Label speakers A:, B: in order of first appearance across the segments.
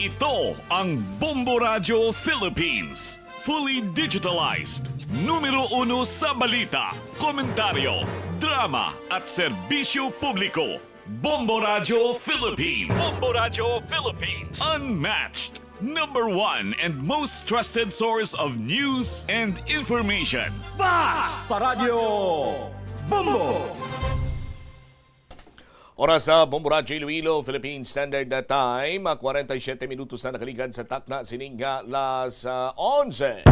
A: Ito ang Bombo Radio Philippines. Fully digitalized. Numero 1 sa balita, komentaryo, drama at serbisyo publiko. Bombo Radio Philippines.
B: Bombo Radio Philippines.
A: Unmatched. Number 1 and most trusted source of news and information.
B: Paradyo Bombo.
C: Oras sa Bombo Radio Iloilo, Philippine Standard Time, 47 minutos na nakaligan sa takna sininga las 11.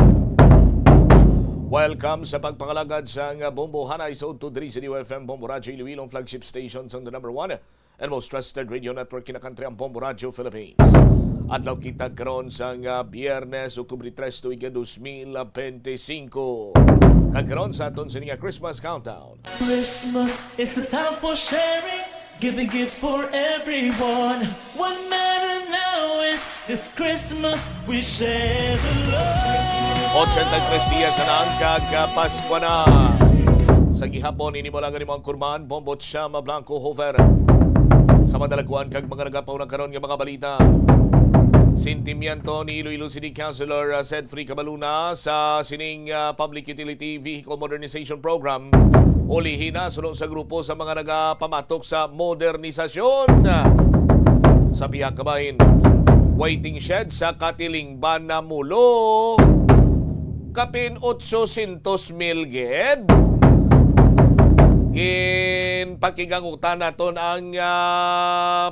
C: Welcome sa pagpangalagad sa Bombo Hanay sa Udto diri sa UFM Bombo Radio Iloilo, flagship stations on the number 1 and most trusted radio network in the country ang Bombo Radio Philippines. Adlaw kita karon sa Biyernes, Oktubre 3, tuiga 2025. Kagkaroon sa aton sininga Christmas Countdown.
D: Christmas is a time for sharing, giving gifts for everyone. What matter now is this Christmas we share the love.
C: 83 días na ang kagpasko na. Sa gihapon, ini mo lang ganito ang kurman, Bombo Chama Blanco Hover. Sa madalaguan, kag mga nagapaw na karon ng mga balita. Sintimiento ni Iloilo City Councilor Sed Free Cabaluna sa sining Public Utility Vehicle Modernization Program. Ulihin na sunod sa grupo sa mga nagapamatok sa modernisasyon. Sa pihak kabahin, waiting shed sa Katilingban na mulo. Kapin 800,000 ged. Pakigangutan naton ang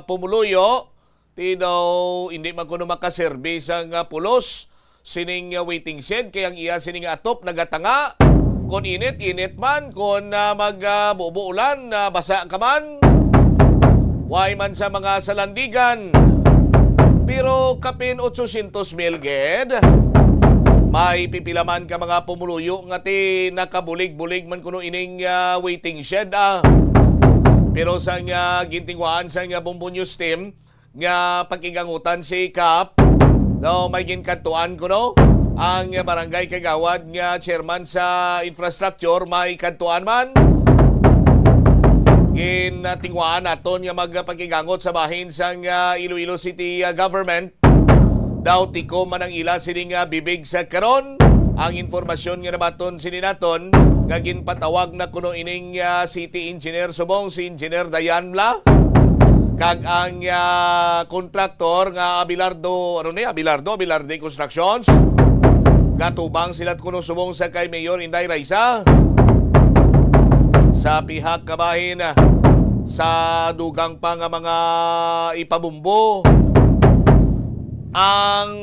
C: pumuluyo. Di daw hindi man kuno makaservice ang pulos sining waiting shed kaya ang iya sining atop nagatanga kon init man kon magbubuulan basa ka man way man sa mga salandigan pero kapin 800,000 ged may pipilaman ka mga pumuluyo nga ti nakabulig-bulig man kuno ining waiting shed pero sa gintingwaan sa Bombo News team nga pakigangutan si Kap no may ginkantuan ko no ang barangay kagawad nga chairman sa infrastructure may kantuan man gintingwaan naton nga magpakigangot sa bahin sa Iloilo City government daw tiko man ang ila sining bibig sa karon ang informasyon nga nabaton sininaton nga ginpatawag na kuno ining city engineer subong si Engineer Dayan Mla kag ang kontraktor nga Abelardo Constructions gatubang sila't kuno subong sa kay Mayor Inday Raisa sa pihak kabahin sa dugang pa nga mga ipabumbo ang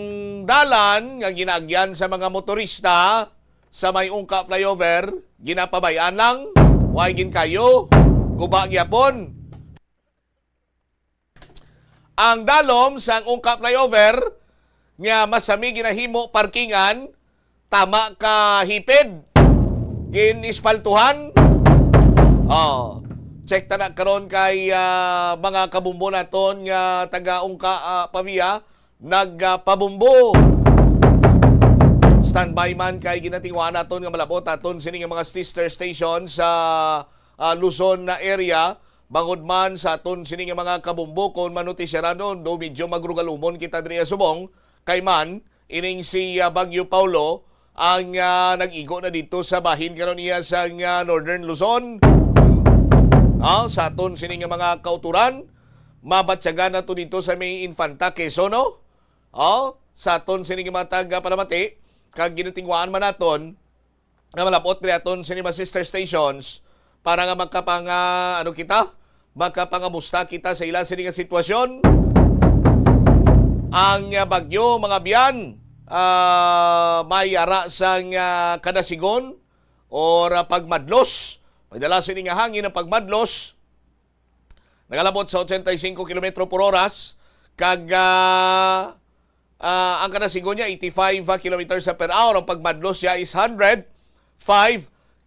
C: dalan nga ginagyan sa mga motorista sa may ungka flyover ginapabayan lang way gin kayo guba gyapon. Ang dalom sa ungka flyover nga masami ginahimo parkingan tama ka hipid ginispaltuhan check ta na karon kay mga kabumbo naton nga taga ungka Pavia nagpabumbo standby man kay ginatingwa naton nga malabot aton sining mga sister stations sa Luzon na area bangod man sa aton sining mga kabumbo kon manutisyaran do medyo magrugalumon kita diri subong kay man ining si Bagyo Paulo ang nag-igo na dito sa bahin karon niya sa Northern Luzon. Sa aton sining mga kauturan mabatyagan na to dito sa may Infanta Quezon no. Sa aton sining mga taga Palamati kag ginatingwaan man naton nga malapot diri aton sining mga sister stations para nga magkapangamusta kita sa ilang sining sitwasyon. Ang bagyo, mga biyan, may ara sa kadasigon o pagmadlos. Pagdala sining hangin ng pagmadlos, nagalabot sa 85 km per oras, kag ang kadasigon niya 85 km per hour. Ang pagmadlos niya is 105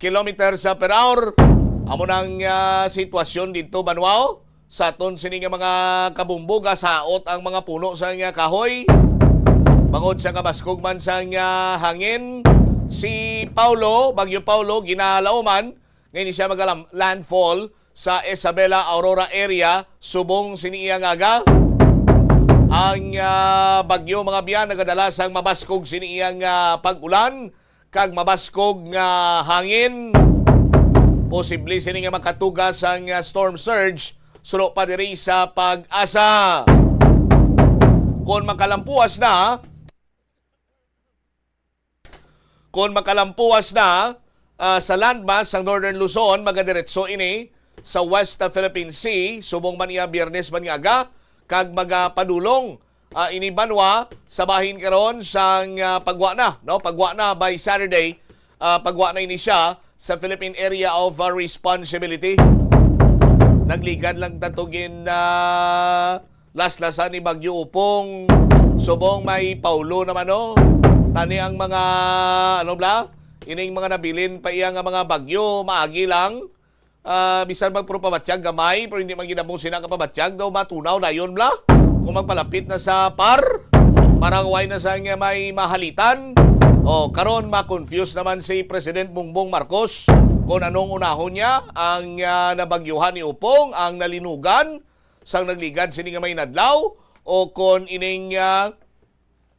C: km per hour. Amo nang sitwasyon dito banwao sa aton sining mga kabumbuga saot ang mga puno sa kahoy bangod sa kabaskog man sa hangin si Bagyo Paulo ginalauman ngayon siya landfall sa Isabela Aurora area subong siniya nga Ang bagyo mga biyan nagadala sang mabaskog siniyang pag-ulan kag mabaskog nga hangin. Posible sini nga makatugas ang storm surge sulo pa diri sa Pag-asa. Kung makalampuas na sa landmass sa Northern Luzon, magadiretso ini sa West Philippine Sea, subong man iya Biyernes man nga aga, kag magapadulong ini banwa sa bahin karon sang pagwa na, no? Pagwa na by Saturday, pagwa na ini siya sa Philippine Area of Responsibility. Nagligad lang tatugin na laslasan ni Bagyo Upong, subong may Paulo naman, no? Tani ang mga ining mga nabilin pa iya nga mga bagyo maagi lang. Bisan magpropabatsyag gamay pero hindi man ginabong sina kapabatsyag daw matunaw dayon bla. Kung magpalapit na sa par, parang way na sa nga may mahalitan. O karon ma-confuse naman si President Bongbong Marcos kung anong unahon niya ang nabagyuhan ni Upong, ang nalinugan sang nagligad sini nga may nadlaw, o kung ining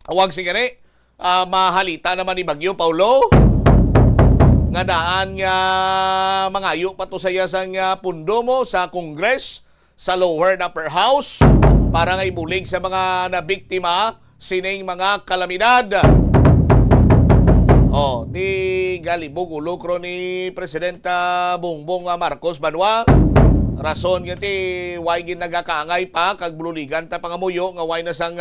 C: awag sigari mahalita naman ni Bagyo Paulo nga daan nga mangayo pa to saya sang pundo mo sa Congress, sa lower and upper house para nga ibulig sa mga nabiktima sining mga kalamidad. Di galibog ulokro ni Presidenta Bongbong Marcos Banwa. Rason nga ti way ginagakaangay pa kag bululigan ta pangamuyo nga way na sang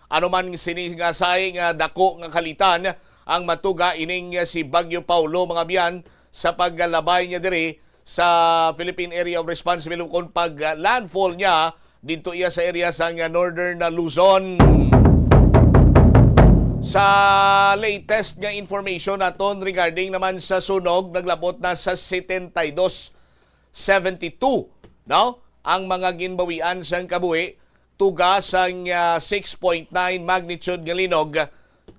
C: anuman siningasay nga dako nga kalitan ang matuga ining si Bagyo Paulo mga biyan sa paggalabay niya diri sa Philippine Area of Responsibility kung pag landfall niya dito iya sa area sang Northern Luzon. Sa latest nga information naton regarding naman sa sunog, naglabot na sa 72, no? Ang mga ginbawian sang kabuhi, tuga sang 6.9 magnitude nga linog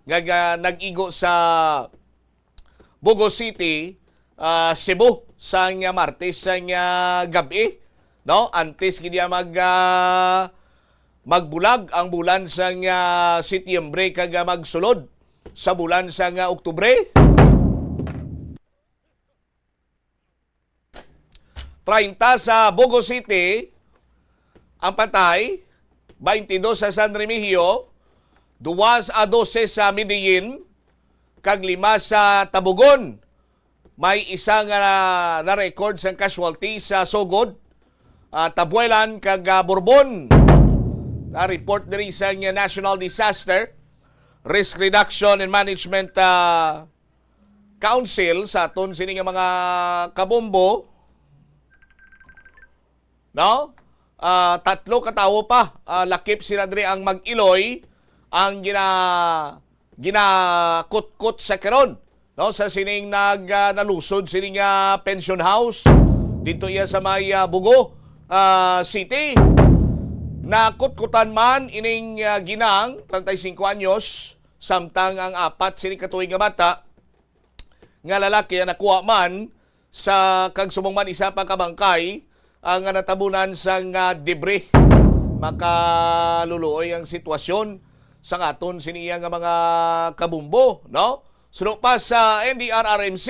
C: nga nag-igo sa Bogo City, Cebu sang Martes sang gabi, no? Antes gid magbulag ang bulan sang Setyembre kag magsulod sa bulan sang Oktubre. 30 sa Bogo City ang patay, 22 sa San Remigio, 2 a 12 sa Medellin, kag 5 sa Tabugon. May isa nga na-record sa casualty sa Sogod, Tabuelan kag Borbon. Report diri sa National Disaster Risk Reduction and Management Council sa aton sini nga mga kabombo, no? 3 katawo pa lakip sila diri ang mag-iloy ang ginakut-kut sa karon, no? Sa sining nalusod sining pension house dito iya sa may Bugo City. Nakutkutan man ining ginang 35 anyos, samtang ang 4 sini katuig nga bata nga lalaki nakuha man sa kag sumong man isa pa ka bangkay ang natabunan sang debris. Makaluluoy ang sitwasyon sa aton siniya nga mga kabumbo, no? Suno pa sa NDRRMC,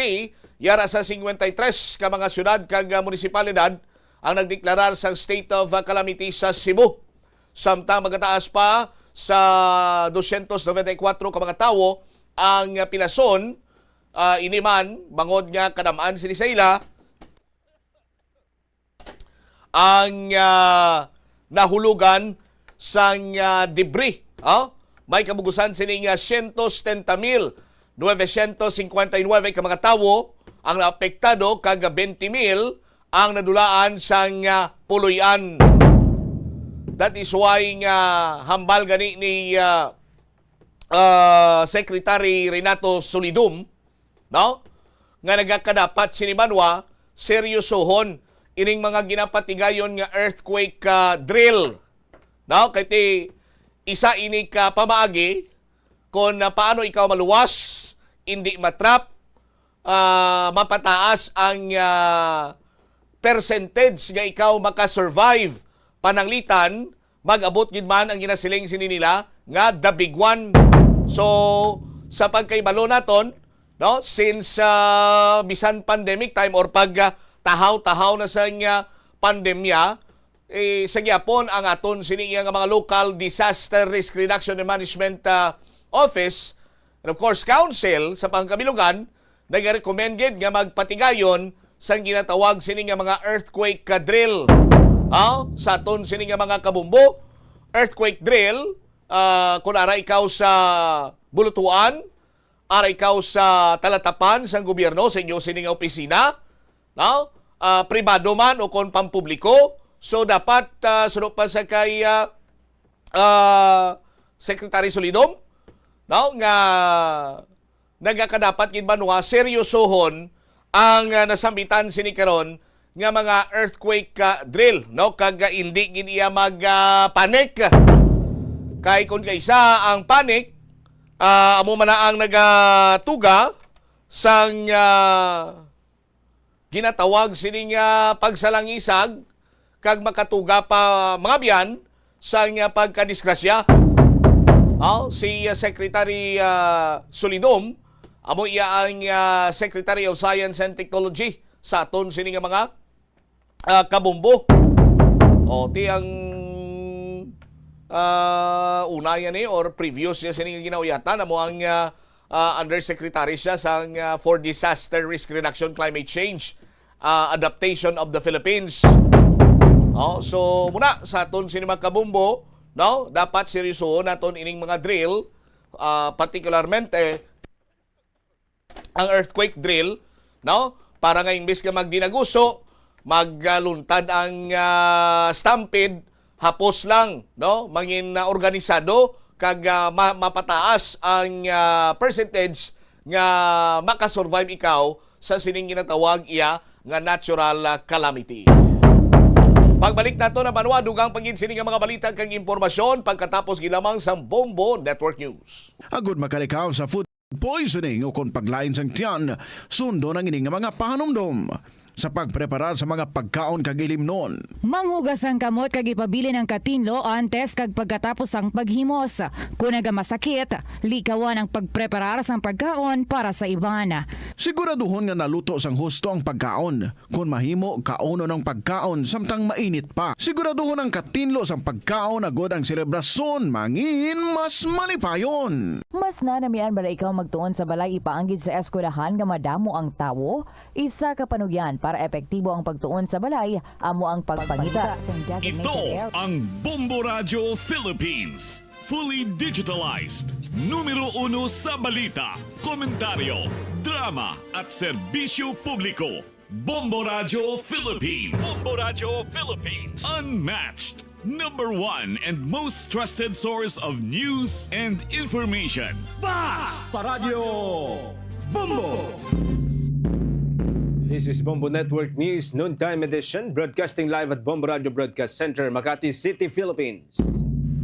C: yara sa 53 ka mga syudad kag munisipalidad ang nagdeklarar sa state of calamity sa Cebu. Samtang magataas pa sa 294 ka mga tawo ang pilason, iniman bangod nga kadamaan sini sa ila ang nahulugan sang debris. May kabugusan sining 170,959 ka mga tawo ang naapektado, kag 20,000 ang nadulaan sang puloy-an. That is why hambal gani ni Secretary Renato Solidum, no? Nga nagakadapat sinibanwa seryosohon ining mga ginapatigayon nga earthquake drill, no? Kay isa ini ka pamaagi kung paano ikaw maluwas, hindi matrap, mapataas ang percentage nga ikaw makasurvive pananglitan mag-abot gid man ang ginasiling sini nila nga the big one. So sa pagkaibalo naton, no, since bisan pandemic time or pag tahaw-tahaw na sa pandemya, sa gyapon ang aton sini nga mga local disaster risk reduction and management office and of course council sa pangkabilugan nag-recommended nga magpatigayon sa ginatawag sini nga mga earthquake drill. Sa aton sini nga mga kabumbo, earthquake drill, kung ara ikaw sa bulutuan, ara ikaw sa talatapan sa gobyerno, sa inyo sini nga opisina, no? Pribado man o kon pampubliko, so dapat sunod pa sa kay Secretary Solidom, no, nga nagakadapat gid ba nga seryosohon ang nasambitan sini karon nga mga earthquake drill, no, kag hindi gid iya mag panic. Kay kun kaysa ang panic, amo man na ang nagatuga sang ginatawag sining pagsalangisag kag makatuga pa mga biyan sang pagkadisgrasya. Si Secretary Solidom, amo iya ang Secretary of Science and Technology sa aton sini nga mga kabumbo. Ti ang unayan ni or previous niya sini nga ginauyatan amo ang Undersecretary siya sa for Disaster Risk Reduction Climate Change Adaptation of the Philippines. So muna sa aton sini mga kabumbo, no, dapat seryoso naton ining mga drill, particularmente ang earthquake drill, no, para nga imbes ka magdinaguso, magluntad ang stampede, hapos lang, no, mangin organisado kag mapataas ang percentage nga makasurvive ikaw sa sining ginatawag iya nga natural calamity. Pagbalik nato na banwa, dugang pagin sini nga mga balita kag impormasyon pagkatapos gilamang sa Bombo Network News.
E: Agud makalikaw sa food poisoning o kung paglain sang tiyan, sundo ng ining nga mga pahanumdom sa pagpreparar sa mga pagkaon kag ilimnon.
F: Manghugas ang kamot kag ipabili ng katinlo antes kag pagkatapos ang paghimos. Kung nagamasakit, likawan ang pagpreparar sang pagkaon para sa iban.
E: Siguraduhon nga naluto sang husto ang pagkaon. Kung mahimo, kauno ng pagkaon samtang mainit pa. Siguraduhon ang katinlo sang pagkaon agod ang serebrasyon mangin mas malipayon.
F: Mas nanamian bala ikaw magtuon sa balay ipaanggid sa eskwelahan nga madamo ang tawo? Isa ka panugyan para epektibo ang pagtuon sa balay, amo ang pagpangita sa designated
A: Ito
F: area.
A: ang Bombo Radio Philippines. Fully digitalized. Numero 1 sa balita, komentaryo, drama at serbisyo publiko. Bombo Radio Philippines.
B: Bombo Radio Philippines.
A: Unmatched. Number 1 and most trusted source of news and information.
B: Bas Paradyo Bombo.
G: This is Bombo Network News Noontime Edition, broadcasting live at Bombo Radio Broadcast Center, Makati City, Philippines.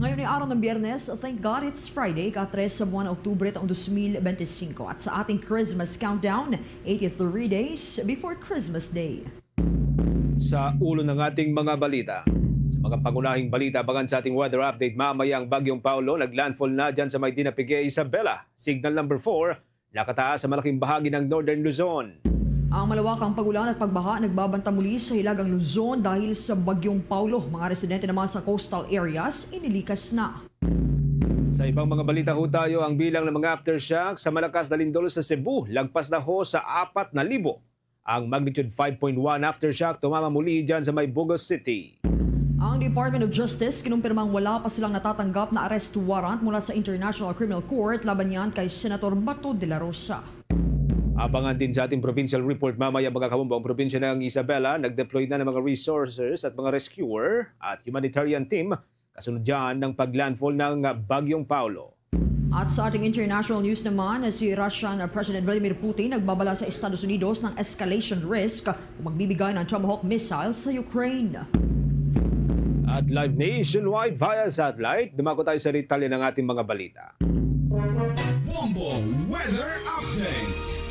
H: Ngayon ay araw ng Biyernes, thank God it's Friday, ka-3 sa buwan ng Oktubre taong 2025. At sa ating Christmas countdown, 83 days before Christmas Day.
G: Sa ulo ng ating mga balita, sa mga pangunahing balita, abangan sa ating weather update mamaya ang Bagyong Paulo, naglandfall na dyan sa may Dinapige, Isabela. Signal number 4, nakataas sa malaking bahagi ng Northern Luzon.
H: Ang malawakang pagulan at pagbaha nagbabanta muli sa Hilagang Luzon dahil sa Bagyong Paulo. Mga residente naman sa coastal areas inilikas na.
G: Sa ibang mga balita ho tayo, ang bilang ng mga aftershock sa malakas na lindol sa Cebu, lagpas na ho sa 4,000. Ang magnitude 5.1 aftershock tumama muli dyan sa may Bugos City.
H: Ang Department of Justice kinumpirmang wala pa silang natatanggap na arrest warrant mula sa International Criminal Court laban yan kay Senator Bato de la Rosa.
G: Abangan din sa ating provincial report mamaya mga kabombo, ang probinsya ng Isabela nag-deploy na ng mga resources at mga rescuer at humanitarian team kasunod dyan ng paglandfall ng Bagyong Paulo.
H: At sa ating international news naman, si Russian President Vladimir Putin nagbabala sa Estados Unidos ng escalation risk kung magbibigay ng Tomahawk missiles sa Ukraine.
G: At live nationwide via satellite, dumako tayo sa detalye ng ating mga balita.
A: Bombo Weather Update.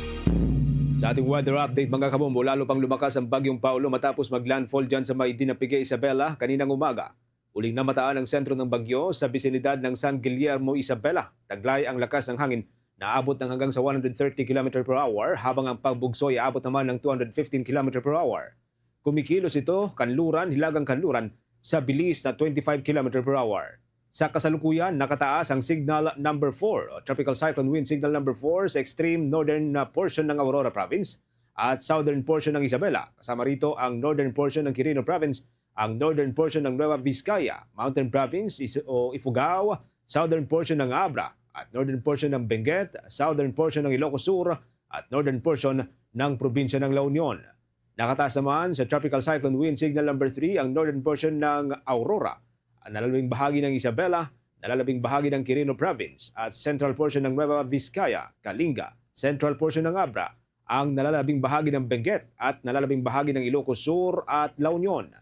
G: Sa ating weather update mga kabombo, lalo pang lumakas ang Bagyong Paulo matapos maglandfall dyan sa may Dinapige, Isabela kaninang umaga. Uling namataan ang sentro ng bagyo sa bisinidad ng San Guillermo, Isabela. Taglay ang lakas ng hangin na aabot ng hanggang sa 130 km per hour habang ang pagbugso ay aabot naman ng 215 km per hour. Kumikilos ito, hilagang kanluran, sa bilis na 25 km per hour. Sa kasalukuyan, nakataas ang signal number 4 o tropical cyclone wind signal number 4 sa extreme northern portion ng Aurora Province at southern portion ng Isabela. Kasama rito ang northern portion ng Quirino Province, ang northern portion ng Nueva Vizcaya, Mountain Province o Ifugao, southern portion ng Abra at northern portion ng Benguet, southern portion ng Ilocos Sur at northern portion ng probinsya ng La Union. Nakataas naman sa tropical cyclone wind signal number 3 ang northern portion ng Aurora, ang nalalabing bahagi ng Isabela, nalalabing bahagi ng Quirino Province at central portion ng Nueva Vizcaya, Kalinga, central portion ng Abra, ang nalalabing bahagi ng Benguet at nalalabing bahagi ng Ilocos Sur at La Union.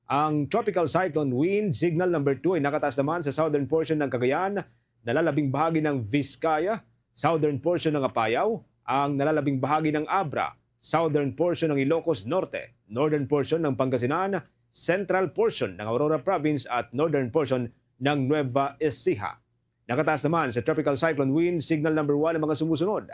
G: Ang tropical cyclone wind signal number 2 ay nakataas naman sa southern portion ng Cagayan, nalalabing bahagi ng Vizcaya, southern portion ng Apayao, ang nalalabing bahagi ng Abra, southern portion ng Ilocos Norte, northern portion ng Pangasinan, central portion ng Aurora Province at northern portion ng Nueva Ecija. Nakataas naman sa tropical cyclone wind signal number 1 ang mga sumusunod.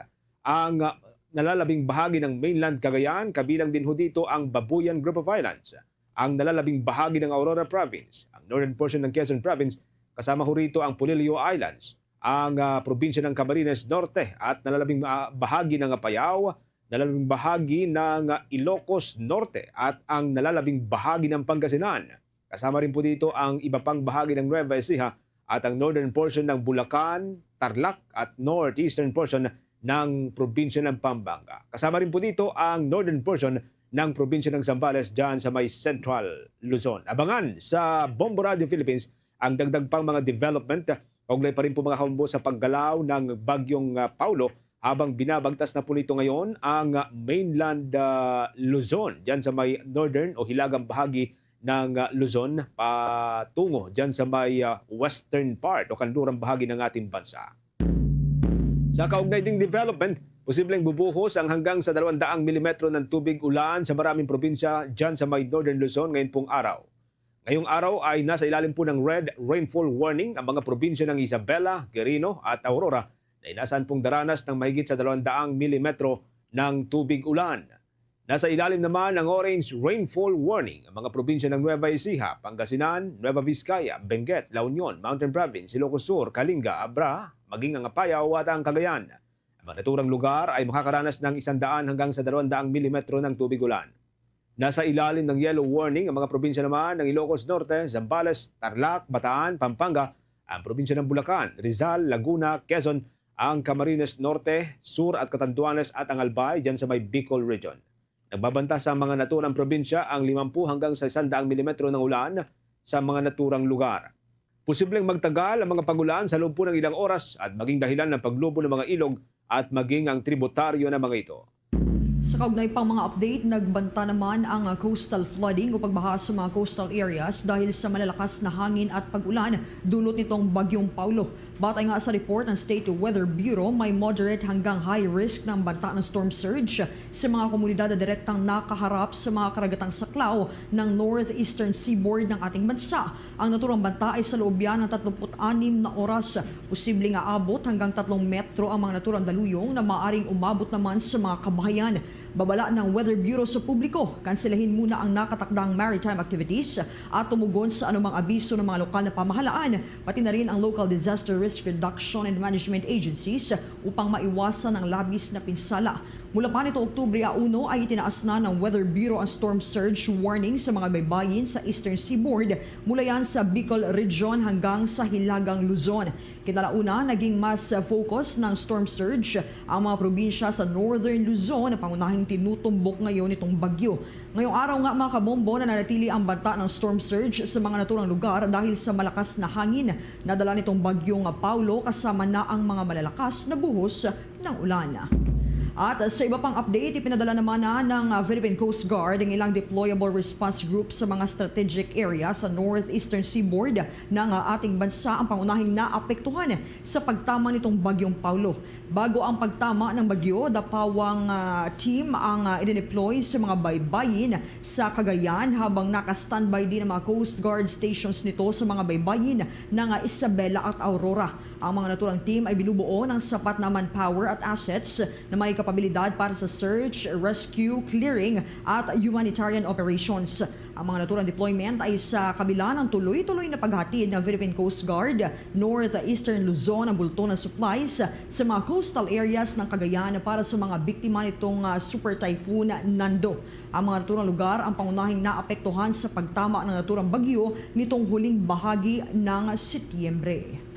G: Ang nalalabing bahagi ng mainland Cagayan, kabilang din ho dito ang Babuyan Group of Islands. Ang nalalabing bahagi ng Aurora Province, ang northern portion ng Quezon Province, kasama ho rito ang Polillo Islands, ang probinsya ng Camarines Norte at nalalabing bahagi ng Apayao, nalalabing bahagi ng Ilocos Norte at ang nalalabing bahagi ng Pangasinan. Kasama rin po dito ang iba pang bahagi ng Nueva Ecija at ang northern portion ng Bulacan, Tarlac at northeastern portion ng probinsya ng Pampanga. Kasama rin po dito ang northern portion ng probinsya ng Zambales dyan sa may Central Luzon. Abangan sa Bombo Radio Philippines ang dagdag pang mga development. Kaugnay pa rin po mga kaumbo sa paggalaw ng bagyong Paulo habang binabagtas na po nito ngayon ang mainland Luzon dyan sa may northern o hilagang bahagi ng Luzon patungo dyan sa may western part o kanlurang bahagi ng ating bansa. Sa kaugnay ding development, posibleng bubuhos ang hanggang sa 200 mm ng tubig ulan sa maraming probinsya dyan sa may northern Luzon ngayon pong araw. Ngayong araw ay nasa ilalim po ng red rainfall warning ang mga probinsya ng Isabela, Quirino at Aurora na inaasahan pong daranas ng mahigit sa 200 mm ng tubig ulan. Nasa ilalim naman ng orange rainfall warning ang mga probinsya ng Nueva Ecija, Pangasinan, Nueva Vizcaya, Benguet, La Union, Mountain Province, Ilocos Sur, Kalinga, Abra, maging ang Apayao at ang Cagayan. Ang mga naturang lugar ay makakaranas ng 100 hanggang sa 200 mm ng tubig ulan. Nasa ilalim ng yellow warning ang mga probinsya naman ng Ilocos Norte, Zambales, Tarlac, Bataan, Pampanga, ang probinsya ng Bulacan, Rizal, Laguna, Quezon, ang Camarines Norte, Sur at Catanduanes at ang Albay dyan sa may Bicol Region. Nagbabanta sa mga naturang probinsya ang 50 hanggang sa 100 mm ng ulan sa mga naturang lugar. Posibleng magtagal ang mga pagulan sa loob po ng ilang oras at maging dahilan ng paglubo ng mga ilog at maging ang tributaryo ng mga ito.
H: Sa kaugnay pang mga update, nagbanta naman ang coastal flooding o pagbaha sa mga coastal areas dahil sa malalakas na hangin at pag-ulan dulot nitong bagyong Paulo. Batay nga sa report ng State Weather Bureau, may moderate hanggang high risk ng banta ng storm surge sa mga komunidad na direktang nakaharap sa mga karagatang saklaw ng northeastern seaboard ng ating bansa. Ang naturang banta ay sa loob yan ng 36 na oras. Posibleng aabot hanggang 3 metro ang mga naturang daluyong na maaring umabot naman sa mga kabahayan. Babala ng Weather Bureau sa publiko, kanselahin muna ang nakatakdang maritime activities at tumugon sa anumang abiso ng mga lokal na pamahalaan, pati na rin ang local disaster risk reduction and management agencies upang maiwasan ang labis na pinsala. Mula pa nito Oktubre 1 ay itinaas na ng Weather Bureau ang storm surge warning sa mga baybayin sa Eastern Seaboard mula yan sa Bicol Region hanggang sa Hilagang Luzon. Kinalauna, naging mas focus ng storm surge ang mga probinsya sa Northern Luzon na pangunahing tinutumbok ngayon itong bagyo. Ngayong araw nga mga kabombo na nanatili ang banta ng storm surge sa mga naturang lugar dahil sa malakas na hangin na dala nitong bagyong Paulo kasama na ang mga malalakas na buhos ng ulan. At sa iba pang update, ipinadala naman ng Philippine Coast Guard ang ilang deployable response group sa mga strategic area sa northeastern seaboard ng ating bansa ang pangunahing naapektuhan sa pagtama nitong Bagyong Paulo. Bago ang pagtama ng bagyo, dapawang team ang idineploy sa mga baybayin sa Cagayan habang naka-standby din ang mga Coast Guard stations nito sa mga baybayin ng Isabela at Aurora. Ang mga naturang team ay binubuo ng sapat na manpower at assets na may kapabilidad para sa search, rescue, clearing at humanitarian operations. Ang mga naturang deployment ay sa kabila ng tuloy-tuloy na paghatid ng Philippine Coast Guard, Northeastern Luzon ang bulto ng supplies sa mga coastal areas ng Cagayan para sa mga biktima nitong Super Typhoon Nando. Ang mga naturang lugar ang pangunahing naapektuhan sa pagtama ng naturang bagyo nitong huling bahagi ng Setyembre.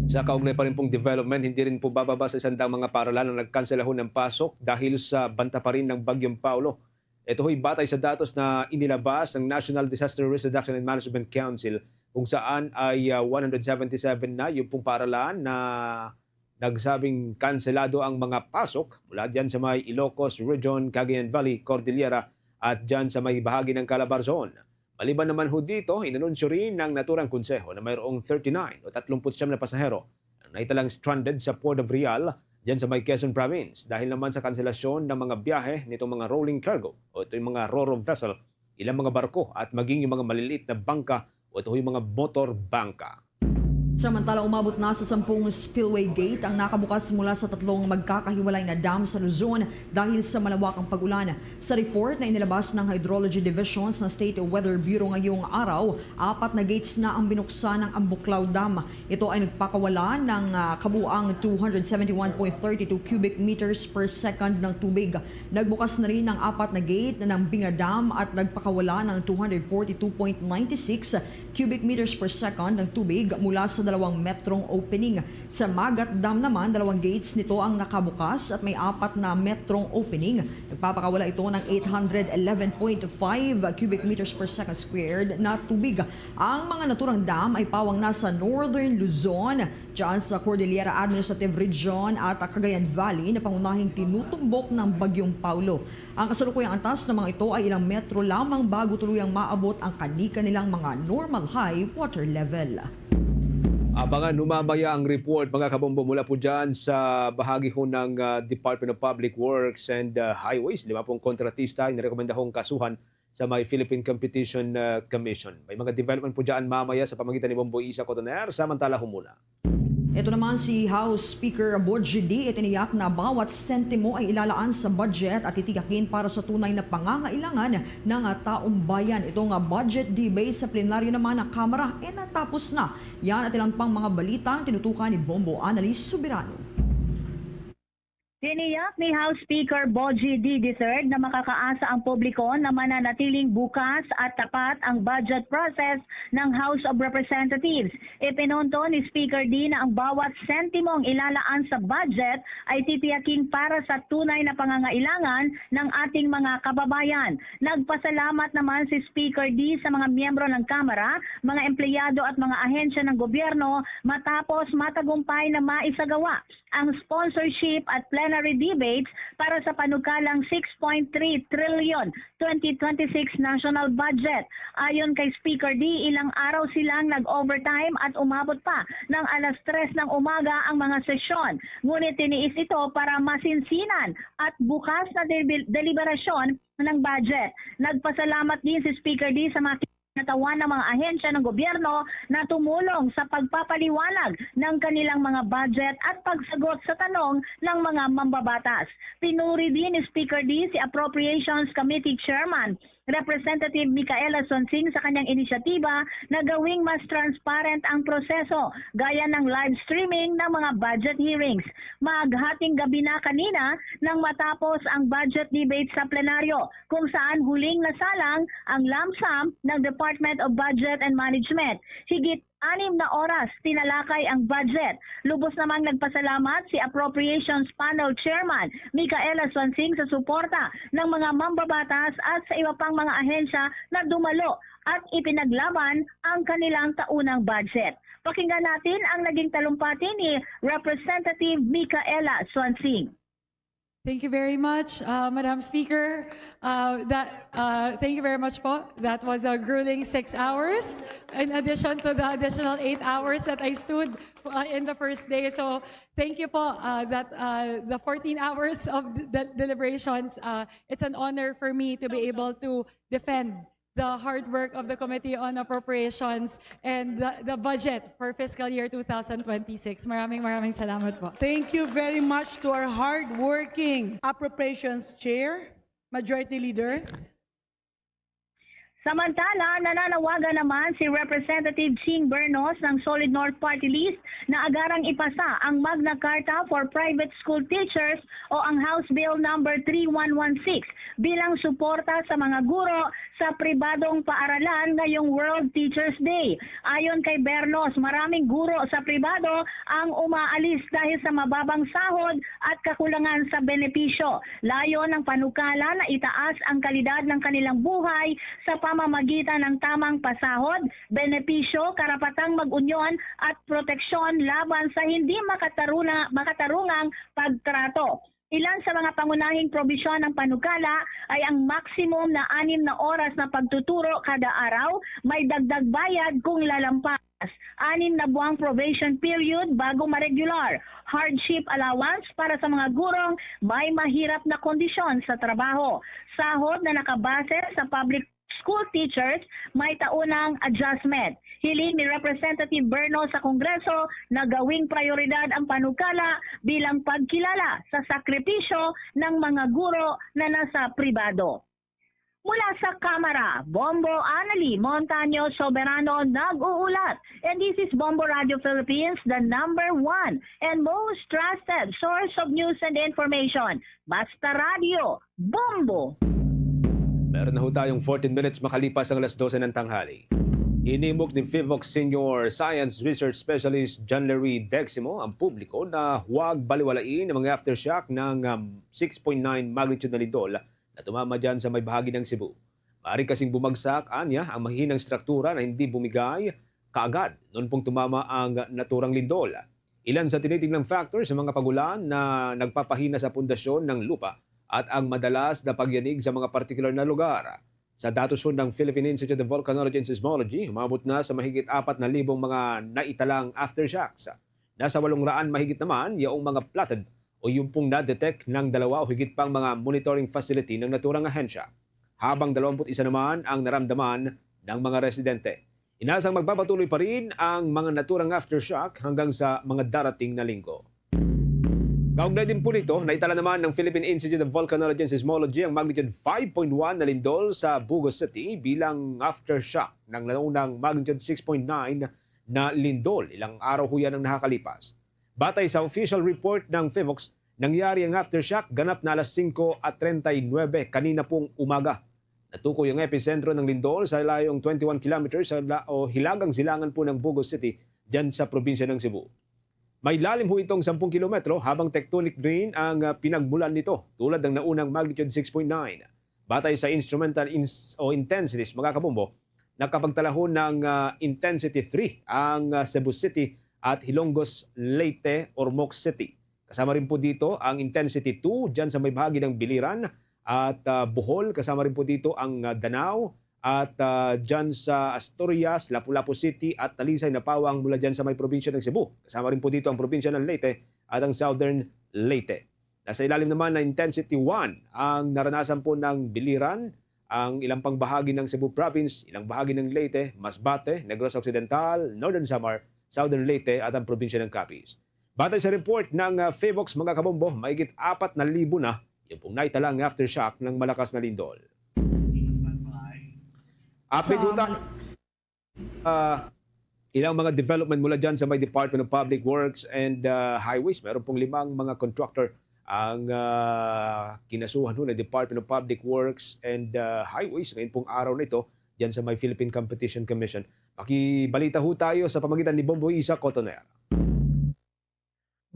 G: Sa kaugnay pa rin pong development, hindi rin po bababa sa isandang mga paaralan na nagkanselahon ng pasok dahil sa banta pa rin ng Bagyong Paulo. Ito ho'y batay sa datos na inilabas ng National Disaster Risk Reduction and Management Council kung saan ay 177 na yung pong paaralan na nagsabing kanselado ang mga pasok mula dyan sa may Ilocos Region, Cagayan Valley, Cordillera at dyan sa may bahagi ng Calabarzon. Maliban naman ho dito, inanunsyo rin ng naturang konseho na mayroong 39 o 39 na pasahero na naitalang stranded sa Port of Real dyan sa may Quezon Province dahil naman sa kanselasyon ng mga biyahe nitong mga rolling cargo o ito yung mga ro-ro vessel, ilang mga barko at maging yung mga maliliit na bangka o ito yung mga motor bangka.
H: Samantala, umabot na sa 10 spillway gate ang nakabukas mula sa 3 magkakahiwalay na dam sa Luzon dahil sa malawakang pag-ulan. Sa report na inilabas ng Hydrology Divisions ng State Weather Bureau ngayong araw, 4 na gates na ang binuksan ng Ambuklaw Dam. Ito ay nagpakawala ng kabuang 271.32 cubic meters per second ng tubig. Nagbukas na rin ng 4 na gate ng Binga Dam at nagpakawala ng 242.96 cubic meters per second ng tubig mula sa 2 metrong opening. Sa Magat Dam naman, 2 gates nito ang nakabukas at may 4 na metrong opening. Nagpapakawala ito ng 811.5 cubic meters per second squared na tubig. Ang mga naturang dam ay pawang nasa Northern Luzon, dyan sa Cordillera Administrative Region at Cagayan Valley na pangunahing tinutumbok ng Bagyong Paulo. Ang kasalukuyang antas ng mga ito ay ilang metro lamang bago tuluyang maabot ang kani-kanilang mga normal high water level.
G: Abangan mamaya ang report mga kabombo mula po dyan sa bahagi ho ng Department of Public Works and Highways. 5 kontratista yung rekomendahong kasuhan sa may Philippine Competition Commission. May mga development po dyan mamaya sa pamagitan ni Bombo Isa Cotoner. Samantala ho muna.
H: Ito naman si House Speaker Boji D. Itiniyak na bawat sentimo ay ilalaan sa budget at titiyakin para sa tunay na pangangailangan ng taong bayan. Itong budget debate sa plenaryo naman ng Kamara ay natapos na. Yan at ilang pang mga balita ang tinutukan ni Bombo Annalise Subirano.
I: Tiniyak ni House Speaker Boji D. III na makakaasa ang publiko na mananatiling bukas at tapat ang budget process ng House of Representatives. Ipinunto ni Speaker D na ang bawat sentimong ilalaan sa budget ay titiyaking para sa tunay na pangangailangan ng ating mga kababayan. Nagpasalamat naman si Speaker D sa mga miyembro ng Kamara, mga empleyado at mga ahensya ng gobyerno matapos matagumpay na maisagawa ang sponsorship at plenary debates para sa panukalang 6.3 trillion 2026 national budget. Ayon kay Speaker D, ilang araw silang nag-overtime at umabot pa ng 3:00 ng umaga ang mga sesyon. Ngunit tiniis ito para masinsinan at bukas na deliberasyon ng budget. Nagpasalamat din si Speaker D sa mga natawan ng mga ahensya ng gobyerno na tumulong sa pagpapaliwanag ng kanilang mga budget at pagsagot sa tanong ng mga mambabatas. Pinuri din ni Speaker D si Appropriations Committee Chairman Representative Micaela Sonsing sa kanyang inisyatiba na gawing mas transparent ang proseso gaya ng live streaming ng mga budget hearings. Maghating gabi na kanina nang matapos ang budget debate sa plenaryo kung saan huling nasalang ang lump sum ng Department of Budget and Management. Higit 6 na oras tinalakay ang budget. Lubos namang nagpasalamat si Appropriations Panel Chairman Micaela Sonsing sa suporta ng mga mambabatas at sa iba pang mga ahensya na dumalo at ipinaglaban ang kanilang taunang budget. Pakinggan natin ang naging talumpati ni Representative Micaela Sonsing.
J: Thank you very much, Madam Speaker. Thank you very much po. That was a grueling 6 hours in addition to the additional 8 hours that I stood in the first day. So thank you po the 14 hours of the deliberations. It's an honor for me to be able to defend the hard work of the Committee on Appropriations and the budget for fiscal year 2026. Maraming salamat po.
K: Thank you very much to our hard-working Appropriations Chair, Majority Leader.
I: Samantala, nananawagan naman si Representative Ching Bernos ng Solid North Party List na agarang ipasa ang Magna Carta for Private School Teachers o ang House Bill number 3116 bilang suporta sa mga guro sa pribadong paaralan ngayong World Teachers Day. Ayon kay Bernos, maraming guro sa pribado ang umaalis dahil sa mababang sahod at kakulangan sa benepisyo. Layon ng panukala na itaas ang kalidad ng kanilang buhay sa pamamagitan ng tamang pasahod, benepisyo, karapatang mag-unyon at proteksyon laban sa hindi makatarungang pagtrato. Ilan sa mga pangunahing probisyon ng panukala ay ang maximum na 6 na oras na pagtuturo kada araw, may dagdag bayad kung lalampas. 6 na buwang probation period bago ma-regular. Hardship allowance para sa mga gurong may mahirap na kondisyon sa trabaho. Sahod na nakabase sa public school teachers may taunang adjustment. Hiling ni Representative Berno sa Kongreso na gawing prioridad ang panukala bilang pagkilala sa sakripisyo ng mga guro na nasa pribado. Mula sa Kamara, Bombo Anali Montaño Soberano nag-uulat. And this is Bombo Radio Philippines, the #1 and most trusted source of news and information. Basta Radio, Bombo!
G: Meron na ho tayong 14 minutes makalipas ang alas 12 ng tanghali. Inimok ni FIVOX Senior Science Research Specialist John Larry Deximo ang publiko na huwag baliwalain ang mga aftershock ng 6.9 magnitude na lindol na tumama dyan sa may bahagi ng Cebu. Maaari kasing bumagsak, anya, ang mahinang struktura na hindi bumigay kaagad noon pong tumama ang naturang lindol. Ilan sa tinitinglang factors sa mga pagulan na nagpapahina sa pundasyon ng lupa at ang madalas na pagyanig sa mga partikular na lugar. Sa datos ng Philippine Institute of Volcanology and Seismology, umabot na sa mahigit 4,000 mga naitalang aftershocks. Nasa 800 mahigit naman yaong mga platted o yung pong na-detect ng 2 o higit pang mga monitoring facility ng naturang ahensya. Habang 21 naman ang naramdaman ng mga residente. Inasang magpapatuloy pa rin ang mga naturang aftershock hanggang sa mga darating na linggo. Kaugnay din po nito, naitala naman ng Philippine Institute of Volcanology and Seismology ang magnitude 5.1 na lindol sa Bugos City bilang aftershock ng naunang magnitude 6.9 na lindol. Ilang araw ho yan ang nakakalipas. Batay sa official report ng FIVOX, nangyari ang aftershock ganap na alas 5:39 kanina pong umaga. Natukoy ang epicentro ng lindol sa layong 21 kilometers o hilagang silangan po ng Bugos City dyan sa probinsya ng Cebu. May lalim ho itong 10 kilometro habang tectonic drain ang pinagmulan nito tulad ng naunang magnitude 6.9. Batay sa instrumental intensities, mga kabombo, nakapagtala ho ng intensity 3 ang Cebu City at Hilongos, Leyte, Ormoc City. Kasama rin po dito ang intensity 2 dyan sa may bahagi ng Biliran at Bohol. Kasama rin po dito ang Danao at dyan sa Asturias, Lapu-Lapu City at Talisay na Pawang mula dyan sa may probinsya ng Cebu. Kasama rin po dito ang probinsya ng Leyte at ang Southern Leyte. Nasa ilalim naman na intensity 1 ang naranasan po ng Biliran, ang ilang pang bahagi ng Cebu Province, ilang bahagi ng Leyte, Masbate, Negros Occidental, Northern Samar, Southern Leyte at ang probinsya ng Capiz. Batay sa report ng FIVOX, mga kabombo, mahigit 4,000 na yung pong naitalang aftershock ng malakas na lindol. Update ilang mga development mula dyan sa may Department of Public Works and Highways. Meron pong 5 mga contractor ang kinasuhan ng Department of Public Works and Highways ngayon pong araw na ito dyan sa may Philippine Competition Commission. Makibalita ho tayo sa pamagitan ni Bomboy Isa Cotoner.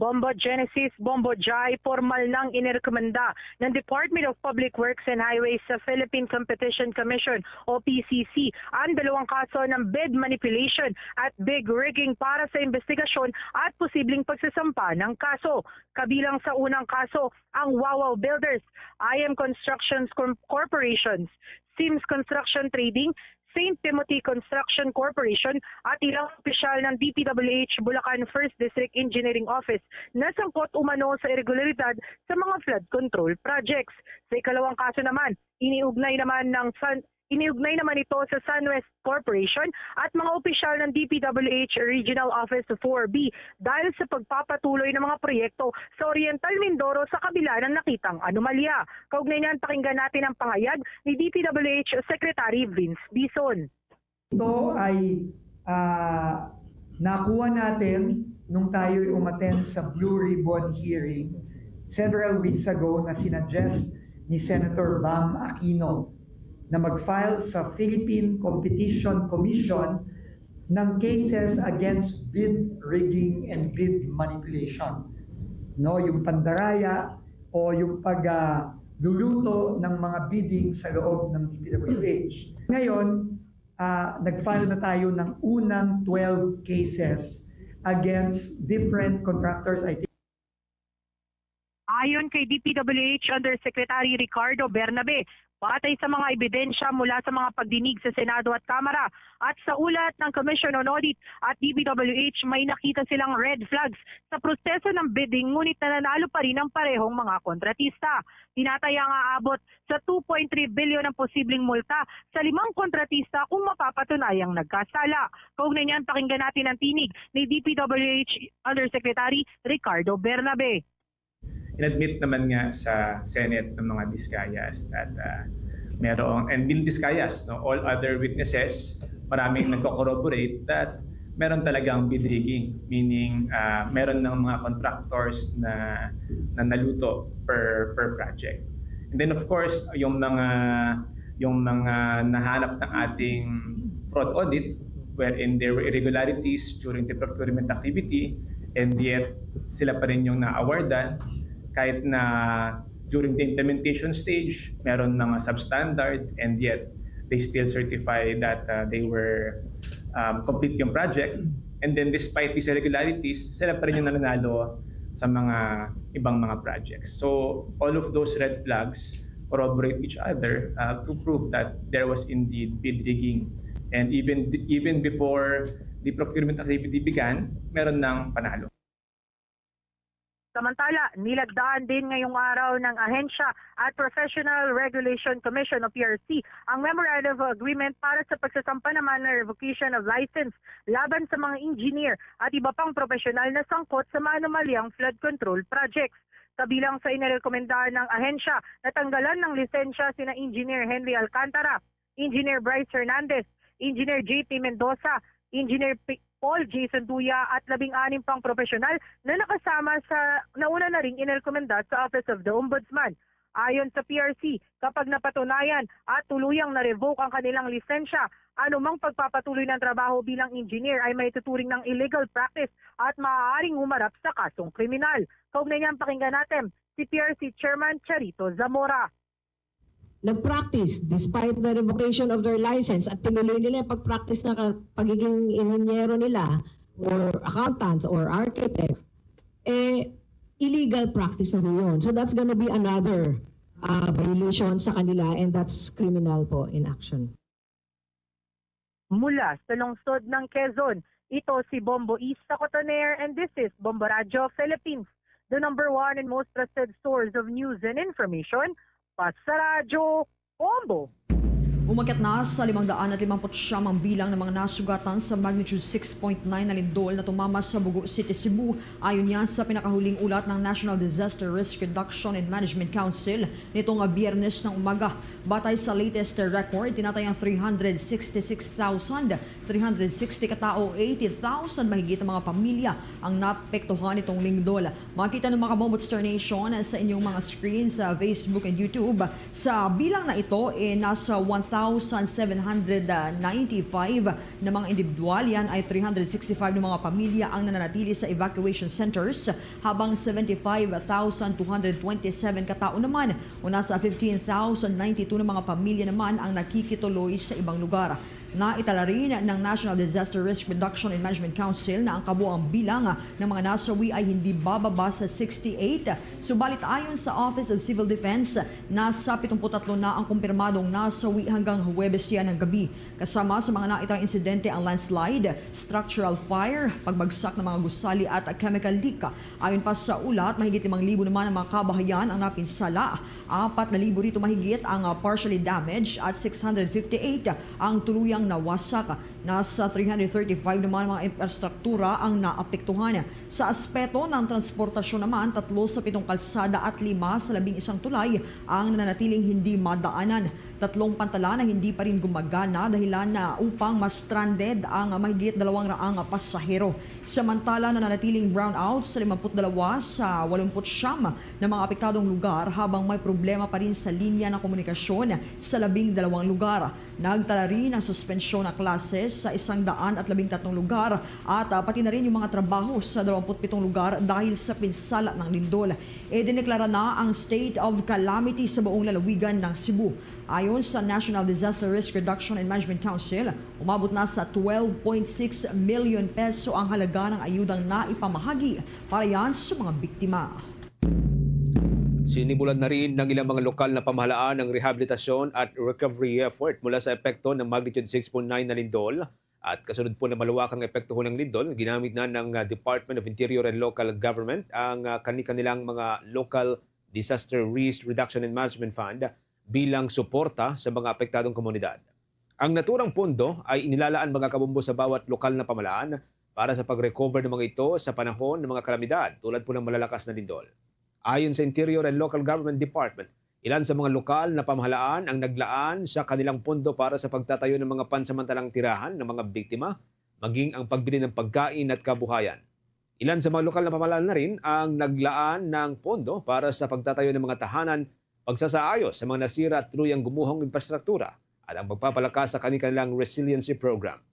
I: Bombo Genesis, Bombo Jai, formal nang inirekomenda ng Department of Public Works and Highways sa Philippine Competition Commission o PCC ang 2 kaso ng bid manipulation at bid rigging para sa investigasyon at posibleng pagsasampa ng kaso. Kabilang sa unang kaso ang Wawaw Builders, IM Construction Corporations, Sims Construction Trading, St. Timothy Construction Corporation at ilang opisyal ng DPWH Bulacan 1st District Engineering Office na sangkot umano sa irregularidad sa mga flood control projects. Sa ikalawang kaso naman, iniugnay naman ito sa SunWest Corporation at mga opisyal ng DPWH Regional Office 4B dahil sa pagpapatuloy ng mga proyekto sa Oriental Mindoro sa kabila ng nakitang anomalya. Kaugnay niyan, pakinggan natin ang pahayag ni DPWH Secretary Vince Dizon.
L: Ito ay nakuha natin nung tayo umattend sa Blue Ribbon hearing several weeks ago na sinuggest ni Senator Bam Aquino na mag-file sa Philippine Competition Commission ng cases against bid rigging and bid manipulation. No, yung pandaraya o yung pagluluto ng mga bidding sa loob ng DPWH. Ngayon, nag-file na tayo ng unang 12 cases against different contractors.
I: Ayon kay DPWH Undersecretary Ricardo Bernabe, batay sa mga ebidensya mula sa mga pagdinig sa Senado at Kamara at sa ulat ng Commission on Audit at DPWH, may nakita silang red flags sa proseso ng bidding ngunit nananalo pa rin ang parehong mga kontratista. Tinatayang aabot sa 2.3 billion ang posibleng multa sa 5 kontratista kung mapapatunayang nagkasala. Kaugnay niyan, pakinggan natin ang tinig ni DPWH Undersecretary Ricardo Bernabe.
M: In-admit naman nga sa Senate ng mga Discayas at merong, and din Discayas, no, all other witnesses, maraming nagko-corroborate that meron talagang bid rigging, meaning meron ng mga contractors na naluto per project. And then of course, yung mga nahanap ng ating fraud audit wherein there were irregularities during the procurement activity and yet sila pa rin yung na-awardan kahit na during the implementation stage, meron ng substandard and yet they still certify that they were complete yung project. And then despite these irregularities, sila pa rin yung nananalo sa mga ibang mga projects. So all of those red flags corroborate each other to prove that there was indeed bid rigging. And even before the procurement activity began, meron ng panalo.
I: Samantala, nilagdaan din ngayong araw ng Ahensya at Professional Regulation Commission o PRC ang Memorandum of Agreement para sa pagsasampa naman ng revocation of license laban sa mga engineer at iba pang profesional na sangkot sa maanomalyang flood control projects. Kabilang sa inirekomendahan ng Ahensya na tanggalan ng lisensya sina Engineer Henry Alcantara, Engineer Bryce Hernandez, Engineer JP Mendoza, Engineer Paul Jason Duya at 16 pang profesional na nakasama sa nauna na ring inirekomenda sa Office of the Ombudsman. Ayon sa PRC, kapag napatunayan at tuluyang na-revoke ang kanilang lisensya, anumang pagpapatuloy ng trabaho bilang engineer ay may tuturing ng illegal practice at maaaring humarap sa kasong kriminal. Kaugnay niyan, pakinggan natin si PRC Chairman Charito Zamora.
N: Nag-practice despite the revocation of their license at tinuloy nila yung pag-practice na pagiging inhinyero nila or accountants or architects, illegal practice na yun. So that's gonna be another violation sa kanila and that's criminal po in action.
I: Mula sa lungsod ng Quezon, ito si Bombo Isa Cotoner and this is Bombo Radio Philippines, the #1 and most trusted source of news and information. Sa Radyo Bombo.
H: Umakyat na sa 559 ang bilang ng mga nasugatan sa magnitude 6.9 na lindol na tumama sa Bugo City, Cebu. Ayon yan sa pinakahuling ulat ng National Disaster Risk Reduction and Management Council nitong Biyernes ng umaga. Batay sa latest record, tinatayang 366,360 katao, 80,000 mahigit ang mga pamilya ang naapektuhan nitong lindol. Makita ng mga Bombo Star Nation sa inyong mga screen sa Facebook and YouTube. Sa bilang na ito, nasa 1,795 na mga individual. Yan ay 365 na mga pamilya ang nananatili sa evacuation centers, habang 75,227 katao naman o nasa 15,092 na mga pamilya naman ang nakikituloy sa ibang lugar. Naitala rin ng National Disaster Risk Reduction and Management Council na ang kabuang bilang ng mga nasawi ay hindi bababa sa 68. Subalit ayon sa Office of Civil Defense, nasa 73 na ang kumpirmadong nasawi hanggang Huwebes yan ng gabi. Kasama sa mga naitang insidente ang landslide, structural fire, pagbagsak ng mga gusali at chemical leak. Ayon pa sa ulat, mahigit 5,000 naman ang mga kabahayan ang napinsala. 4,000 rito mahigit ang partially damaged at 658 ang tuluyang nawasak. Nasa 335 naman mga infrastruktura ang naapektuhan. Sa aspeto ng transportasyon naman, 3 sa 7 kalsada at 5 sa 11 tulay ang nananatiling hindi madaanan. 3 pantala na hindi pa rin gumagana dahilan na upang mas stranded ang mahigit 200 pasahero. Samantala nananatiling brownout sa 52 sa 89 na mga apektadong lugar, habang may problema pa rin sa linya ng komunikasyon sa 12 lugar. Nagtala rin ang suspensyon ng klases sa 113 lugar at pati na rin yung mga trabaho sa 27 lugar dahil sa pinsala ng lindol. Idineklara na ang state of calamity sa buong lalawigan ng Cebu. Ayon sa National Disaster Risk Reduction and Management Council, umabot na sa 12.6 million peso ang halaga ng ayudang naipamahagi para yan sa mga biktima.
G: Sinimulan na rin ng ilang mga lokal na pamahalaan ang rehabilitasyon at recovery effort mula sa epekto ng magnitude 6.9 na lindol. At kasunod po na maluwakang epekto ng lindol, ginamit na ng Department of Interior and Local Government ang kanilang mga Local Disaster Risk Reduction and Management Fund bilang suporta sa mga apektadong komunidad. Ang naturang pondo ay inilalaan mga kabumbo sa bawat lokal na pamahalaan para sa pag-recover ng mga ito sa panahon ng mga kalamidad tulad po ng malalakas na lindol. Ayon sa Interior and Local Government Department, ilan sa mga lokal na pamahalaan ang naglaan sa kanilang pondo para sa pagtatayo ng mga pansamantalang tirahan ng mga biktima, maging ang pagbili ng pagkain at kabuhayan. Ilan sa mga lokal na pamahalaan na rin ang naglaan ng pondo para sa pagtatayo ng mga tahanan, pagsasaayos sa mga nasira at tuluyang gumuhong infrastruktura at ang pagpapalakas sa kanilang resiliency program.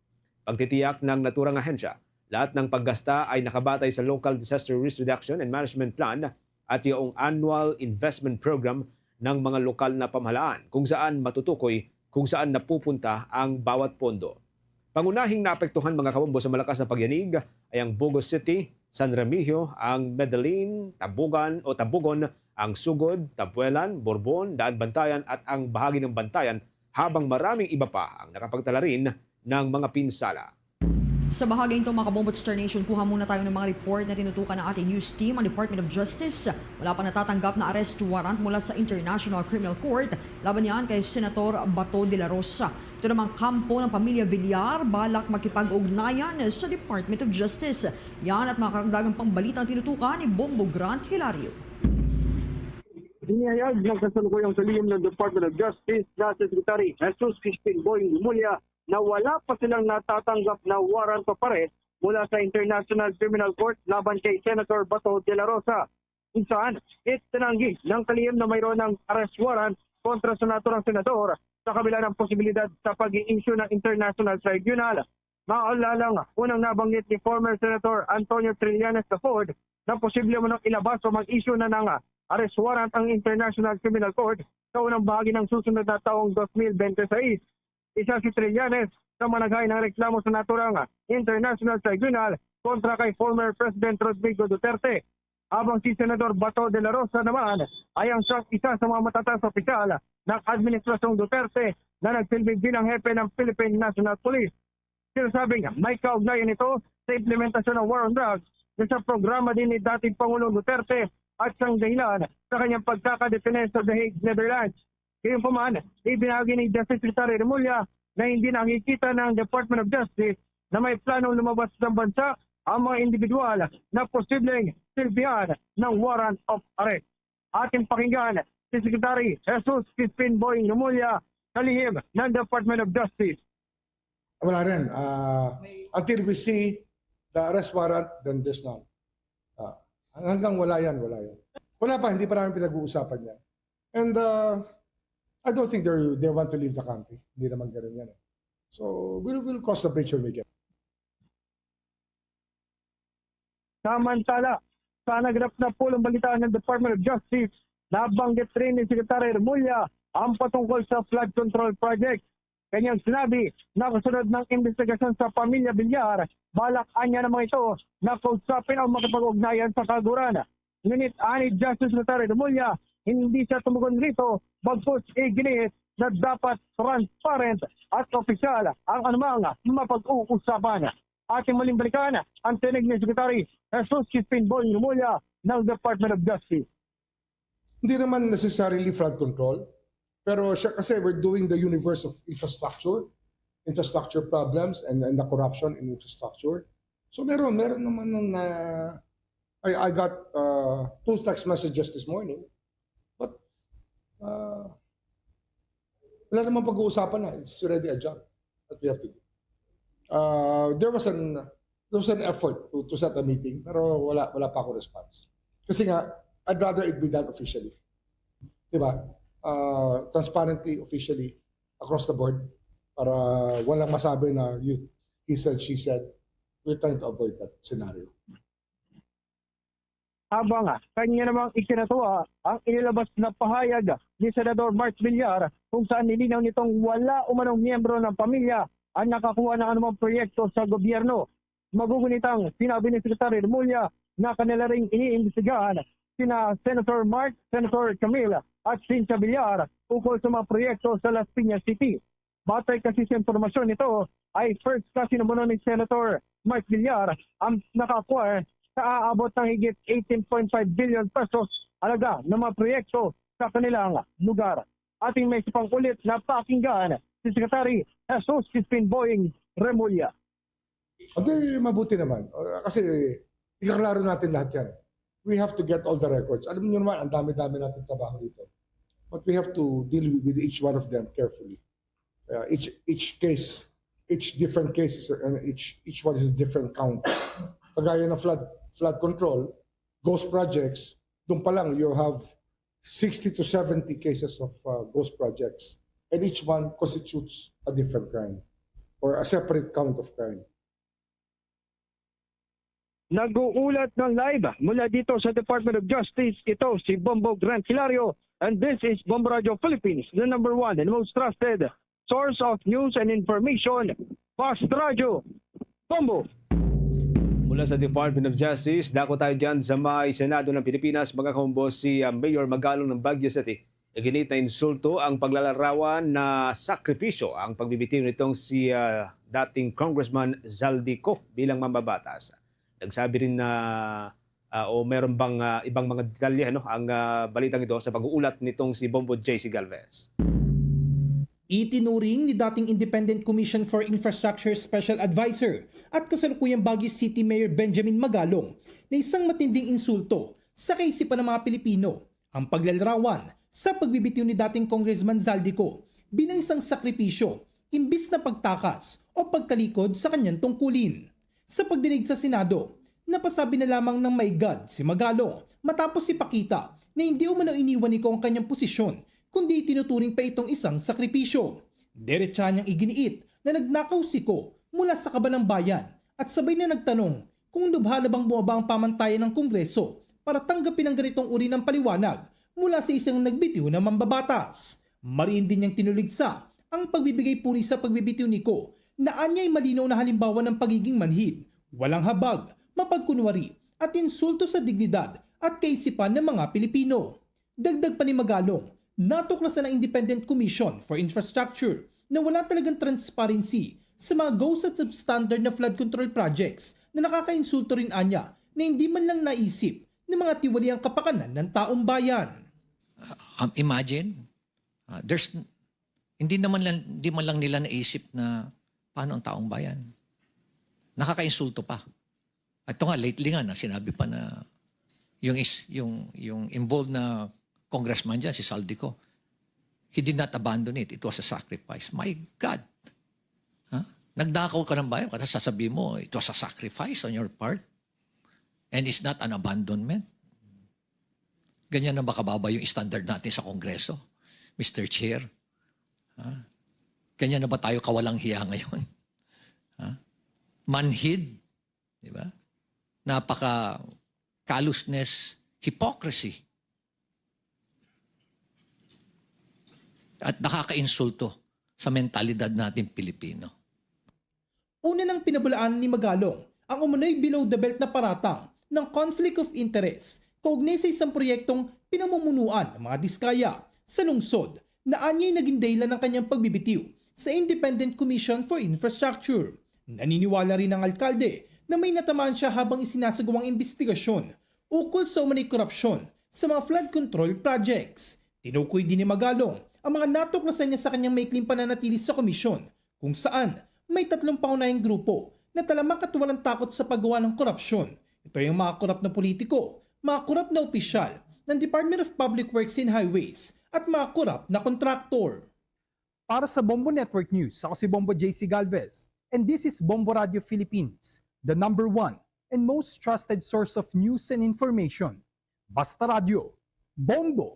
G: Pagtitiyak ng naturang ahensya, lahat ng paggasta ay nakabatay sa Local Disaster Risk Reduction and Management Plan at yung annual investment program ng mga lokal na pamahalaan kung saan matutukoy kung saan napupunta ang bawat pondo. Pangunahing naapektuhan mga kabombo sa malakas na pagyanig ay ang Bugos City, San Remigio, ang Medellin, Tabugan o Tabugon, ang Sugod, Tabuelan, Borbon, Daan Bantayan at ang bahagi ng Bantayan, habang maraming iba pa ang nakapagtala rin ng mga pinsala.
H: Sa bahaging ito mga kabombo Star Nation, kuha muna tayo ng mga report na tinutukan ng ating news team. Ang Department of Justice wala pa natatanggap na arrest warrant mula sa International Criminal Court laban yan kay Senator Bato de la Rosa. Ito namang kampo ng pamilya Villar balak makipag-ugnayan sa Department of Justice. Yan at mga karagdagang pambalita ang tinutukan ni Bombo Grant Hilario.
O: Inihayag ng kasalukuyang salihim ng Department of Justice na Secretary Jesus Crispin Boying Lumulya na wala pa silang natatanggap na warrant of arrest mula sa International Criminal Court laban kay Senator Bato de la Rosa. Kung saan, itinanggi ng kalihim na mayroon ng arrest warrant kontra sa naturang senador sa kabila ng posibilidad sa pag-i-issue ng International Tribunal. Maalalang unang nabanggit ni former Senator Antonio Trillanes IV na posible mo nang ilabas o mag-issue na ng arrest warrant ang International Criminal Court sa unang bahagi ng susunod na taong 2026. Isa si Trillanes na managhay ng reklamo sa naturang International Tribunal kontra kay former President Rodrigo Duterte. Habang si Senador Bato de la Rosa naman ay ang isa sa mga matataas opisyal ng Administrasyong Duterte na nagsilbing bilang hepe ng Philippine National Police. Sinasabing may kaugnayan ito sa implementasyon ng War on Drugs na sa programa din ni dating Pangulong Duterte at siyang dahilan sa kanyang pagkakadetention sa The Hague, Netherlands. Gayunpaman, ibinahagi ni Justice Secretary Remulla na hindi nakikita ng Department of Justice na may planong lumabas ng bansa ang mga individual na posibleng silbihan ng warrant of arrest. Ating pakinggan si Secretary Jesus Crispin Boying Remulla sa lihim ng Department of Justice.
P: Wala rin. Until we see the arrest warrant, then there's none. Hanggang wala yan, wala yan. Wala pa, hindi pa namin pinag-uusapan yan. And I don't think they want to leave the country. Hindi naman ganun yan. So we'll cross the bridge when we get.
O: Samantala, sa naganap na pulong balitaan ng Department of Justice, nabanggit rin ni Secretary Remulla ang patungkol sa flood control project. Kanyang sinabi na kasunod ng investigasyon sa pamilya Villar, balak anya naman ito na kausapin ang makipag-ugnayan sa kaguran. Ngunit ani Justice Secretary Remulla, hindi siya tumugon rito, bagkus iginit na dapat transparent at opisyal ang anumang mapag-uusapan. Ating muling balikan ang tinig ni Secretary Jesus Crispin Boying Remulla ng Department of Justice.
P: Hindi naman necessarily flood control, pero kasi we're doing the universe of infrastructure problems and the corruption in infrastructure. So meron naman na I got 2 text messages this morning, but wala naman pag-uusapan na. It's already a job that we have to do. There was an effort to set a meeting, pero wala pa ako response. Kasi nga, I'd rather it be done officially. Diba? Transparently, officially, across the board, para walang masabi na he said, she said. We're trying to avoid that scenario.
O: Habang kanya namang ikinatuwa ang inilabas na pahayag ni Senador Mark Villar kung saan nilinaw nitong wala umanong miyembro ng pamilya ang nakakuha ng anumang proyekto sa gobyerno. Magugunitang sinabi ni Secretary Remulla na kanila ring iniimbestigahan sina Senator Mark, Senator Camille at Cynthia Villar ukol sa mga proyekto sa Las Piñas City. Batay kasi sa impormasyon nito ay first kasi naman ni Senator Mark Villar ang nakakuha sa aabot ng higit 18.5 billion pesos halaga ng mga proyekto sa kanilang lugar. Ating may sipang ulit na pakinggan si Secretary Jesus Crispin Boying Remulla.
P: Okay, mabuti naman. Kasi ikaklaro natin lahat yan. We have to get all the records. Alam niyo naman, ang dami-dami natin trabaho dito. But we have to deal with each one of them carefully. Each case, each different case, and each one is a different count. Pagaya ng flood control, ghost projects, doon pa lang you have 60 to 70 cases of ghost projects. And each one constitutes a different crime or a separate count of crime.
O: Nag-uulat ng live mula dito sa Department of Justice. Ito si Bombo Grant Hilario and this is Bombo Radio Philippines, the #1 and most trusted source of news and information. Fast Radio, Bombo.
G: Mula sa Department of Justice, dako tayo dyan sa may Senado ng Pilipinas, mga kumbos si Mayor Magalong ng Baguio City. Naginit na insulto ang paglalarawan na sakripisyo ang pagbibitiw nitong si dating Congressman Zaldico bilang mambabatas. Nagsabi rin na o meron bang ibang mga detalye ang balitang ito sa pag-uulat nitong si Bombo J.C. Galvez.
Q: Itinuring ni dating Independent Commission for Infrastructure Special Advisor at kasalukuyang Baguio City Mayor Benjamin Magalong na isang matinding insulto sa kaisipan ng mga Pilipino ang paglalarawan sa pagbibitiw ni dating Congressman Zaldico bilang isang sakripisyo imbis na pagtakas o pagtalikod sa kanyang tungkulin. Sa pagdinig sa Senado, napasabi na lamang ng my God si Magalong matapos ipakita na hindi umano iniwan ni Ko ang kanyang posisyon kundi tinuturing pa itong isang sakripisyo. Diretsa niyang iginiit na nagnakaw si Ko mula sa kaban ng bayan at sabay na nagtanong kung lubha na bang bumaba ang pamantayan ng Kongreso para tanggapin ang ganitong uri ng paliwanag mula sa isang nagbitiw na mambabatas. Mariin din niyang tinuligsa ang pagbibigay puri sa pagbibitiw ni Ko na anya'y malinaw na halimbawa ng pagiging manhid, walang habag, mapagkunwari at insulto sa dignidad at kaisipan ng mga Pilipino. Dagdag pa ni Magalong, natuklasan ng Independent Commission for Infrastructure na wala talagang transparency sa mga ghost at substandard na flood control projects na nakakainsulto rin anya na hindi man lang naisip ng mga tiwaliang kapakanan ng taong bayan.
R: Imagine, hindi man lang nila naisip na paano ang taong bayan. Nakakainsulto pa. At ito nga, lately nga, sinabi pa na yung involved na congressman dyan, si Zaldico, he did not abandon it. It was a sacrifice. My God! Nagdakaw ka ng bayan, kasi sasabihin mo, it was a sacrifice on your part. And it's not an abandonment. Ganyan na ba kababa yung standard natin sa Kongreso, Mr. Chair? Kanya na ba tayo kawalang hiya ngayon? Manhid, di ba? Napaka callousness, hypocrisy. At nakaka-insulto sa mentalidad natin Pilipino.
Q: Una nang pinabulaan ni Magalong ang umunoy below the belt na paratang ng conflict of interest kaugnay sa isang proyektong pinamumunuan ng mga diskaya sa lungsod na anya'y naging dahilan ng kanyang pagbibitiw sa Independent Commission for Infrastructure. Naniniwala rin ang alkalde na may natamaan siya habang isinasagawang investigasyon ukol sa umunay korupsyon sa mga flood control projects. Tinukoy din ni Magalong ang mga natuklasan niya sa kanyang maikling pananatili sa komisyon kung saan may 3 pangunahing grupo na talamak at walang takot sa paggawa ng korupsyon. Ito ay ang mga korap na politiko, mga korap na opisyal ng Department of Public Works and Highways at mga korap na kontraktor.
S: Para sa Bombo Network News, ako si Bombo JC Galvez, and this is Bombo Radio Philippines, the #1 and most trusted source of news and information. Basta Radio, Bombo!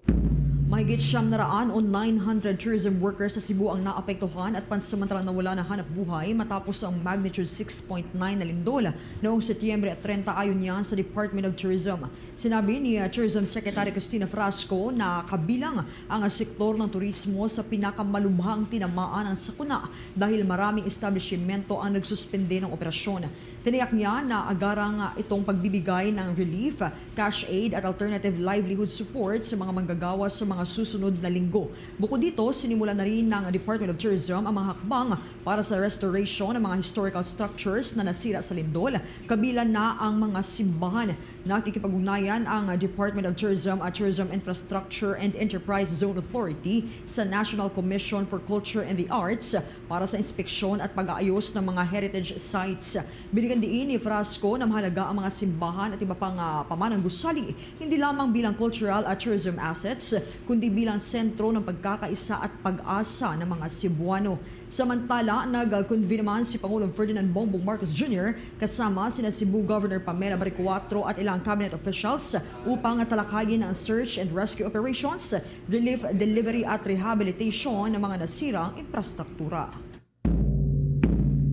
H: Mahigit 900 o 900 tourism workers sa Cebu ang naapektuhan at pansamantalang nawala ng hanap buhay matapos ang magnitude 6.9 na lindol noong Setyembre 30 ayon niyan sa Department of Tourism. Sinabi ni Tourism Secretary Cristina Frasco na kabilang ang sektor ng turismo sa pinakamalubhang tinamaan ng sakuna dahil maraming establishmento ang nagsuspende ng operasyon. Tiniyak niya na agarang itong pagbibigay ng relief, cash aid at alternative livelihood support sa mga manggagawa sa mga susunod na linggo. Bukod dito, sinimula na rin ng Department of Tourism ang mga hakbang para sa restoration ng mga historical structures na nasira sa lindol, kabilang na ang mga simbahan. Nakikipag-ugnayan ang Department of Tourism at Tourism Infrastructure and Enterprise Zone Authority sa National Commission for Culture and the Arts para sa inspeksyon at pag-aayos ng mga heritage sites. Binigyan diin ni Frasco na mahalaga ang mga simbahan at iba pang pamanang gusali, hindi lamang bilang cultural at tourism assets, kundi bilang sentro ng pagkakaisa at pag-asa ng mga Cebuano. Samantala, nag-convene naman si Pangulong Ferdinand Bongbong Marcos Jr. kasama sina Cebu Governor Pamela Baricuatro at ilang cabinet officials upang talakayin ang search and rescue operations, relief, delivery at rehabilitation ng mga nasirang infrastruktura.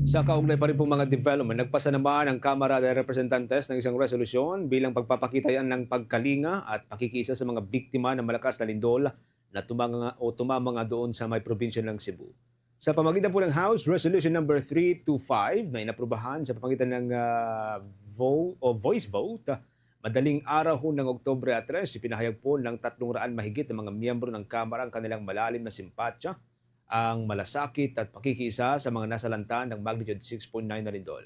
G: Sa kaugnay pa rin pong mga development, nagpasa naman ang Kamara de Representantes ng isang resolusyon bilang pagpapakitayan ng pagkalinga at pakikisa sa mga biktima ng malakas na lindol na tumama nga doon sa may probinsya ng Cebu. Sa pamagitan po ng House Resolution number 325 na inaprubahan sa pamagitan ng voice vote, madaling araw ng Oktubre 3, ipinahayag po ng 300 mahigit na mga miyembro ng Kamara ang kanilang malalim na simpatya, ang malasakit at pakikisa sa mga nasalanta ng magnitude 6.9 na lindol.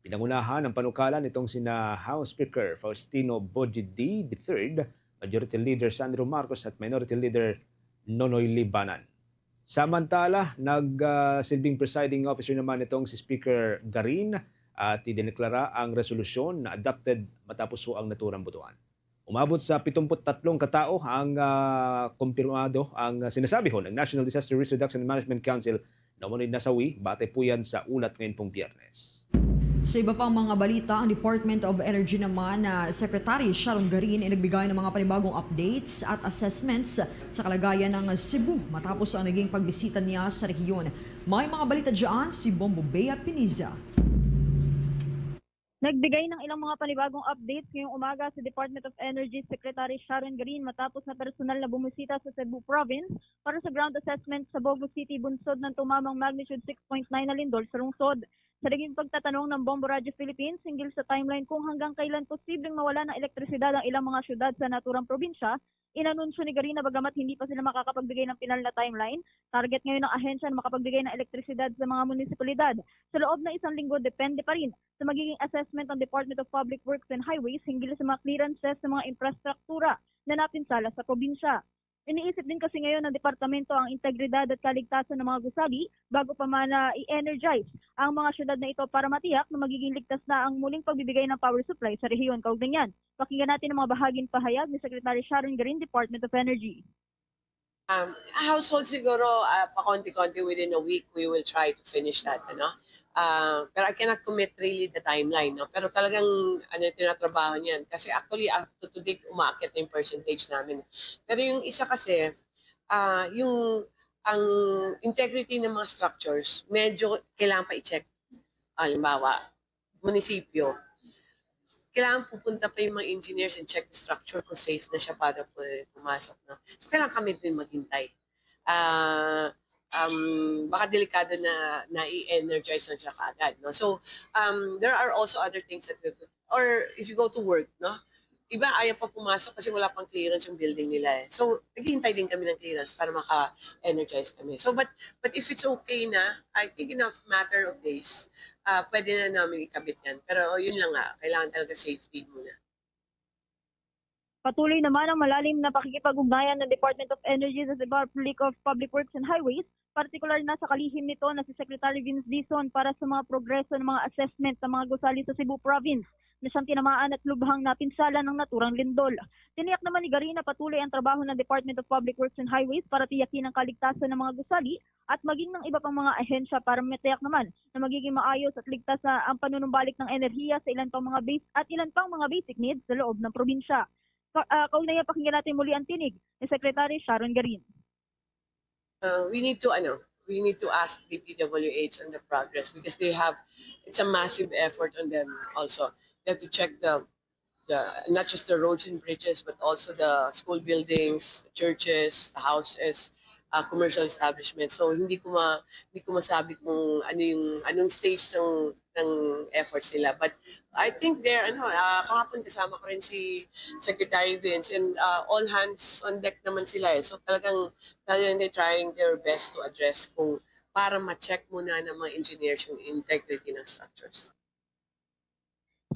G: Pinangunahan ang panukalan nitong sina House Speaker Faustino Boji D. III, Majority Leader Sandro Marcos at Minority Leader Nonoy Libanan. Samantala, nagsilbing presiding officer naman itong si Speaker Garin at idineklara ang resolusyon na adopted matapos po ang naturang botohan. Umabot sa 73 katao ang kumpirmado ang sinasabi ho ng National Disaster Risk Reduction and Management Council na muna'y nasawi. Batay po yan sa ulat ngayon pong Biyernes.
H: Sa iba pang mga balita, ang Department of Energy naman na Secretary Sharon Garin ay nagbigay ng mga panibagong updates at assessments sa kalagayan ng Cebu matapos ang naging pagbisita niya sa rehiyon. May mga balita dyan si Bombo Bea Piniza.
T: Nagbigay ng ilang mga panibagong updates ngayong umaga sa Department of Energy Secretary Sharon Garin matapos na personal na bumisita sa Cebu Province para sa ground assessment sa Bogo City bunsod ng tumamang magnitude 6.9 na lindol sa lungsod. Sa naging pagtatanong ng Bombo Radio Philippines hinggil sa timeline kung hanggang kailan posibleng mawala ng elektrisidad ang ilang mga syudad sa naturang probinsya, inanunsyo ni Garin na bagamat hindi pa sila makakapagbigay ng pinal na timeline, target ngayon ng ahensya na makapagbigay ng elektrisidad sa mga munisipalidad. Sa loob ng isang linggo, depende pa rin sa magiging assessment ng Department of Public Works and Highways hinggil sa mga clearances sa mga infrastruktura na napinsala sa probinsya. Iniisip din kasi ngayon ng departamento ang integridad at kaligtasan ng mga gusali bago pa man i-energize ang mga syudad na ito para matiyak na magiging ligtas na ang muling pagbibigay ng power supply sa rehiyon. Kaugnay niyan, pakinggan natin ang mga bahaging pahayag ni Secretary Sharon Garin, Department of Energy.
U: Household siguro, pa-konti-konti within a week, we will try to finish that. Pero I cannot commit really the timeline. No? Pero talagang tinatrabaho niyan. Kasi actually, to date, umaakit na yung percentage namin. Pero yung isa kasi, yung ang integrity ng mga structures, medyo kailangan pa i-check. Halimbawa, munisipyo, kailangan pupunta pa yung mga engineers and check the structure kung safe na siya para pumasok. No? So, kailangan kami din maghintay. Baka delikado na i-energize na siya kaagad. No? So, there are also other things that we could, or if you go to work, no? Iba ayaw pa pumasok kasi wala pang clearance yung building nila eh. So, naghihintay din kami ng clearance para maka-energize kami. So, but if it's okay na, I think in a matter of days, pwede na namin ikabit yan. Pero yun lang nga, kailangan talaga safety muna.
T: Patuloy naman ang malalim na pakikipag-ugnayan ng Department of Energy sa Republic of Public Works and Highways, partikular na sa kalihim nito na si Secretary Vince Dizon para sa mga progreso ng mga assessment ng mga gusali sa Cebu Province na siyang tinamaan at lubhang napinsala ng naturang lindol. Tiniyak naman ni Gary na patuloy ang trabaho ng Department of Public Works and Highways para tiyakin ang kaligtasan ng mga gusali at maging ng iba pang mga ahensya para matiyak naman na magiging maayos at ligtas na ang panunumbalik ng enerhiya sa ilan pang mga basic needs sa loob ng probinsya. Kaunaya pakinggan natin muli ang tinig ni Secretary Sharon Garin.
U: We need to ask the PWH on the progress because it's a massive effort on them also. They have to check the not just the roads and bridges but also the school buildings, churches, the houses, commercial establishments. So hindi ko masabi kung anong stage ng efforts nila. But I think kahapon kasama ko rin si Secretary Vince and all hands on deck naman sila eh. So talagang they're trying their best to address para ma-check muna ng mga engineers yung integrity ng structures.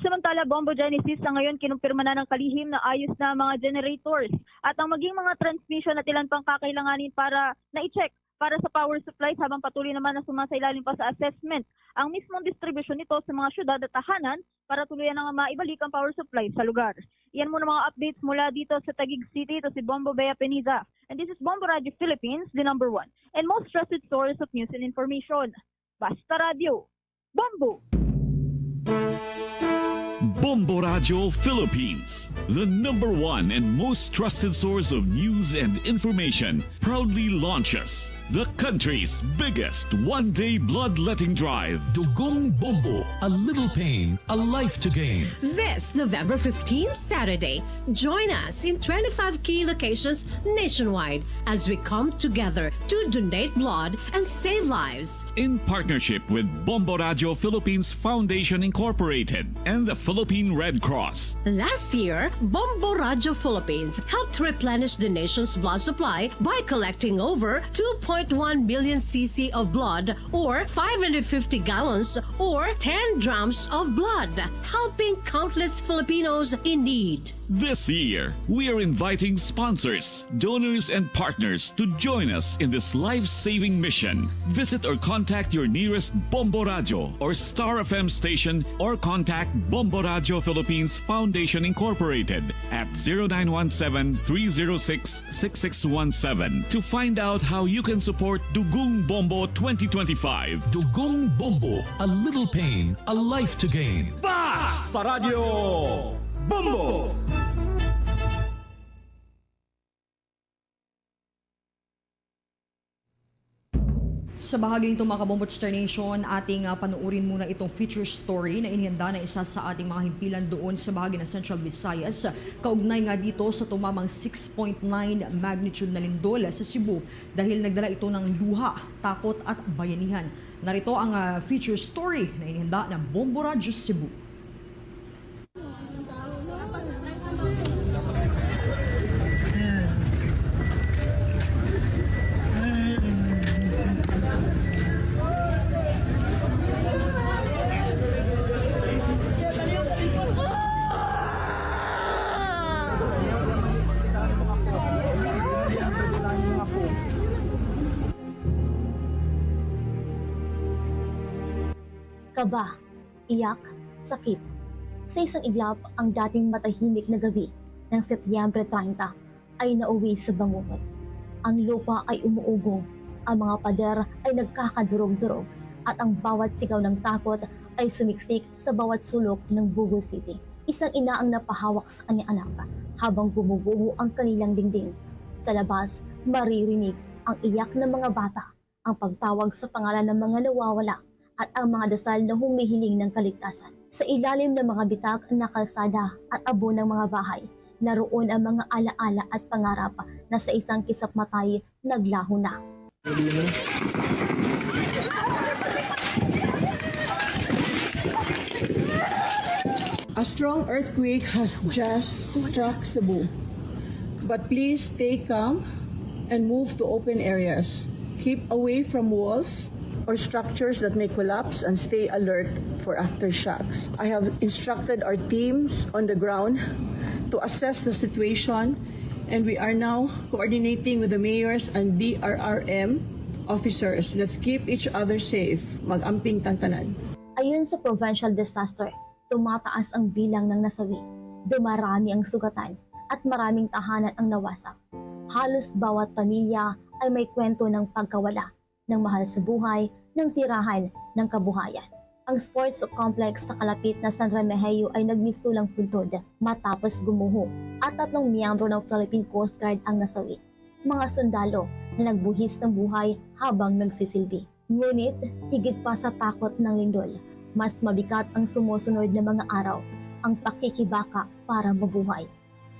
T: Samantala, Bombo Genesis sa ngayon kinumpirma na ng kalihim na ayos na mga generators at ang maging mga transmission at ilan pang kakailanganin para na-check para sa power supplies habang patuloy naman na sumasailalim pa sa assessment ang mismong distribution nito sa mga syudad at tahanan para tuluyan na maibalik ang power supply sa lugar. Iyan muna mga updates mula dito sa Taguig City. Ito si Bombo Bea Peniza. And this is Bombo Radio Philippines, the #1 and most trusted source of news and information. Basta Radio. Bombo!
A: Bombo Radio Philippines, the #1 and most trusted source of news and information, proudly launches the country's biggest one-day bloodletting drive.
D: Dugong Bombo, a little pain, a life to gain.
V: This November 15th, Saturday, join us in 25 key locations nationwide as we come together to donate blood and save lives.
A: In partnership with Bombo Radio Philippines Foundation Incorporated and the Philippine Red Cross.
V: Last year, Bombo Radio Philippines helped replenish the nation's blood supply by collecting over 2.1 billion cc of blood or 550 gallons or 10 drums of blood, helping countless Filipinos in need.
A: This year, we are inviting sponsors, donors, and partners to join us in this life-saving mission. Visit or contact your nearest Bombo Radio or Star FM station or contact Bombo Radio Philippines Foundation Incorporated at 0917-306-6617 to find out how you can support Dugong Bombo 2025.
D: Dugong Bombo, a little pain, a life to gain.
B: Basta Radio Bombo!
H: Sa bahaging ito mga Kabombo Star Nation, ating panuurin muna itong feature story na inihanda na isa sa ating mga himpilan doon sa bahagi ng Central Visayas. Kaugnay nga dito sa tumamang 6.9 magnitude na lindol sa Cebu dahil nagdala ito ng luha, takot at bayanihan. Narito ang feature story na inihanda ng Bombo Radio Cebu.
W: Kaba, iyak, sakit. Sa isang iglap, ang dating matahimik na gabi ng Setyembre 30 ay nauwi sa bangungot. Ang lupa ay umuugong, ang mga pader ay nagkakadurog-durog at ang bawat sigaw ng takot ay sumiksik sa bawat sulok ng Bugo City. Isang ina ang napahawak sa kanyang anak habang bumubuho ang kanilang dingding. Sa labas, maririnig ang iyak ng mga bata, ang pagtawag sa pangalan ng mga nawawala, at ang mga dasal na humihiling ng kaligtasan. Sa ilalim ng mga bitak na kalsada at abo ng mga bahay, naroon ang mga alaala at pangarap na sa isang kisap matay naglaho na.
K: A strong earthquake has just struck Cebu. But please stay calm and move to open areas. Keep away from walls or structures that may collapse and stay alert for aftershocks. I have instructed our teams on the ground to assess the situation, and we are now coordinating with the mayors and DRRM officers. Let's keep each other safe. Mag-amping tantanan.
W: Ayon sa provincial disaster, tumataas ang bilang ng nasawi, dumarami ang sugatan, at maraming tahanan ang nawasak. Halos bawat pamilya ay may kwento ng pagkawala, ng mahal sa buhay, ng tirahan, ng kabuhayan. Ang sports complex sa kalapit na San Remigio ay nagmistulang puntod matapos gumuho, at 3 miyembro ng Philippine Coast Guard ang nasawi. Mga sundalo na nagbuhis ng buhay habang nagsisilbi. Ngunit higit pa sa takot ng lindol, mas mabigat ang sumusunod na mga araw, ang pakikibaka para mabuhay.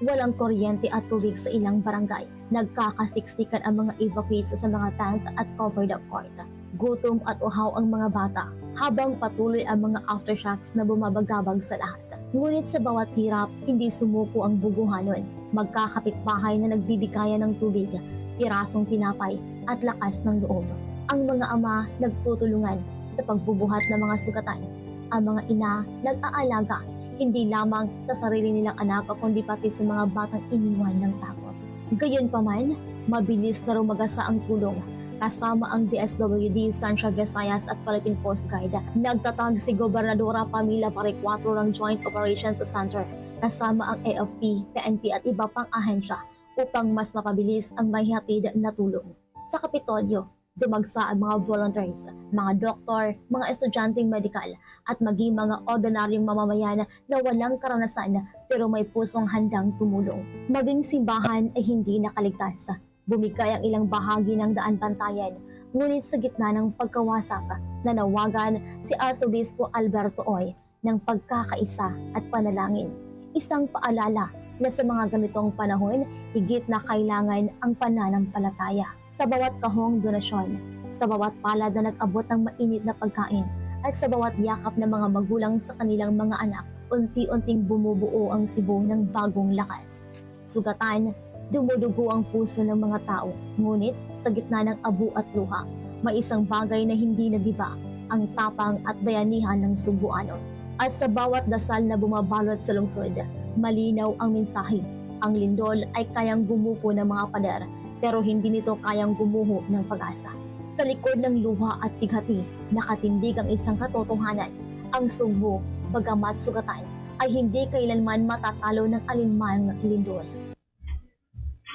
W: Walang kuryente at tubig sa ilang barangay. Nagkakasiksikan ang mga evacuees sa mga tent at covered up court. Gutom at uhaw ang mga bata, habang patuloy ang mga aftershocks na bumabagabag sa lahat. Ngunit sa bawat hirap, hindi sumuko ang bubuhanon. Magkakapitbahay na nagbibigayan ng tubig, pirasong tinapay at lakas ng loob. Ang mga ama nagtutulungan sa pagbubuhat ng mga sugatan. Ang mga ina nag-aalaga hindi lamang sa sarili nilang anak kundi pati sa mga batang iniwan ng takot. Gayunpaman, mabilis na rumagasa ang tulong. Kasama ang DSWD, Central Visayas at Philippine Coast Guard. Nagtatag si Gobernadora Pamela Parecuatro ng Joint Operations Center kasama ang AFP, PNP at iba pang ahensya upang mas mapabilis ang maihatid na tulong. Sa Kapitolyo, dumagsa ang mga volunteers, mga doktor, mga estudyanteng medikal at maging mga ordinaryong mamamayan na walang karanasan pero may pusong handang tumulong. Maging simbahan ay hindi nakaligtas. Bumigay ang ilang bahagi ng daan pantayan, ngunit sa gitna ng pagkawasak, nanawagan si Arsobispo Alberto Oy ng pagkakaisa at panalangin. Isang paalala na sa mga ganitong panahon, higit na kailangan ang pananampalataya. Sa bawat kahong donasyon, sa bawat palad na nag-abot ng mainit na pagkain, at sa bawat yakap ng mga magulang sa kanilang mga anak, unti-unting bumubuo ang Cebu ng bagong lakas. Sugatan, dumudugo ang puso ng mga tao, ngunit sa gitna ng abu at luha, may isang bagay na hindi nagiba, ang tapang at bayanihan ng Cebuano. At sa bawat dasal na bumabalot sa lungsod, malinaw ang mensahe. Ang lindol ay kayang gumupo ng mga pader, pero hindi nito kayang gumuho ng pag-asa. Sa likod ng luha at bighati, nakatindig ang isang katotohanan. Ang Cebu, bagamat sugatan, ay hindi kailanman matatalo ng alinman lindol.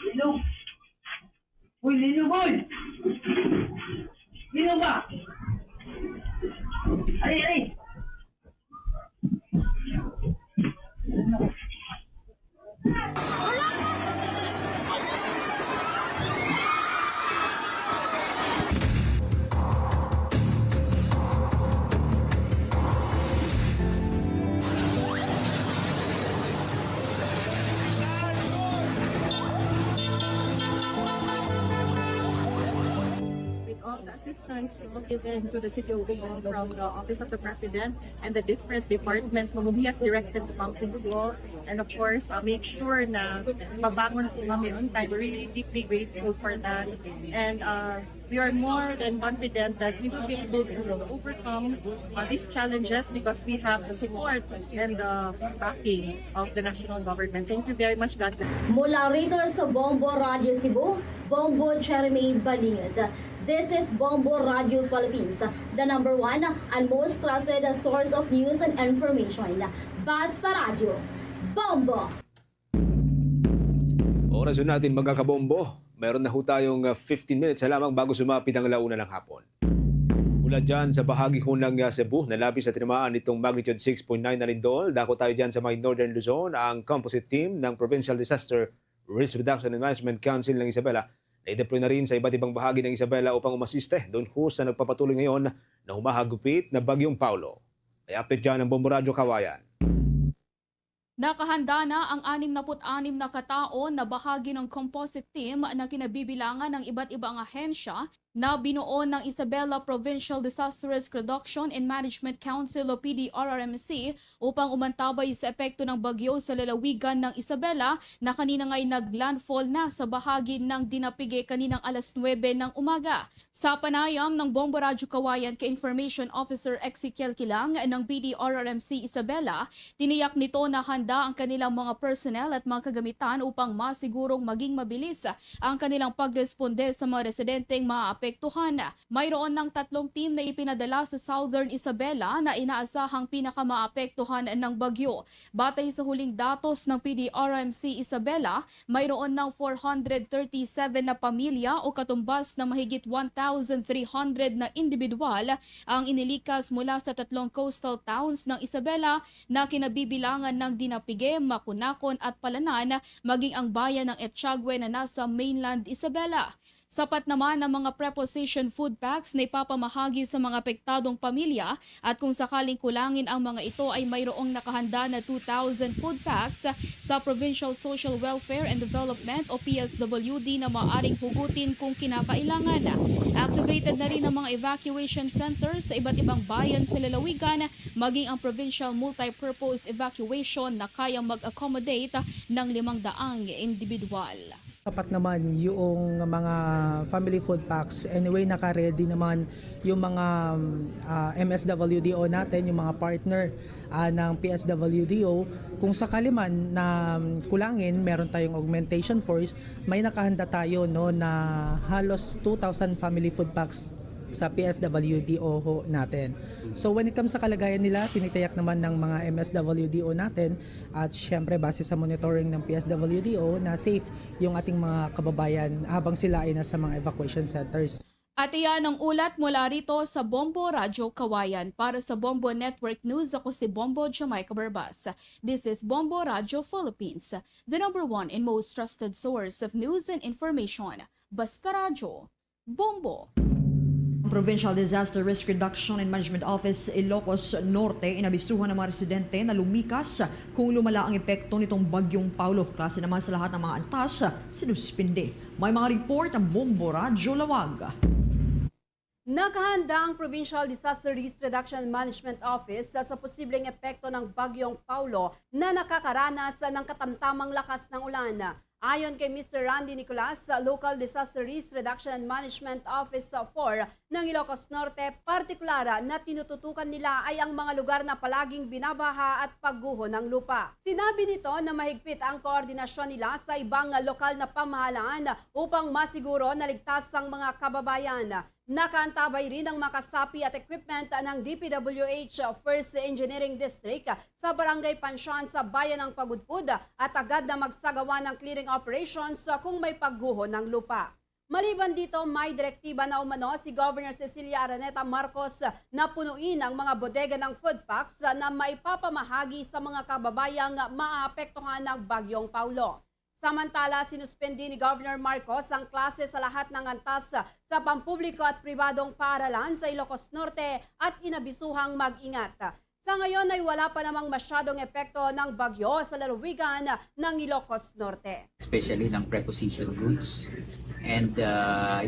C: Lino! Uy, Lino boy! Lino ba? Ay!
E: Assistance given to the City of Bohol from the Office of the President and the different departments he has directed to come to Bohol, and of course make sure na mabangon po kami on time. We're really deeply grateful for that, and we are more than confident that we will be able to overcome these challenges because we have the support and the backing of the national government. Thank you very much, God.
V: Mula rito sa Bombo Radio Cebu, Bombo Jeremy Balingid. This is Bombo Radio Philippines, the #1 and most trusted source of news and information. Basta Radio, Bombo!
G: Oras natin mga kabombo. Meron na ho tayong 15 minutes na lamang bago sumapit ang alauna ng hapon. Mula dyan sa bahagi ho ng Cebu, nalapis sa tinamaan nitong magnitude 6.9 na lindol. Dako tayo dyan sa may Northern Luzon, ang composite team ng Provincial Disaster Risk Reduction and Management Council ng Isabela Na-deploy na rin sa iba't ibang bahagi ng Isabela upang umasiste doon sa nagpapatuloy ngayon na humahagupit na Bagyong Paulo. May update dyan ang Bombo Radyo Kawayan.
F: Nakahanda na ang 66 na katao na bahagi ng composite team na kinabibilangan ng iba't ibang ahensya na binuo ng Isabela Provincial Disaster Risk Reduction and Management Council o PDRRMC upang umantabay sa epekto ng bagyo sa lalawigan ng Isabela na kanina nga'y naglandfall na sa bahagi ng Dinapige kaninang alas 9 ng umaga. Sa panayam ng Bombo Radyo Kawayan kay Information Officer Ezekiel Kilang ng PDRRMC Isabela, tiniyak nito na handa ang kanilang mga personnel at mga kagamitan upang masigurong maging mabilis ang kanilang pagresponde sa mga residenteng maapektuhan. Mayroon ng 3 team na ipinadala sa Southern Isabela na inaasahang pinakamaapektuhan ng bagyo. Batay sa huling datos ng PDRMC Isabela, mayroon ng 437 na pamilya o katumbas na mahigit 1,300 na individual ang inilikas mula sa 3 coastal towns ng Isabela na kinabibilangan ng Dinapige, Makunakon at Palanan, maging ang bayan ng Etchagwe na nasa mainland Isabela. Sapat naman ang mga preposition food packs na ipapamahagi sa mga apektadong pamilya at kung sakaling kulangin ang mga ito ay mayroong nakahanda na 2,000 food packs sa Provincial Social Welfare and Development o PSWD na maaaring hugutin kung kinakailangan. Activated na rin ang mga evacuation centers sa iba't ibang bayan sa lalawigan, maging ang Provincial Multipurpose Evacuation na kayang mag-accommodate ng 500 individual.
J: Sapat naman yung mga family food packs. Anyway, naka-ready naman yung mga MSWDO natin, yung mga partner ng PSWDO. Kung sakali man na kulangin, meron tayong augmentation force, may nakahanda tayo no, na halos 2,000 family food packs sa PSWDO natin. So when it comes sa kalagayan nila, tinitiyak naman ng mga MSWDO natin at syempre base sa monitoring ng PSWDO na safe yung ating mga kababayan habang sila ay nasa mga evacuation centers.
F: At iyan ang ulat mula rito sa Bombo Radyo Kawayan. Para sa Bombo Network News, ako si Bombo Jamaica Barbas. This is Bombo Radyo Philippines, the #1 and most trusted source of news and information. Basta Radyo, Bombo.
H: Provincial Disaster Risk Reduction and Management Office Ilocos Norte inabisuhan ng mga residente na lumikas kung lumala ang epekto nitong Bagyong Paulo. Klase naman sa lahat ng mga antas, sinuspinde. May mga report ang Bombo Radyo Lawag.
L: Nakahanda ang Provincial Disaster Risk Reduction and Management Office sa posibleng epekto ng Bagyong Paulo na nakakaranas ng katamtamang lakas ng ulan. Ayon kay Mr. Randy Nicolas, Local Disaster Risk Reduction and Management Office 4 ng Ilocos Norte, partikular na tinututukan nila ay ang mga lugar na palaging binabaha at pagguho ng lupa. Sinabi nito na mahigpit ang koordinasyon nila sa ibang lokal na pamahalaan upang masiguro na ligtas ang mga kababayan. Nakaantabay rin ang makasapi at equipment ng DPWH 1st Engineering District sa Barangay Pansyan sa Bayan ng Pagudpud at agad na magsagawa ng clearing operations kung may pagguho ng lupa. Maliban dito, may direktiba na umano si Governor Cecilia Araneta Marcos na punuin ang mga bodega ng food packs na maipapamahagi sa mga kababayang maapektuhan ng Bagyong Paulo. Samantala, sinuspendi ni Governor Marcos ang klase sa lahat ng antas sa pampubliko at pribadong paaralan sa Ilocos Norte at inabisuhang mag-ingat. Sa ngayon ay wala pa namang masyadong epekto ng bagyo sa lalawigan ng Ilocos Norte.
X: Especially ng preposition goods and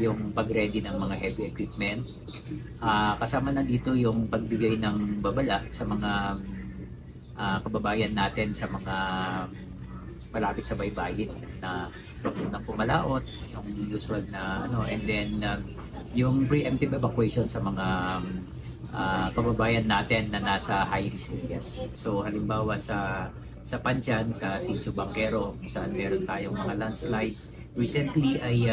X: yung pag-ready ng mga heavy equipment. Kasama na dito yung pagbigay ng babala sa mga kababayan natin sa mga malapit sa baybayin na pumalaot, yung usual na and then yung preemptive evacuation sa mga kababayan natin na nasa high-risk areas. So halimbawa sa Pansyan, sa Sitio Banquero, saan meron tayong mga landslide. Recently ay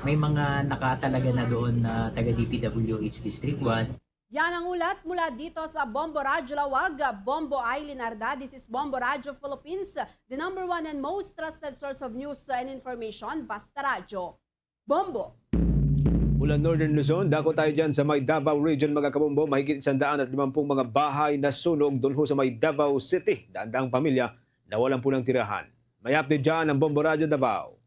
X: may mga nakatalaga na doon na taga DPWH District 1.
L: Yan ang ulat mula dito sa Bombo Radyo Lawag, Bombo Aileen Arda. This is Bombo Radyo Philippines, the #1 and most trusted source of news and information. Basta Radyo, Bombo.
G: Mula Northern Luzon, dako tayo dyan sa may Davao Region, mga kabombo. Mahigit 150 mga bahay na sunog doon sa may Davao City. Daang pamilya na walang punang tirahan. May update dyan ang Bombo Radyo Davao.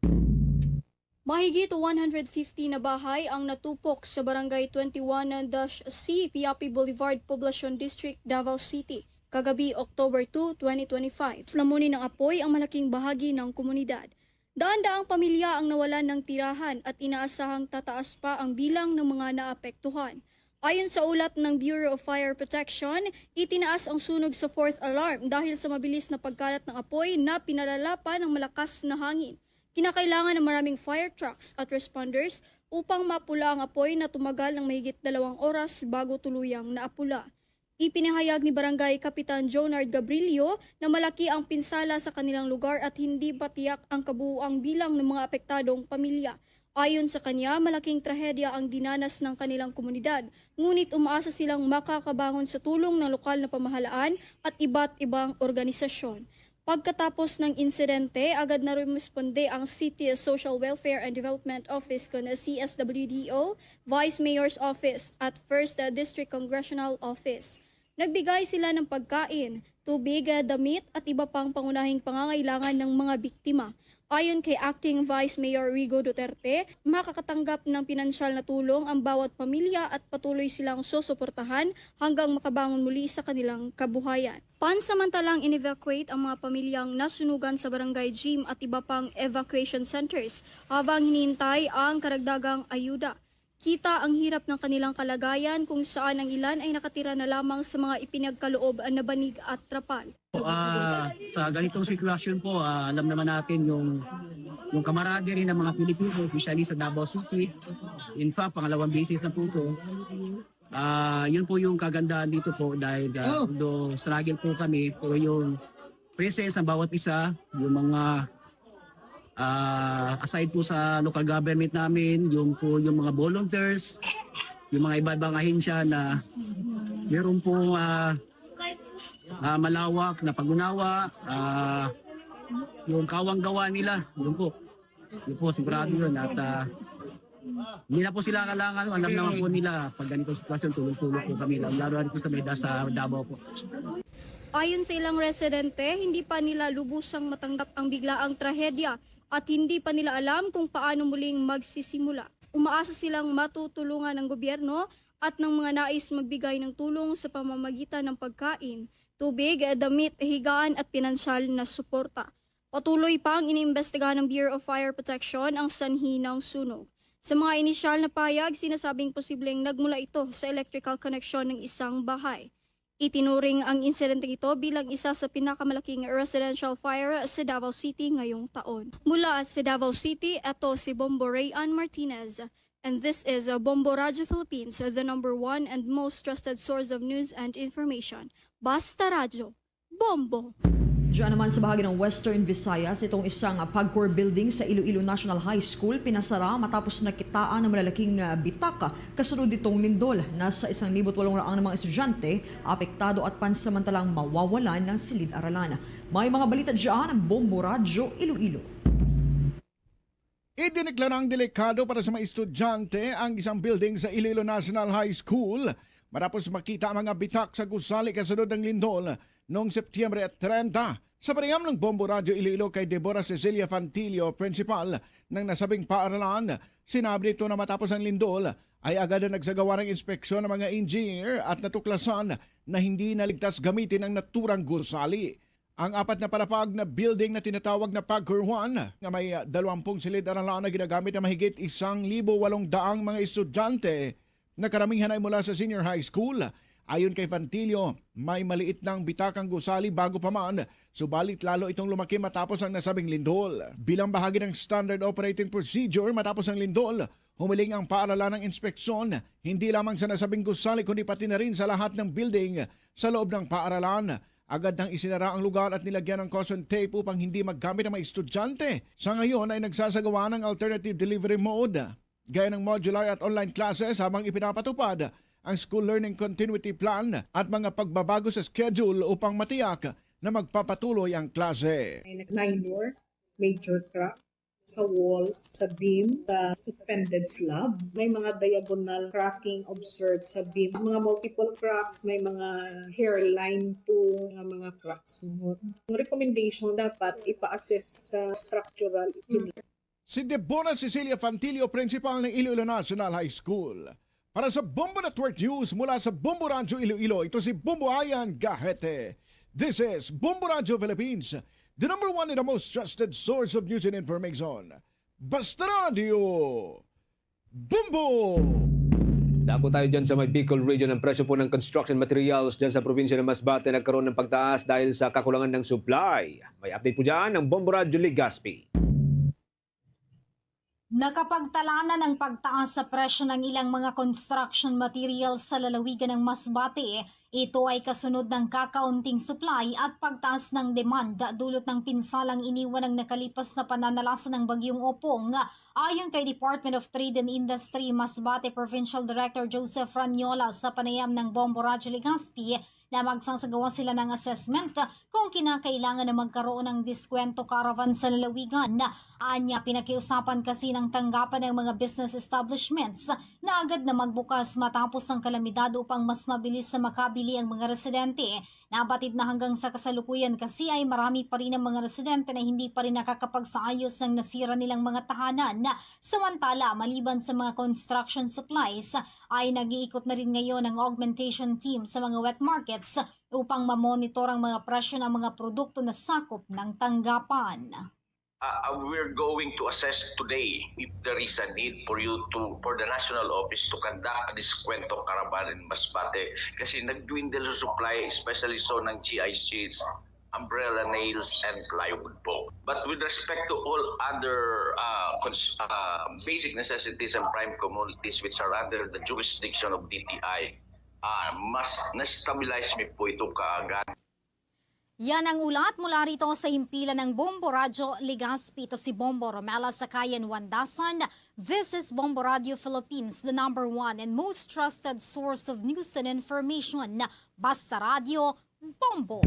I: Mahigit 150 na bahay ang natupok sa Barangay 21-C, Piapi Boulevard, Poblacion District, Davao City, kagabi October 2, 2025. Lamunin ng apoy ang malaking bahagi ng komunidad. Daan-daang pamilya ang nawalan ng tirahan at inaasahang tataas pa ang bilang ng mga naapektuhan. Ayon sa ulat ng Bureau of Fire Protection, itinaas ang sunog sa 4th alarm dahil sa mabilis na pagkalat ng apoy na pinalala pa ng malakas na hangin. Kinakailangan ng maraming fire trucks at responders upang mapula ang apoy na tumagal ng mahigit 2 oras bago tuluyang naapula. Ipinahayag ni Barangay Kapitan Jonard Gabrilio na malaki ang pinsala sa kanilang lugar at hindi pa tiyak ang kabuuang bilang ng mga apektadong pamilya. Ayon sa kanya, malaking trahedya ang dinanas ng kanilang komunidad, ngunit umaasa silang makakabangon sa tulong ng lokal na pamahalaan at iba't ibang organisasyon. Pagkatapos ng insidente, agad na rumisponde ang City Social Welfare and Development Office con CSWDO, Vice Mayor's Office at 1st District Congressional Office. Nagbigay sila ng pagkain, tubig, damit at iba pang pangunahing pangangailangan ng mga biktima. Ayon kay Acting Vice Mayor Rigo Duterte, makakatanggap ng pinansyal na tulong ang bawat pamilya at patuloy silang susuportahan hanggang makabangon muli sa kanilang kabuhayan. Pansamantalang in-evacuate ang mga pamilyang nasunugan sa Barangay Gym at iba pang evacuation centers habang hinihintay ang karagdagang ayuda. Kita ang hirap ng kanilang kalagayan kung saan ang ilan ay nakatira na lamang sa mga ipinagkaloob na banig at trapal.
M: Sa ganitong sitwasyon po, alam naman natin yung camaraderie ng mga Pilipino, especially sa Davao City. In fact, pangalawang beses na po ito. Yun po yung kagandahan dito po dahil do struggle po kami pero yung presence ng bawat isa, yung mga aside po sa local government namin, yung mga volunteers, yung mga iba-ibang ahensya na meron po malawak na pag-unawa, yung kawang-gawa nila, yun po sigurado yun at hindi na po sila kailangan, alam naman po nila pag ganitong sitwasyon tulong-tulong po kami, lalo na po sa Meda sa Davao po.
I: Ayon sa ilang residente, hindi pa nila lubusang matanggap ang biglaang trahedya at hindi pa nila alam kung paano muling magsisimula. Umaasa silang matutulungan ng gobyerno at ng mga nais magbigay ng tulong sa pamamagitan ng pagkain, tubig, damit, higaan at pinansyal na suporta. Patuloy pang iniimbestigahan ng Bureau of Fire Protection ang sanhi ng sunog. Sa mga inisyal na payag, sinasabing posibleng nagmula ito sa electrical connection ng isang bahay. Itinuring ang insidente ito bilang isa sa pinakamalaking residential fire sa Davao City ngayong taon. Mula sa Davao City, ito si Bombo Rayan Martinez. And this is Bombo Radio Philippines, the #1 and most trusted source of news and information. Basta Radio, Bombo!
H: Diyan naman sa bahagi ng Western Visayas, itong isang Pagcor building sa Iloilo National High School pinasara matapos nakitaan ng malalaking bitaka kasunod itong lindol. Nasa 1,800 na mga estudyante apektado at pansamantalang mawawalan ng silid-aralan. May mga balita diyan ang Bombo Radio Iloilo.
N: Idineklarang delikado para sa mga estudyante ang isang building sa Iloilo National High School matapos makita ang mga bitak sa gusali kasunod ng lindol noong Setyembre 30. Sa panayam ng Bombo Radio Iloilo kay Deborah Cecilia Fantilio, principal ng nasabing paaralan, sinabi nito na matapos ang lindol ay agad na nagsagawa ng inspeksyon ng mga engineer at natuklasan na hindi naligtas gamitin ang naturang gusali. Ang 4 na palapag na building na tinatawag na Pagcor 1 na may 20 silid-aralan na ginagamit na mahigit 1,800 mga estudyante na karamihan ay mula sa senior high school. Ayon kay Fantilio, may maliit ng bitakang gusali bago pa man, subalit lalo itong lumaki matapos ang nasabing lindol. Bilang bahagi ng standard operating procedure matapos ang lindol, humiling ang paaralan ng inspeksyon, hindi lamang sa nasabing gusali kundi pati na rin sa lahat ng building sa loob ng paaralan. Agad nang isinara ang lugar at nilagyan ng caution tape upang hindi maggamit ng mga estudyante. Sa ngayon ay nagsasagawa ng alternative delivery mode, gaya ng modular at online classes habang ipinapatupad ang School Learning Continuity Plan at mga pagbabago sa schedule upang matiyak na magpapatuloy ang klase.
P: May minor, major crack sa walls, sa beam, sa suspended slab. May mga diagonal cracking observed sa beam. Mga multiple cracks, may mga hairline to mga cracks. Ang recommendation dapat ipa-assess sa structural engineer.
N: si Deborah Cecilia Fantilio, principal ng Iloilo National High School. Para sa Bombo Network News mula sa Bombo Radio Iloilo, ito si Bombo Ayan Gahete. This is Bombo Radio Philippines, the number one and the most trusted source of news and information. Basta Radio Bombo!
G: Dako tayo dyan sa may Bicol region. Ang presyo po ng construction materials dyan sa probinsya ng Masbate nagkaroon ng pagtaas dahil sa kakulangan ng supply. May update po dyan ng Bombo Radio Legazpi.
O: Nakapagtala na ng pagtaas sa presyo ng ilang mga construction materials sa lalawigan ng Masbate. Ito ay kasunod ng kakaunting supply at pagtaas ng demand dulot ng pinsalang iniwan ng nakalipas na pananalasa ng Bagyong Opong. Ayon kay Department of Trade and Industry Masbate Provincial Director Joseph Ranyola sa panayam ng Bombo Radio Legazpi, na magsasagawa sila ng assessment kung kinakailangan na magkaroon ng diskwento caravan sa lalawigan. Anya, pinakiusapan kasi ng tanggapan ng mga business establishments na agad na magbukas matapos ang kalamidad upang mas mabilis na makabili ang mga residente. Nabatid na hanggang sa kasalukuyan kasi ay marami pa rin ang mga residente na hindi pa rin nakakapagsaayos ng nasira nilang mga tahanan. Samantala, maliban sa mga construction supplies, ay nag-iikot na rin ngayon ang augmentation team sa mga wet markets upang mamonitor ang mga presyo ng mga produkto na sakop ng tanggapan.
Q: We're going to assess today if there is a need for the national office to conduct a diskwento caravan in Masbate kasi nag-dwindle sa supply, especially so ng GI sheets, umbrella nails, and plywood po. But with respect to all other basic necessities and prime commodities which are under the jurisdiction of DTI, mas na-stabilize mi po ito kaagad.
O: Yan ang ulat mula rito sa himpilan ng Bombo Radio Legazpi. Ito si Bombo Romela Sakayan Wandasan. This is Bombo Radio Philippines, the number one and most trusted source of news and information. Basta Radio Bombo!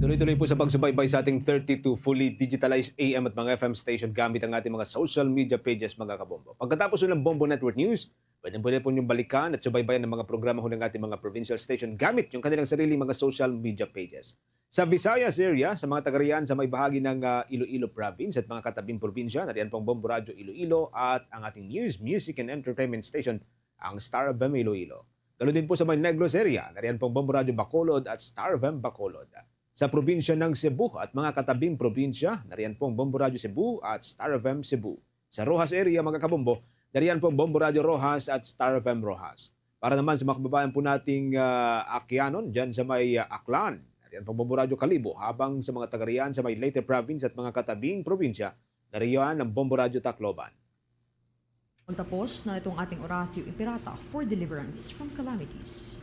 G: Tuloy-tuloy po sa pagsubaybay sa ating 32 fully digitalized AM at mga FM station gamit ang ating mga social media pages, mga kabombo. Pagkatapos ng Bombo Network News, pwede po niyong balikan at subaybayan ng mga programa ng ating mga provincial station gamit yung kanilang sarili mga social media pages. Sa Visayas area, sa mga taga-riyan sa may bahagi ng Iloilo Province at mga katabing probinsya, nariyan pong Bombo Radio Iloilo at ang ating news, music and entertainment station, ang Star FM Iloilo. Ganoon din po sa may Negros area, nariyan pong Bombo Radio Bacolod at Star FM Bacolod. Sa probinsya ng Cebu at mga katabing probinsya, nariyan pong Bombo Radio Cebu at Star FM Cebu. Sa Rojas area, mga kabombo, nariyan pong Bombo Radio Rojas at Star FM Rojas. Para naman sa mga kababayan po nating Akyanon, dyan sa may Aklan, nariyan pong Bombo Radio Kalibo, habang sa mga taga-riyan sa may Leyte Province at mga katabing probinsya, nariyan ang Bombo Radio Tacloban.
H: Pagtapos na itong ating Oratio Impirata for deliverance from calamities.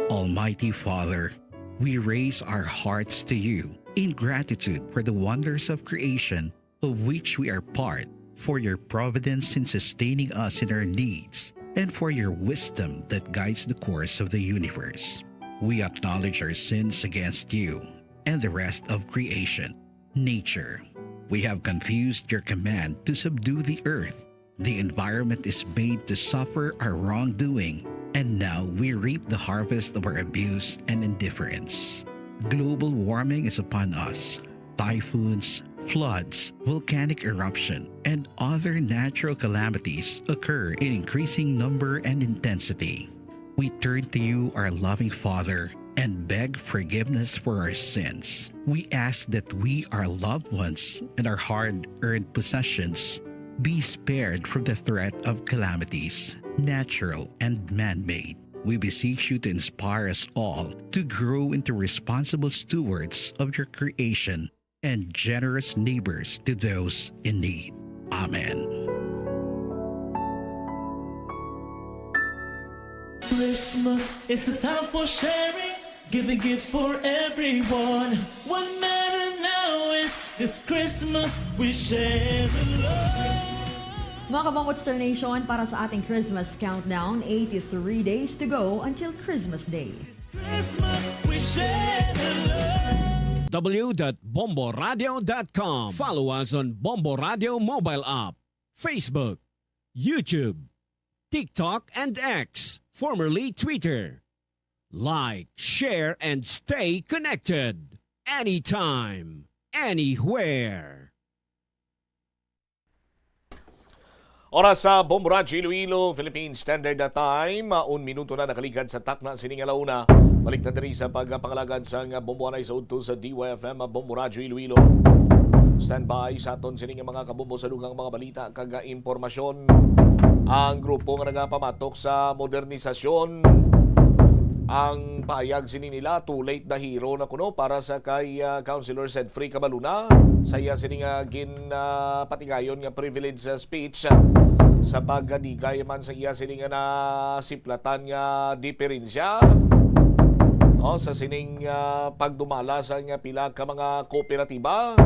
R: Almighty Father, we raise our hearts to you in gratitude for the wonders of creation of which we are part, for your providence in sustaining us in our needs, and for your wisdom that guides the course of the universe. We acknowledge our sins against you and the rest of creation, nature. We have confused your command to subdue the earth. The environment is made to suffer our wrongdoing, and now we reap the harvest of our abuse and indifference. Global warming is upon us. Typhoons, floods, volcanic eruption, and other natural calamities occur in increasing number and intensity. We turn to you, our loving Father, and beg forgiveness for our sins. We ask that we, our loved ones, and our hard-earned possessions be spared from the threat of calamities, natural and man-made. We beseech you to inspire us all to grow into responsible stewards of your creation and generous neighbors to those in need. Amen.
S: Christmas is a time for sharing, giving gifts for everyone. What matters now is this Christmas we share the love.
H: Mga kabangwat Star Nation, para sa ating Christmas countdown, 83 days to go until Christmas Day.
S: Christmas we share the love.
B: w.bomboradio.com. Follow us on Bombo Radio mobile app, Facebook, YouTube, TikTok, and X, formerly Twitter. Like, share, and stay connected anytime, anywhere.
A: Oras sa Bombo Radio Iloilo, Philippine Standard Time. 1 minuto na nakaligad sa takna sining alauna. Balik na diri sa pagpangalagad sa bomboanay sa udto sa DYFM Bombo Radio Iloilo. Standby sa aton sining mga kabombo sa dugang mga balita kag impormasyon. Ang grupo nga nagapamatok sa modernisasyon ang payag sini nila too late na hero na kuno para sa kay Councilor Sedfrey Cabaluna saya sini nga patigayon nga privilege speech sa pagganigay man sa iya sini nga nasiplatan nga diferensya sa sining pagdumala sa nga pila ka mga kooperatiba.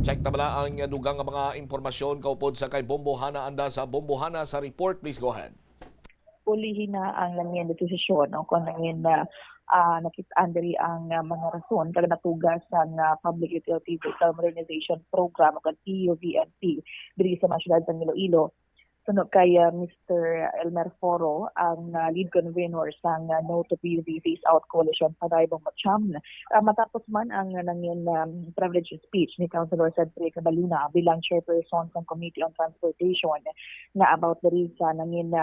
A: Check na bala ang dugang nga mga impormasyon kaupod sa kay Bombohana anda sa Bombohana sa report. Please go ahead.
D: Ulihin na ang langyan na desisyon o kung langyan na nakitaan diri ang mga rason kag natugas ang Public Utility Vehicle Modernization Program o kag PUVMP diri sa mga syudad ng Iloilo. Sunod kay Mr. Elmer Foro, ang lead convener sa No to PUV Phase Out Coalition Panaybong Matcham. Matapos man ang nangyan privilege speech ni Councilor Sedfrey Cabaluna bilang chairperson ng Committee on Transportation na about the reason nangyan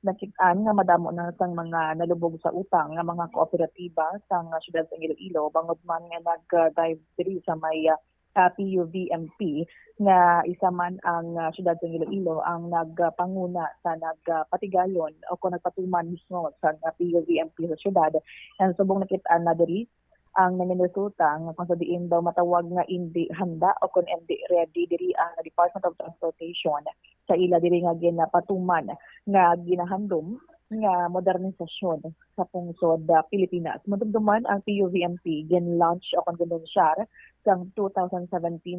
D: nakitaan nga madamo na sang mga nalubog sa utang nga mga kooperatiba sa syudad ng Iloilo bangod man nga nag-dive diri sa may PUVMP nga isa man ang syudad ng Iloilo ang nagpanguna sa nagpatigayon o kung nagpatuman mismo sa PUVMP sa syudad. And subong nakitaan na diri ang nanginusulta nga kung sabihin daw matawag nga hindi handa o kung hindi ready diri ang Department of Transportation sa ila diri nga ginapatuman nga ginahandom nga modernisasyon sa pungsod Pilipinas. Madumduman ang PUVMP gin-launch o kung ginunsyar sa 2017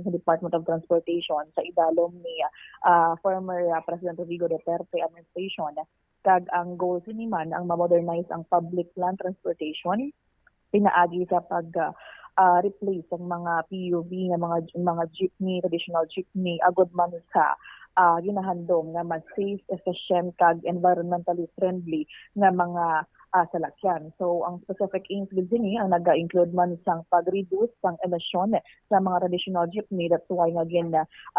D: sa Department of Transportation sa idalom ni former President Rodrigo Duterte administration. Kag ang goal siniman ang ma-modernize ang public land transportation pinaagi sa pag replace ang mga PUV nga mga jeepney, traditional jeepney agud man sa ginahandom nga mas safe, efficient kag environmentally friendly nga mga salakyan. So ang specific aims with din ang naga-include man sang pag-reduce sang emisyon sa mga traditional jeepney. That's why nga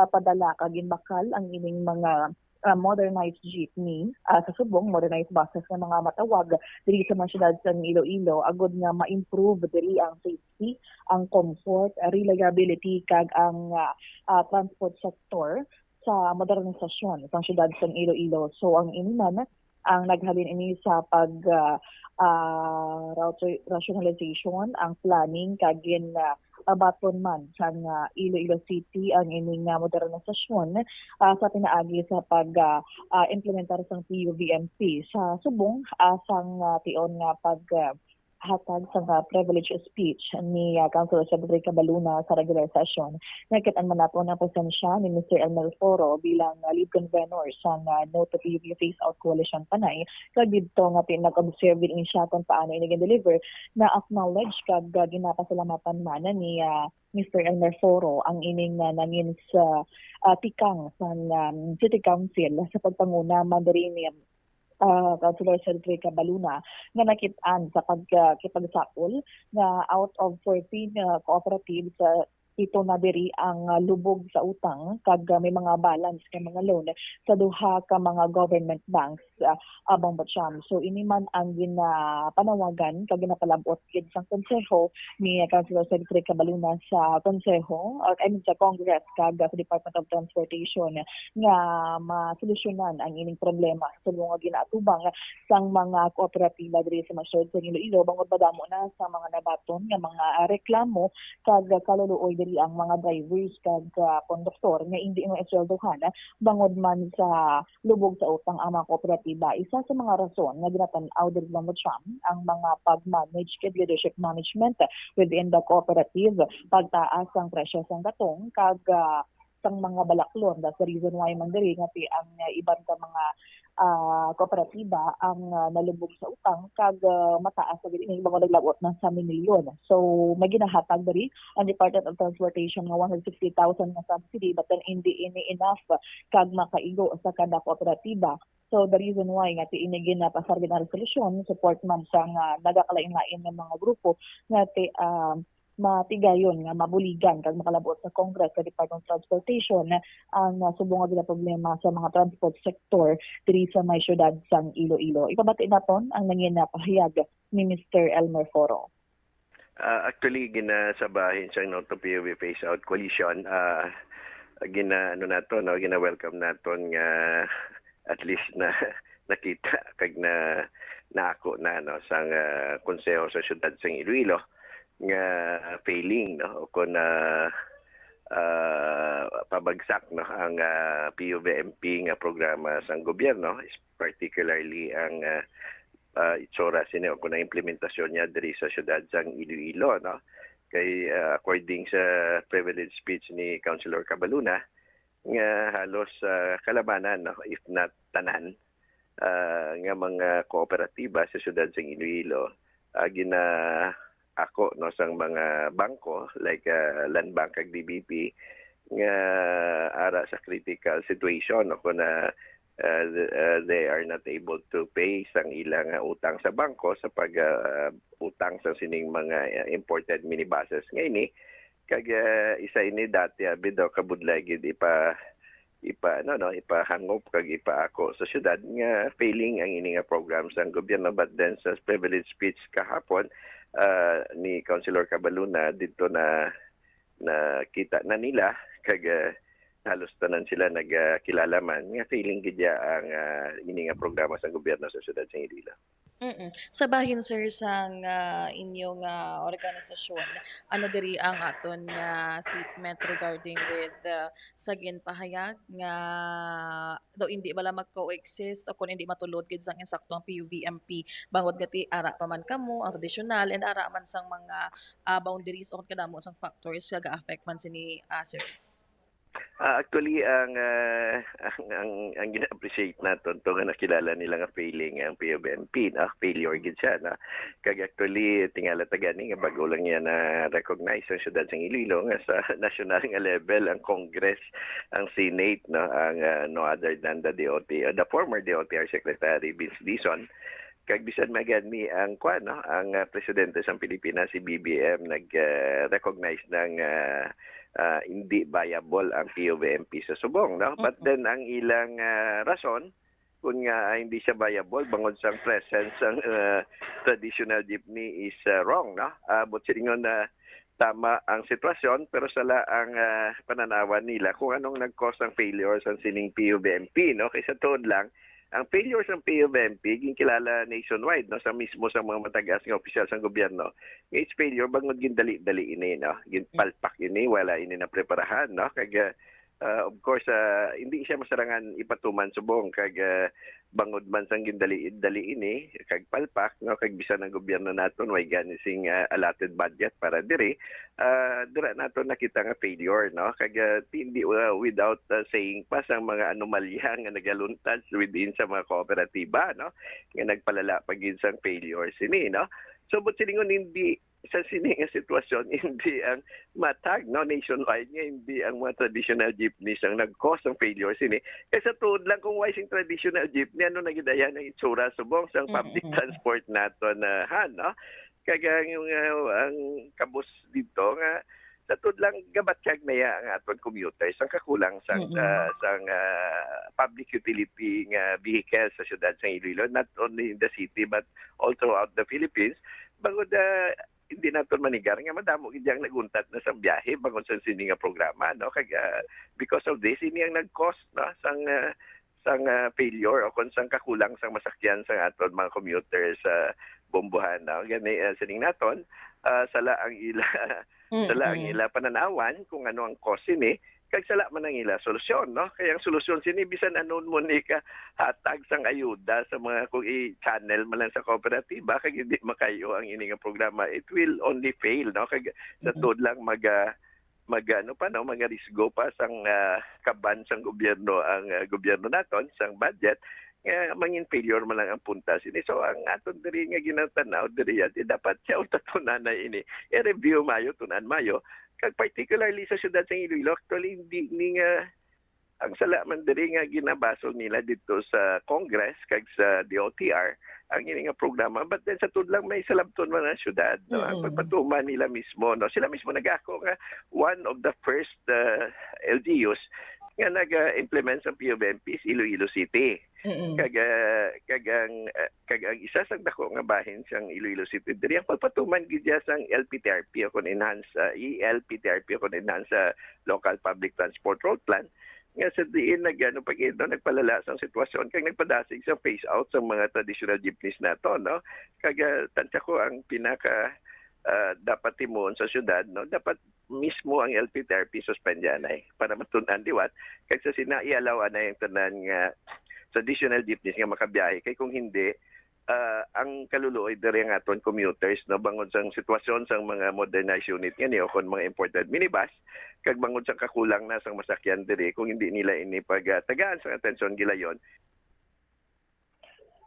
D: padala kag bakal ang ining mga modernized jeepney sa subong modernized buses nga mga matawag diri sa mga syudad sa Iloilo agud nga ma-improve diri ang safety, ang comfort, reliability kag ang transport sector sa modernisasyon sa syudad sa Iloilo. So ang iniman ang naghalin ini sa pag rationalization, ang planning kag abaton man sa Iloilo City ang ining modernisasyon sa pinaagi sa pag implementar sang PUVMP sa subong sang tion nga pag hatag sa privilege speech ni Councilor Sedfrey Cabaluna sa regular session. Nakitaan man nato ng presensya ni Mr. Elmer Foro bilang lead convener sa No to PUV Phase Out Coalition Panay. Kag dito nga nag-observe din siya kung paano ini-deliver na acknowledge kag ginapasalamatan man ni Mr. Elmer Foro ang ining nangin sa tikang sa City Council sa pagpanguna mandarin Councilor Sedfrey Cabaluna nga nakitaan sa pagkipagsakol na out of 14 cooperatives ito na diri ang lubog sa utang kag may mga balance kay mga loan sa duha ka mga government banks abang Batcham. So ini man ang ginapanawagan kag ginapalabot gid sang konseho ni Councilor Sedfrey Cabaluna sa konseho sa Congress kag sa Department of Transportation nga masolusyonan ang ining problema sa mga ginaatubang sang mga kooperatiba diri sa mga syudad sa Iloilo bangod madamo na sa mga nabaton nga mga reklamo kag kaluluoy ang mga drivers kag konduktor nga hindi mo esweldohan bangod man sa lubog sa utang ang mga kooperatiba. Isa sa mga rason nga ginatan-aw diri sa Matcham ang mga pag-manage kag leadership management within the cooperative, pagtaas ang presyo sang gatong kag sang mga balaklon. That's the reason why man diri nga ang iban ka mga kooperatiba ang nalubog sa utang kag mataas sa gid ini mga naglabot ng sa milyon. So may ginahatag diri ang Department of Transportation nga 160,000 nga subsidy but then hindi ini enough kag makaigo sa kada kooperatiba. So the reason why nga ini ginapasar gid ang resolusyon support man sa nagakalain-lain ng mga grupo nga matigayon nga mabuligan kag makalabot sa Congress sa Department of Transportation ang subong nga problema sa mga transport sector diri sa may syudad sang Iloilo. Ipabati naton ang nangin na pahayag ni Mr. Elmer Foro.
K: Actually, ginasabahin siyang no, to POV Phase Out Coalition. Gina-welcome naton nga at least na nakita kag na ako na no sang konseho sa syudad sang Iloilo nga failing no kung pabagsak no ang POVMP nga programa sang gobyerno, particularly ang itsura sini o kung na implementasyon niya diri sa syudad sang Iloilo no. Kay according sa privilege speech ni Councilor Cabaluna nga halos kalabanan no, if not tanan nga mga kooperatiba sa syudad sang Iloilo gina ako no sang mga bangko like Land Bank ag DBP nga ara sa critical situation no, kung they are not able to pay sang ilang utang sa bangko sa pag utang sa sining mga imported minibuses ngayon kag isa ini dati bido kabudlay gid ipahangop kag ipaako sa syudad nga failing ang ini nga programs ang gobyerno, but then sa privilege speech kahapon ni Councilor Cabaluna dito na kita na nila kag halos tanan sila nagkilalaman nga feeling gidya ang ini nga programa sa gobyerno sa syudad sa Iloilo.
T: Sa bahin sir sang inyong organisasyon, ano diri ang aton statement regarding with sa ginpahayag nga daw hindi bala mag-coexist o kung hindi matulod gid sang insaktong PUVMP bangod gati ara pa man kamo ang tradisyonal and ara man sang mga boundaries o kadamo sang factors nga ga-affect man sini sir.
K: Actually ang gina-appreciate naton to nga nakilala nila nga failing ang POVMP na failure gid siya na kag actually tingala tagani nga bago lang niya na recognize ang syudad sang Iloilo nga sa national nga level ang Congress, ang Senate no ang no other than the former DOTR Secretary Vince Dizon kag bisan magani ang ang presidente sa Pilipinas si BBM nag-recognize ng hindi viable ang POVMP sa subong no, but then ang ilang rason kung nga hindi siya viable bangod sa presence ang traditional jeepney is wrong no, but silingon na tama ang sitwasyon pero sala ang pananawan nila kung anong nag-cause ng failures ang sining POVMP no, kaysa tuod lang ang failures ng POVMP ginkilala nationwide no sa mismo sa mga matagas nga opisyal sa gobyerno. Its failure bangod gindali-dali ini no, ginpalpak ini wala ini na preparahan no kag of course hindi siya masarangan ipatuman subong kag bangod man sang gindali-dali ini kag palpak no kag bisan ang gobyerno naton way ganising allotted budget para diri dira naton nakita nga failure no kag hindi without saying pa sang mga anomalya nga nagaluntad within sa mga kooperatiba no nga nagpalala pagin sang failure sini no. So but silingon hindi sa sining sitwasyon hindi ang matag no nationwide nga hindi ang mga traditional jeepneys ang nag-cause ng failure sini kaysa tuod lang kung why sing traditional jeepney ano nagidayan ng itsura subong sang public transport naton no kaya yung ang kabus dito nga sa tuod lang gabatyag na ya ang aton commuters ang kakulang sang public utility nga vehicles sa syudad sa Iloilo, not only in the city but all throughout the Philippines bangod hindi naton manigar nga madamo gid ang naguntat na sa biyahe bangod sa sini nga programa no kag because of this ini ang nag-cost no sang failure o kung sang kakulang sang masakyan sa aton mga commuters sa bombohan no gani sining naton sala ang ila pananawan kung ano ang cause ni kag sala man ang ila solusyon no kaya ang solusyon sini bisan anon mo ni ka hatag sang ayuda sa mga kung i-channel man lang sa kooperatiba kag hindi makayo ang ini nga programa it will only fail no kag sa tuod lang magarisgo pa sang kaban sang gobyerno ang gobyerno naton sang budget nga mangin failure man lang ang punta sini so ang aton diri nga ginatanaw diri dapat siya utatunan na ini i-review mayo tunan mayo kag particularly sa syudad sa Iloilo actually hindi nga ang salaman diri nga ginabasol nila dito sa Congress kag sa DOTR ang ini nga programa, but then sa tudlang may salabton man ang syudad, no? Ang pagpatuman nila mismo, no? Sila mismo nag-ako nga one of the first LGUs nga nag-implement sa PUBMP Iloilo City. Kag ang isa sa dako nga bahin siyang Iloilo City diri ang pagpatuman gid sang LPTRP o enhanced ELPTRP o enhanced local public transport road plan nga sa diin nagpalala sa sitwasyon kag nagpadasig sa phase out sa mga traditional jeepneys nato, no? Kag tansya ko ang pinaka dapat timon sa syudad, no, dapat mismo ang LPTRP suspendanay para matunan diwat kag sa sinaialawan na yung tanan nga traditional jeepneys nga makabiyahe kay kung hindi ang kaluluoy diri nga aton commuters, no, bangod sang sitwasyon sang mga modernized unit nga niyo kon mga imported minibus kag bangod sang kakulang na sang masakyan diri kung hindi nila ini pagtagaan sa atensyon gilayon.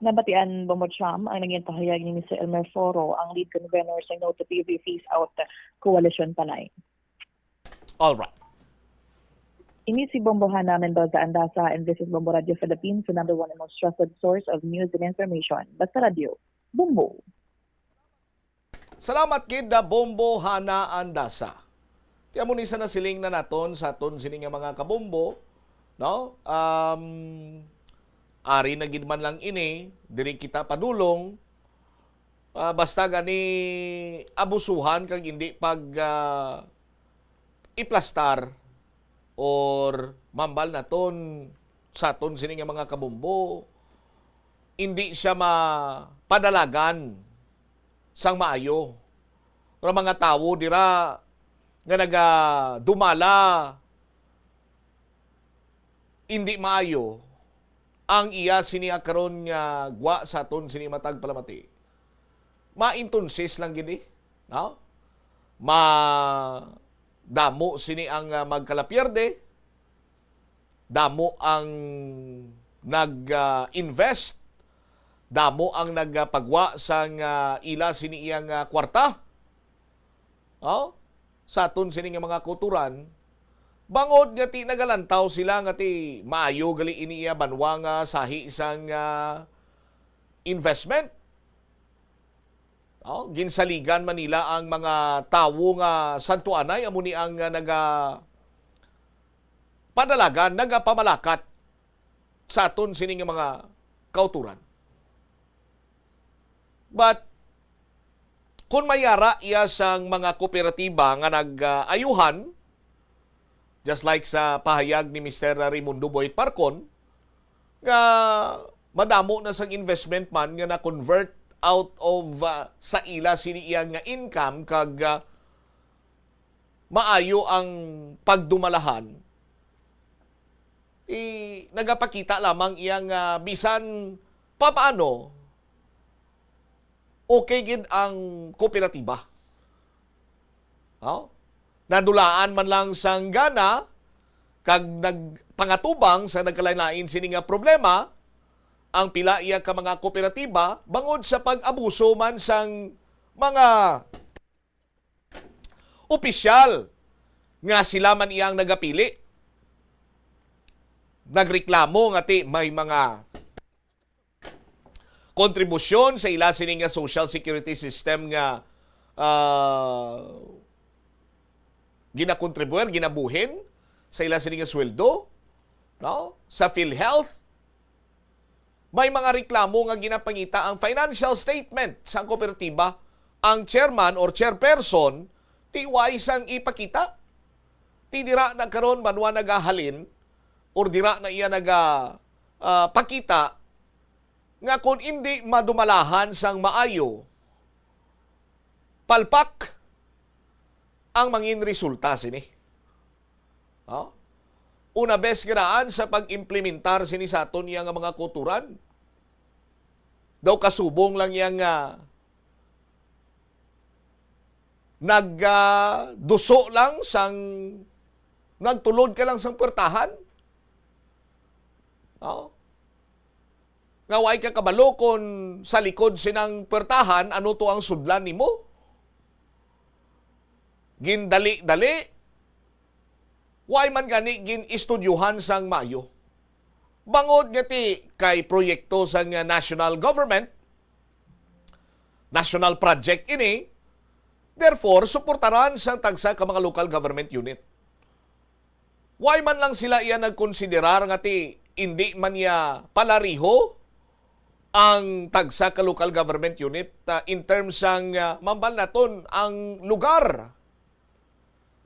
D: Nabatian Bomodcham ang naging pahayag ni Mr. Elmer Foro, ang lead convener sa No to PUV Phase Out Coalition Panay.
A: All right.
D: Ini si Bombohana Mendoza Andasa, and this is Bombo Radio Philippines, the number one and most trusted source of news and information. Basta Radio, Bombo.
A: Salamat kid da Bombo Hana Andasa. Tiya mo ni sa nasiling na naton sa aton sining nga mga kabombo, no? Ari na gid man lang ini, diri kita padulong. Basta gani abusuhan kag hindi pag iplastar or mambal naton sa aton sining nga mga kabombo, hindi siya mapadalagan sang maayo. Pero mga tawo dira nga nagadumala hindi maayo ang iya sini karon nga gwa sa aton sini matag palamati. Maintunsis lang gini, no? Damo sini ang magkalapierde, damo ang nag-invest, damo ang nagpagwa sang ila sini iyang kwarta. Sa aton sini nga mga kuturan, bangod nga ti nagalantaw sila nga ti maayo gali ini iya banwa nga sahi isang investment. Ginsaligan Manila ang mga tawo nga santuanay amo ni ang padalagan, nagapamalakat sa aton sini nga mga kauturan. But kung mayara iya sang mga kooperatiba nga nag-ayuhan, just like sa pahayag ni Mr. Raimundo Boyd Parcon, nga madamo na sang investment man nga na-convert out of sa ila sini iyang nga income kag maayo ang pagdumalahan, nagapakita lamang iyang bisan papaano okay gid ang kooperatiba. Nadulaan man lang sang gana kag nagpangatubang sa nagkalain-lain sini nga problema ang pila iya ka mga kooperatiba bangod sa pag-abuso man sang mga opisyal nga sila man iyang nagapili. Nagreklamo nga ti may mga kontribusyon sa ila sini nga social security system nga ginakontribuer, ginabuhin sa ila sini nga sweldo, no? Sa PhilHealth, may mga reklamo nga ginapangita ang financial statement sa kooperatiba. Ang chairman or chairperson, ti isang ipakita. Ti dira na karon banwa nagahalin or dira na iya pakita nga kung hindi madumalahan sang maayo, palpak ang mangin resulta sini. Una bes giraan sa pag-implementar sini sa aton yang mga kuturan. Daw kasubong lang yang nagduso lang sang nagtulod ka lang sang puwertahan. Nga way ka kabalo kung sa likod sinang puwertahan, ano to ang sudlan nimo? Gindali-dali Why man gani gin istudyuhan sang Mayo? Bangod nga ti kay proyekto sang national government, national project ini, therefore, suportaran sang tagsa ka mga local government unit. Why man lang sila iya nagkonsiderar nga ti hindi man niya palariho ang tagsa ka local government unit in terms sang mambal naton ang lugar.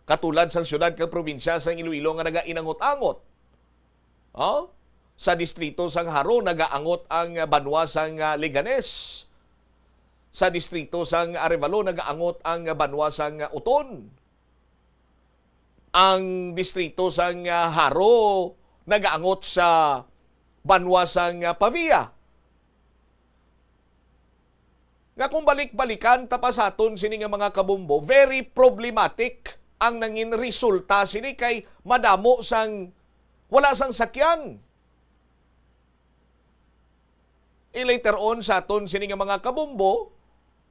A: Katulad sang syudad kag probinsya sang Iloilo nga nagainangot-angot. Oh? Sa distrito sang Haro nagaangot ang banwa sang Leganes. Sa distrito sang Arevalo nagaangot ang banwa sang Uton. Ang distrito sang Haro nagaangot sa banwa sang Pavia. Nga kung balik-balikan tapasaton sini nga mga kabumbo, very problematic ang nangin resulta sini kay madamo sang wala sang sakyan. Later on sa aton sini nga mga kabumbo,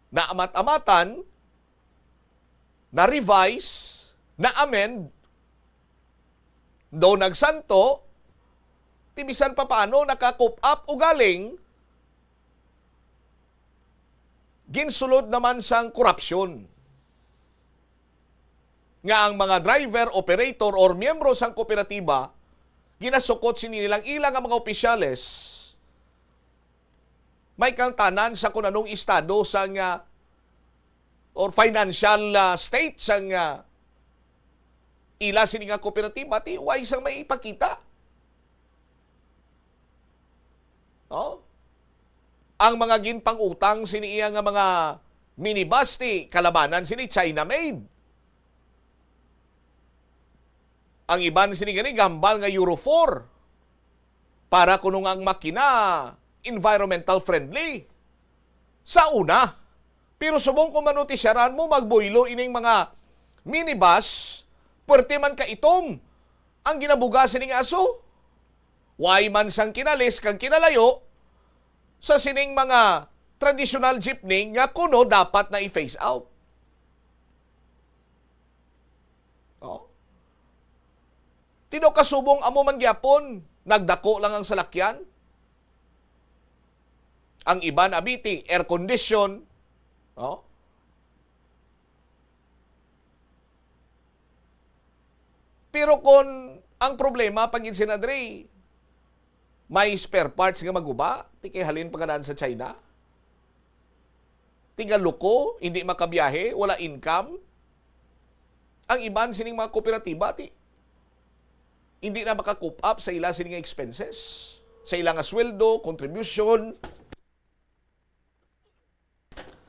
A: na amat-amatan, na revise, na amend, do nagsanto, tibisan pa paano naka-coop up o galing, ginsulod naman sang korupsyon. Nga ang mga driver, operator, or miyembro sang kooperatiba, ginasukot sinilang ilang ang mga opisyales, may kantanan sa kung anong estado sang or financial state sang ila sini nga kooperatiba, ti way sang may ipakita. No? Ang mga ginpang-utang sini iya nga mga minibus ti kalabanan sini China-made. Ang iban sini gani gambal nga Euro 4 para kunong ang makina environmental friendly. Sa una, pero subong kung manotisyaran mo magboylo ining mga minibus, pwerte man ka itom ang ginabugasan ng aso. Why man sang kinalis kang kinalayo sa sining mga traditional jeepney nga kuno dapat na i-phase out. Oh. Tino kasubong amo man gyapon, nagdako lang ang salakyan. Ang iban abiti, air condition. Oh. Pero kung ang problema pag insinadre, may spare parts nga maguba, tikay halin pagkanaan sa China. Tiga luko, hindi makabiyahe, wala income. Ang iban sining mga kooperatiba, hindi na maka-coop up sa ila sining expenses. Sa ilang sweldo, contribution,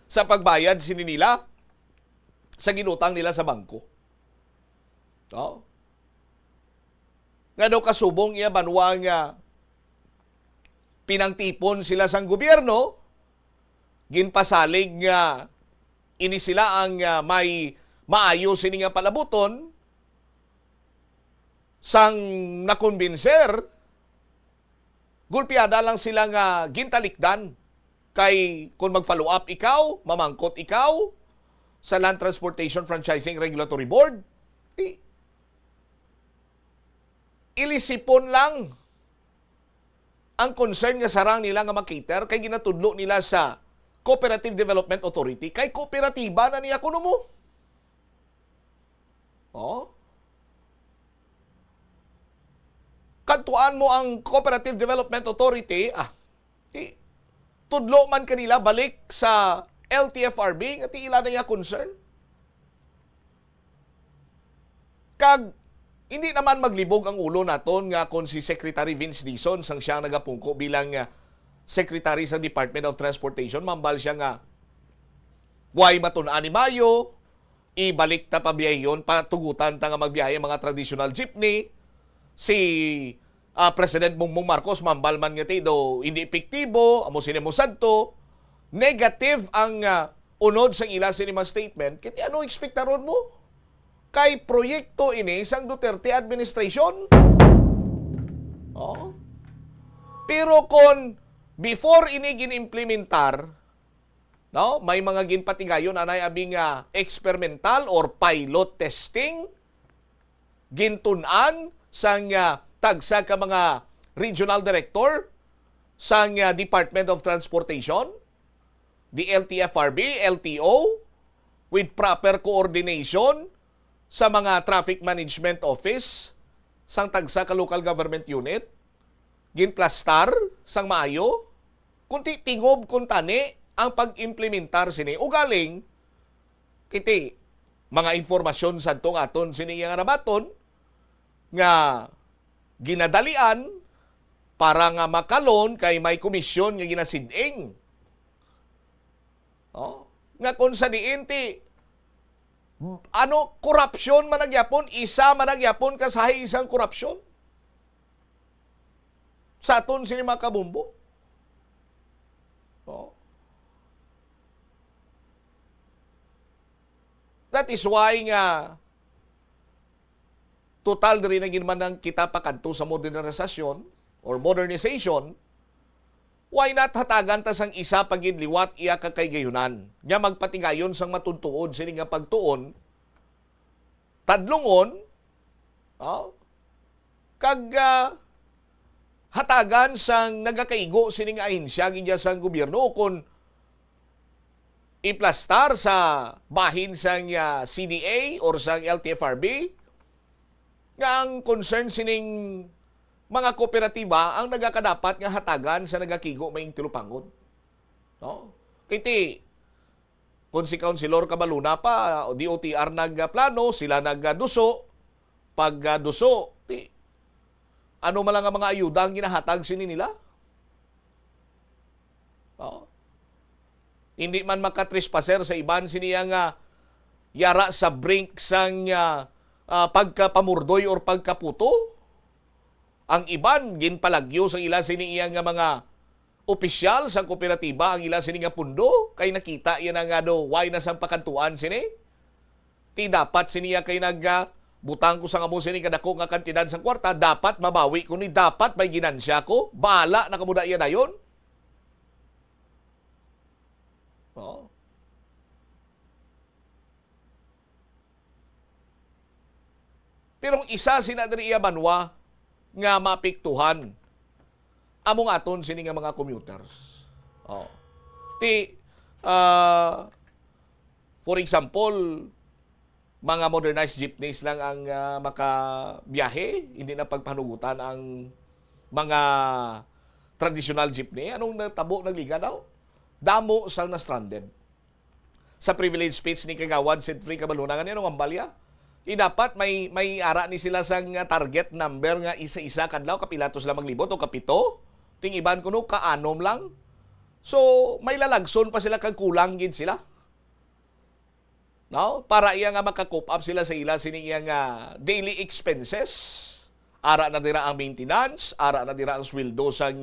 A: sa pagbayad sini nila sa ginutang nila sa bangko. No? Nga daw kasubong iya banwa nga pinangtipon sila sang gobyerno, ginpasalig nga ini sila ang may maayo sini nga palabuton, sang nakonbinser, gulpiada lang sila nga gintalikdan. Kay kung mag-follow up ikaw, mamangkot ikaw sa Land Transportation Franchising Regulatory Board, ilisipon lang ang concern nga sarang nila nga makiter kay ginatudlo nila sa Cooperative Development Authority kay kooperatiba na niya kuno mo. Oh. Kantuan mo ang Cooperative Development Authority, tudlo man kanila balik sa LTFRB at ila na niya concern. Kag hindi naman maglibog ang ulo naton nga kung si Secretary Vince Dizon sang siya nagapungko bilang Secretary sa Department of Transportation, mambal siya nga way matun-an ni Mayo, ibalik ta pabiyayon, patugutan ta nga magbiyahe mga traditional jeepney. Si President Bongbong Marcos, mambal man nga do hindi epektibo, amo sinimo santo, negative ang unod sang ila sinima statement, kiti ano ekspektaron mo? Kay proyekto ini sang Duterte administration. Oh. Pero kung before ini ginimplementar, no, may mga ginpatigayon anay abing experimental or pilot testing, gintunan sang tagsa ka mga regional director sang Department of Transportation, the LTFRB, LTO, with proper coordination sa mga traffic management office sang tagsa ka local government unit, ginplastar sang maayo, kunti tingob kun tani ang pag-implementar sini. Ugaling, kiti, mga informasyon sa itong aton sini nga nabaton, nga ginadalian para nga makalon kay may komisyon nga ginasiding. Nga kung sa diinti, korupsyon managyapon, isa managyapon kasahi isang korupsyon. Sa aton sini mga kabumbo. That is why nga total rin na ginman ng kita pakanto sa modernisasyon or modernization, why not hatagan ta sang isa pagidliwat iya kakay gayunan. Nga magpatigayon sang matuntuod sini nga pagtuon, tadlungon, kag hatagan sang nagakaigo sini nga ahensya gidya sang gobyerno kung iplastar sa bahin sang CDA or sang LTFRB nga ang concern sining mga kooperatiba ang nagakadapat nga hatagan sa nagakigo maing tilupangod. Kiti, kung si Councilor Cabaluna pa, o DOTR nagplano, sila nagduso, pag duso, ano man lang ang mga ayuda ang ginahatag sini nila? Hindi man makatrespasser sa iban siniya nga yara sa brink sang pagkapamurdoy or pagkaputo. Ang iban ginpalagyo sa ila siniya nga mga opisyal sa kooperatiba ang ila sini nga pundo kay nakita yan nga why na sang pakantuan sini. Ti dapat siniya kay butang ko sa nga mo sini kadako nga kantidad sang kwarta, dapat mabawi ko ni, dapat may ginansya ko, bahala na kamuda yan na yun. Pero isa sinadri iya banwa nga mapiktuhan among aton sini nga mga commuters. For example, mga modernized jeepneys lang ang makabiyahe, hindi na pagpanugutan ang mga traditional jeepney. Anong natabo nagliga daw? Damo sang na-stranded. Sa privilege speech ni Kagawad Sidfrey Cabaluna, ganyan ang ambalya. Dapat may ara ni sila sang target number nga isa-isa kadlaw, kapilatos lamang libot o kapito. Ting iban kuno kaanom lang. So, may lalagson pa sila kag kulang gid sila. Para iya nga maka-cope up sila sa ila sini iya nga daily expenses. Ara na dira ang maintenance, ara na dira ang sweldo sang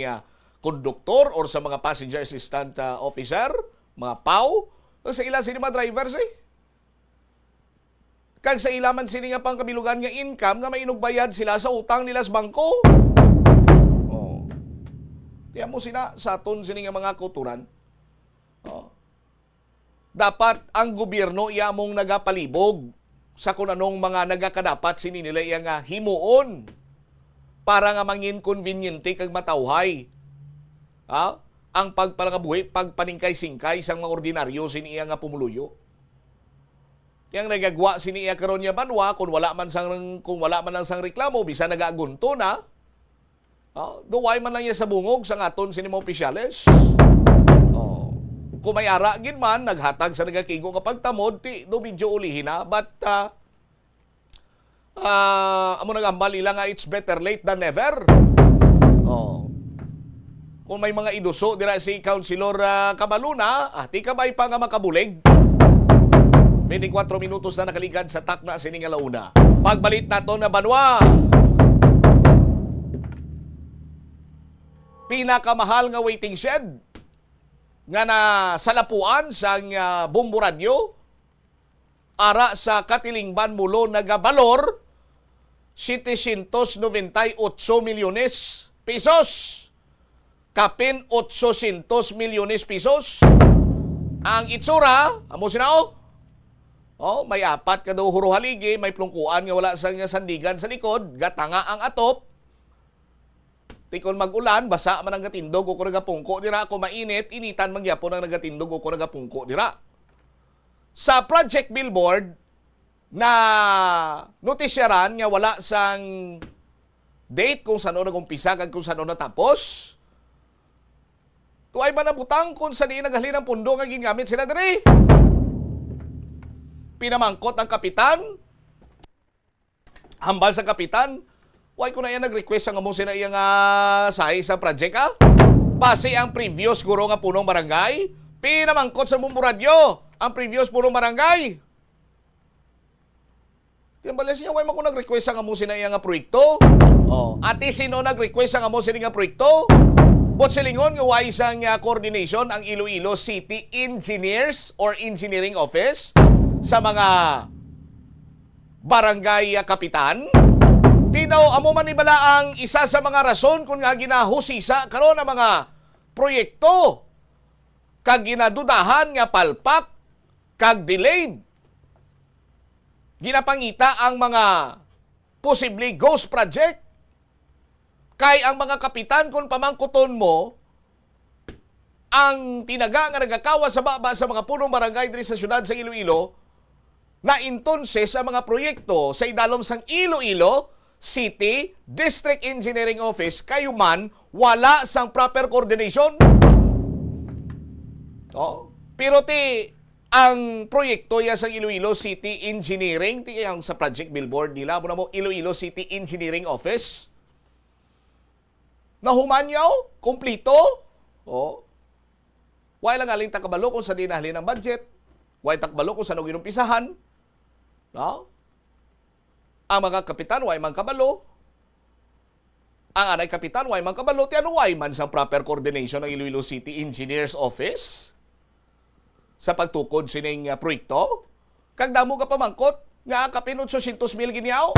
A: konduktor or sa mga passenger assistant officer, mga PAW, sa ila sini mga drivers Kag sa ilaman sini nga pang kabilugan nga income nga mainugbayad sila sa utang nila sa bangko. Tiyan mo sila sa aton sini nga mga kuturan. Dapat ang gobyerno iyamong nagapalibog sa kung anong mga nagakadapat sini nila iya nga himuon para nga mangin conveniente kag matawhay. Ang pagpalangabuhi, pagpaningkay-singkay sang mga ordinaryo sini iya nga pumuluyo. Yang nagagwa sini iya karon nya banwa kung wala man lang sang reklamo bisan nagagunto na. Duway man lang niya sa bungog sa aton sini mga opisyales. Kung may ara gid man naghatag sa nagakigo nga pagtamod do medyo ulihin na, but amo nagambal ila nga it's better late than never. Kung may mga iduso dira si Councilor Cabaluna, ti kabay pa nga makabulig. 24 minutos na nakaligad sa takna sining alauna. Pagbalit nato na banwa. Pinakamahal nga waiting shed nga na salapuan sang Bombo Radio ara sa Katilingban mulo nagabalor 798 milyones pesos. Kapin 800 milyones pesos. Ang itsura, amo sinao? Oh, may apat ka daw huruhaligi, may plungkuan nga wala sang sandigan sa likod, gatanga ang atop. Tikon mag-ulan, basa man ang gatindog o kuragapungko dira. Kung mainit, initan mangyapon ang nagatindog o kuragapungko dira. Sa Project Billboard, na notisyaran nga wala sang date kung saan nag-umpisa kag kung saan natapos. Tuway ba nabutang kung saan naghalin ng pundo nga gingamit sila diri? Pinamangkot ang kapitan. Hambal sa kapitan. Why ko na yan nag-request ang amo sina iyang sahi sa project ha? Pasi ang previous guro nga punong barangay. Pinamangkot sa mumburadyo ang previous punong barangay. Timbalas niya, why mo ko nag-request ang amo sina iyang proyekto? Oh, ati sino nag-request ang amo sina nga proyekto? Bot silingon nga why isang coordination ang Iloilo City Engineers or Engineering Office sa mga barangay kapitan. Di daw amo man ibala ang isa sa mga rason kung nga ginahusisa karon ang mga proyekto kag ginadudahan nga palpak kag delayed. Ginapangita ang mga posible ghost project. Kay ang mga kapitan kung pamangkuton mo ang tinaga nga nagakawa sa baba sa mga punong barangay diri sa syudad sa Iloilo na intonse sa mga proyekto sa idalom sang Iloilo City District Engineering Office kayo man wala sang proper coordination. Oh, pero ang proyekto ya sa Iloilo City Engineering, yung sa Project Billboard nila, muna mo Iloilo City Engineering Office. Nahumanyaw, kumplito. Oh. Why lang aling takabalo kung sa dinahalin ng budget. Why takbalo kung sa nung inumpisahan. No? Ang mga kapitan, why man kabalo. Ang anay kapitan, why man kabalo. Tiyan, why man sa proper coordination ng Iloilo City Engineers Office sa pagtukod sining proyekto. Kag damo ka pamangkot nga kapinot 800,000 ginyaw.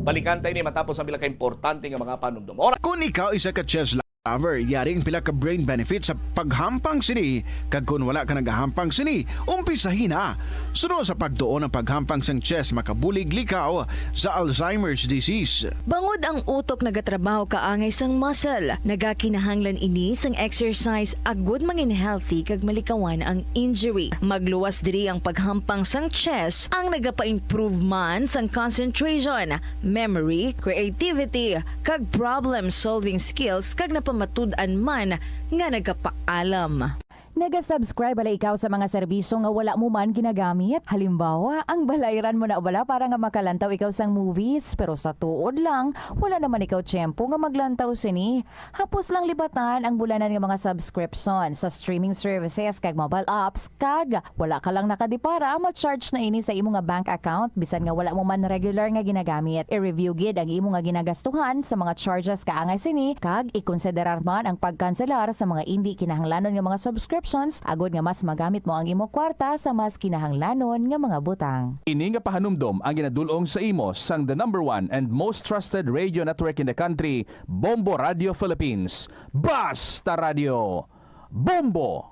A: Balikan tayo ni matapos ang pila ka importante nga mga panumdum.
N: Kung ikaw isa ka chess lover, yaring pila ka brain benefit sa paghampang sini. Kag kung wala ka nagahampang sini, umpisahin na. Sunod sa pagtuon ng paghampang sang chess makabulig likaw sa Alzheimer's disease.
C: Bangod ang utok nagatrabaho kaangay sang muscle, nagakinahanglan ini sang exercise agud mangin healthy kag malikawan ang injury. Magluwas diri ang paghampang sang chess ang nagapa-improve man sang concentration, memory, creativity, kag problem-solving skills kag napamatud-an man nga nagapaalam.
E: Naga-subscribe bala ikaw sa mga serbisyo nga wala mo man ginagamit. Halimbawa, ang balayran mo na bala para nga makalantaw ikaw sang movies. Pero sa tuod lang, wala naman ikaw tiyempo nga maglantaw sini. Hapos lang libatan ang bulanan nga mga subscription sa streaming services kag mobile apps. Kag wala ka lang nakadipara, ma-charge na ini sa imo nga bank account bisan nga wala mo man regular nga ginagamit. I-review gid ang imo nga ginagastuhan sa mga charges kaangay sini. Kag ikonsiderar man ang pagkanselar sa mga hindi kinahanglanon nga mga subscription agod nga mas magamit mo ang imo kwarta sa mas kinahanglanon nga mga butang.
U: Ini nga pahanumdom ang ginadulong sa imo sang the #1 and most trusted radio network in the country, Bombo Radio Philippines. Basta Radio Bombo!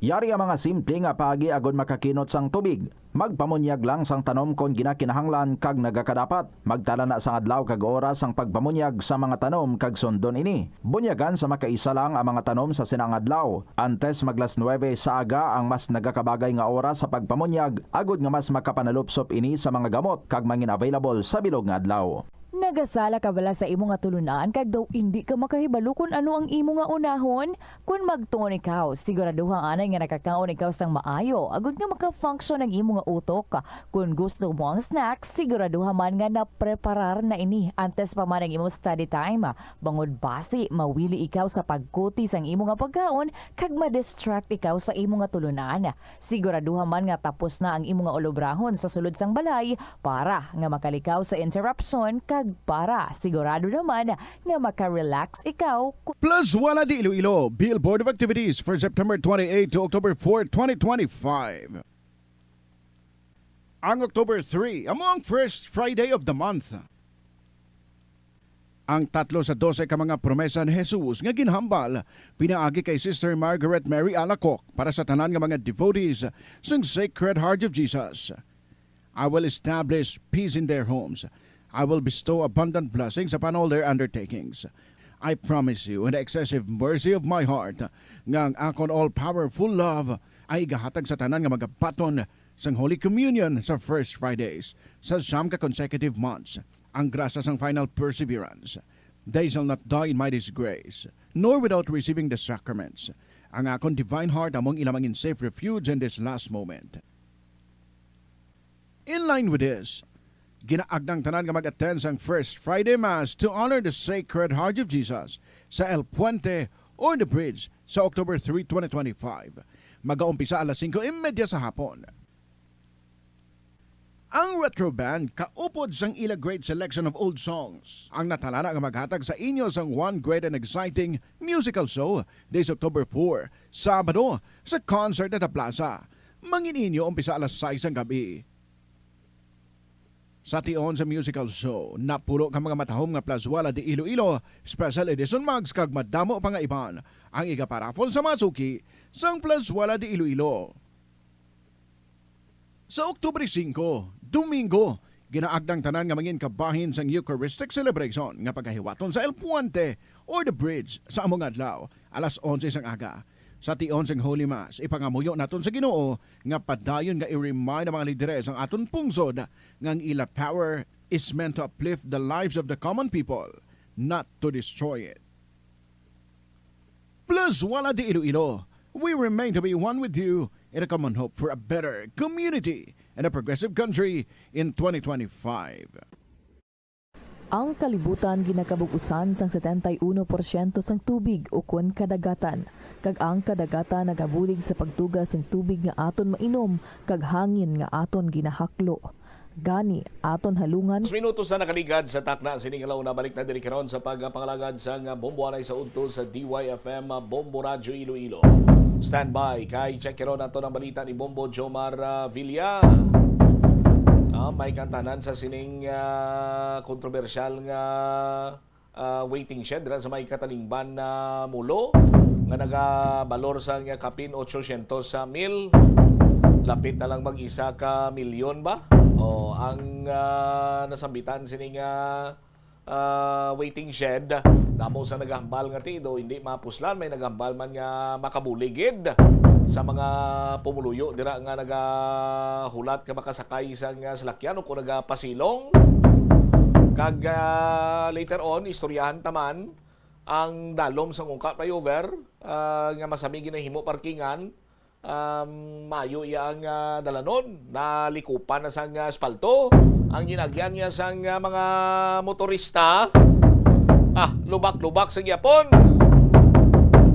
W: Yari ang mga simple nga pagi agod makakinot sang tubig. Magpamunyag lang sang tanom kon ginakinahanglan kag nagakadapat. Magtala na sang adlaw kag oras sang pagpamunyag sa mga tanom kag sundon ini. Bunyagan sa makaisa lang ang mga tanom sa sinang adlaw. Antes maglas 9 sa aga ang mas nagakabagay nga oras sa pagpamunyag agod nga mas makapanalupsop ini sa mga gamot kag mangin available sa bilog nga adlaw.
E: Nagasala ka bala sa imo nga tulunan kag daw hindi ka makahibalo kung ano ang imo nga unahon? Kung magtuon ikaw, siguraduhang anay nga nakakaon ikaw sang maayo agud nga maka-function ang imo nga utok. Kung gusto mo ang snacks, siguraduhan man nga napreparar na ini antes pa man ang imo study time. Bangod basi, mawili ikaw sa pagkuti sang imo nga pagkaon kag ma-distract ikaw sa imo nga tulunan. Siguraduhan man nga tapos na ang imo nga ulobrahon sa sulod sang balay para nga makalikaw sa interruption kag para sigurado naman nga maka-relax ikaw.
N: Plus wala di Iloilo, Billboard of Activities for September 28 to October 4, 2025. Ang October 3, among first Friday of the month. Ang 3 sa 12 ka mga promesa ni Jesus nga ginhambal, pinaagi kay Sister Margaret Mary Alacoc para sa tanan nga mga devotees sa Sacred Heart of Jesus. I will establish peace in their homes. I will bestow abundant blessings upon all their undertakings. I promise you in the excessive mercy of my heart nga ang akon all-powerful love ay gahatag sa tanan nga magabaton sang Holy Communion sa First Fridays sa siyam ka consecutive months. Ang grasya sang final perseverance. They shall not die in my disgrace, nor without receiving the sacraments. Ang akon divine heart among ilamang in safe refuge in this last moment. In line with this, ginaagdang tanan nga mag-attend sang First Friday Mass to honor the Sacred Heart of Jesus sa El Puente or The Bridge sa October 3, 2025. Mag-aumpisa alas 5:30 sa hapon. Ang Retro Band kaupod sang ila great selection of old songs. Ang natalana nga maghatag sa inyo sang one great and exciting musical show this October 4, Sabado, sa Concert at the Plaza. Mangininyo umpisa alas 6 ang gabi. Sa tion sa musical show, napulo ka mga matahom nga Plazuela de Iloilo, special edition mags kag madamo pa nga iban ang igaparafol sa masuki sang Plazuela de Iloilo. Sa Oktubre 5, Domingo, ginaagdang tanan nga mangin kabahin sang Eucharistic celebration nga pagkahiwaton sa El Puente or The Bridge sa among adlaw, alas 11 sang aga. Sa tion sang Holy Mass, ipangamuyo naton sa Ginoo nga padayon nga i-remind ang mga lideres ang aton pungsod nga ang ila power is meant to uplift the lives of the common people, not to destroy it. Plazuela de Iloilo, we remain to be one with you in a common hope for a better community and a progressive country in 2025.
F: Ang kalibutan ginakabugusan sang 71% sang tubig o kun kadagatan. Kag ang kadagatan nagabulig sa pagtugas ng tubig nga aton mainom kag hangin nga aton ginahaklo. Gani aton halungan.
A: Minutos na nakaligad sa takna sining alaw na balik na diri karon sa pagpangalagad sa Bombo Anay sa udto sa DYFM Bombo Radio Iloilo. Standby kay check karon ato ang balita ni Bombo Jomar Villa. May kantanan sa sining kontrobersyal nga waiting shed sa may katalingban na mulo nga nagabalor sa kapin 800 sa mil. Lapit na lang mag-isa ka milyon ba? O ang nasambitan sining waiting shed damo sa nagahambal nga tido hindi mapuslan, may nagahambal man nga makabuligid sa mga pumuluyo dira nga nagahulat ka makasakay sa salakyan o kung nagapasilong kag later on istoryahan taman ang dalom sa ungka flyover nga masami ginahimo parkingan mayo iyang dalanon nalikupan na sang espalto ang ginagyan niya sang mga motorista lubak-lubak sa gyapon.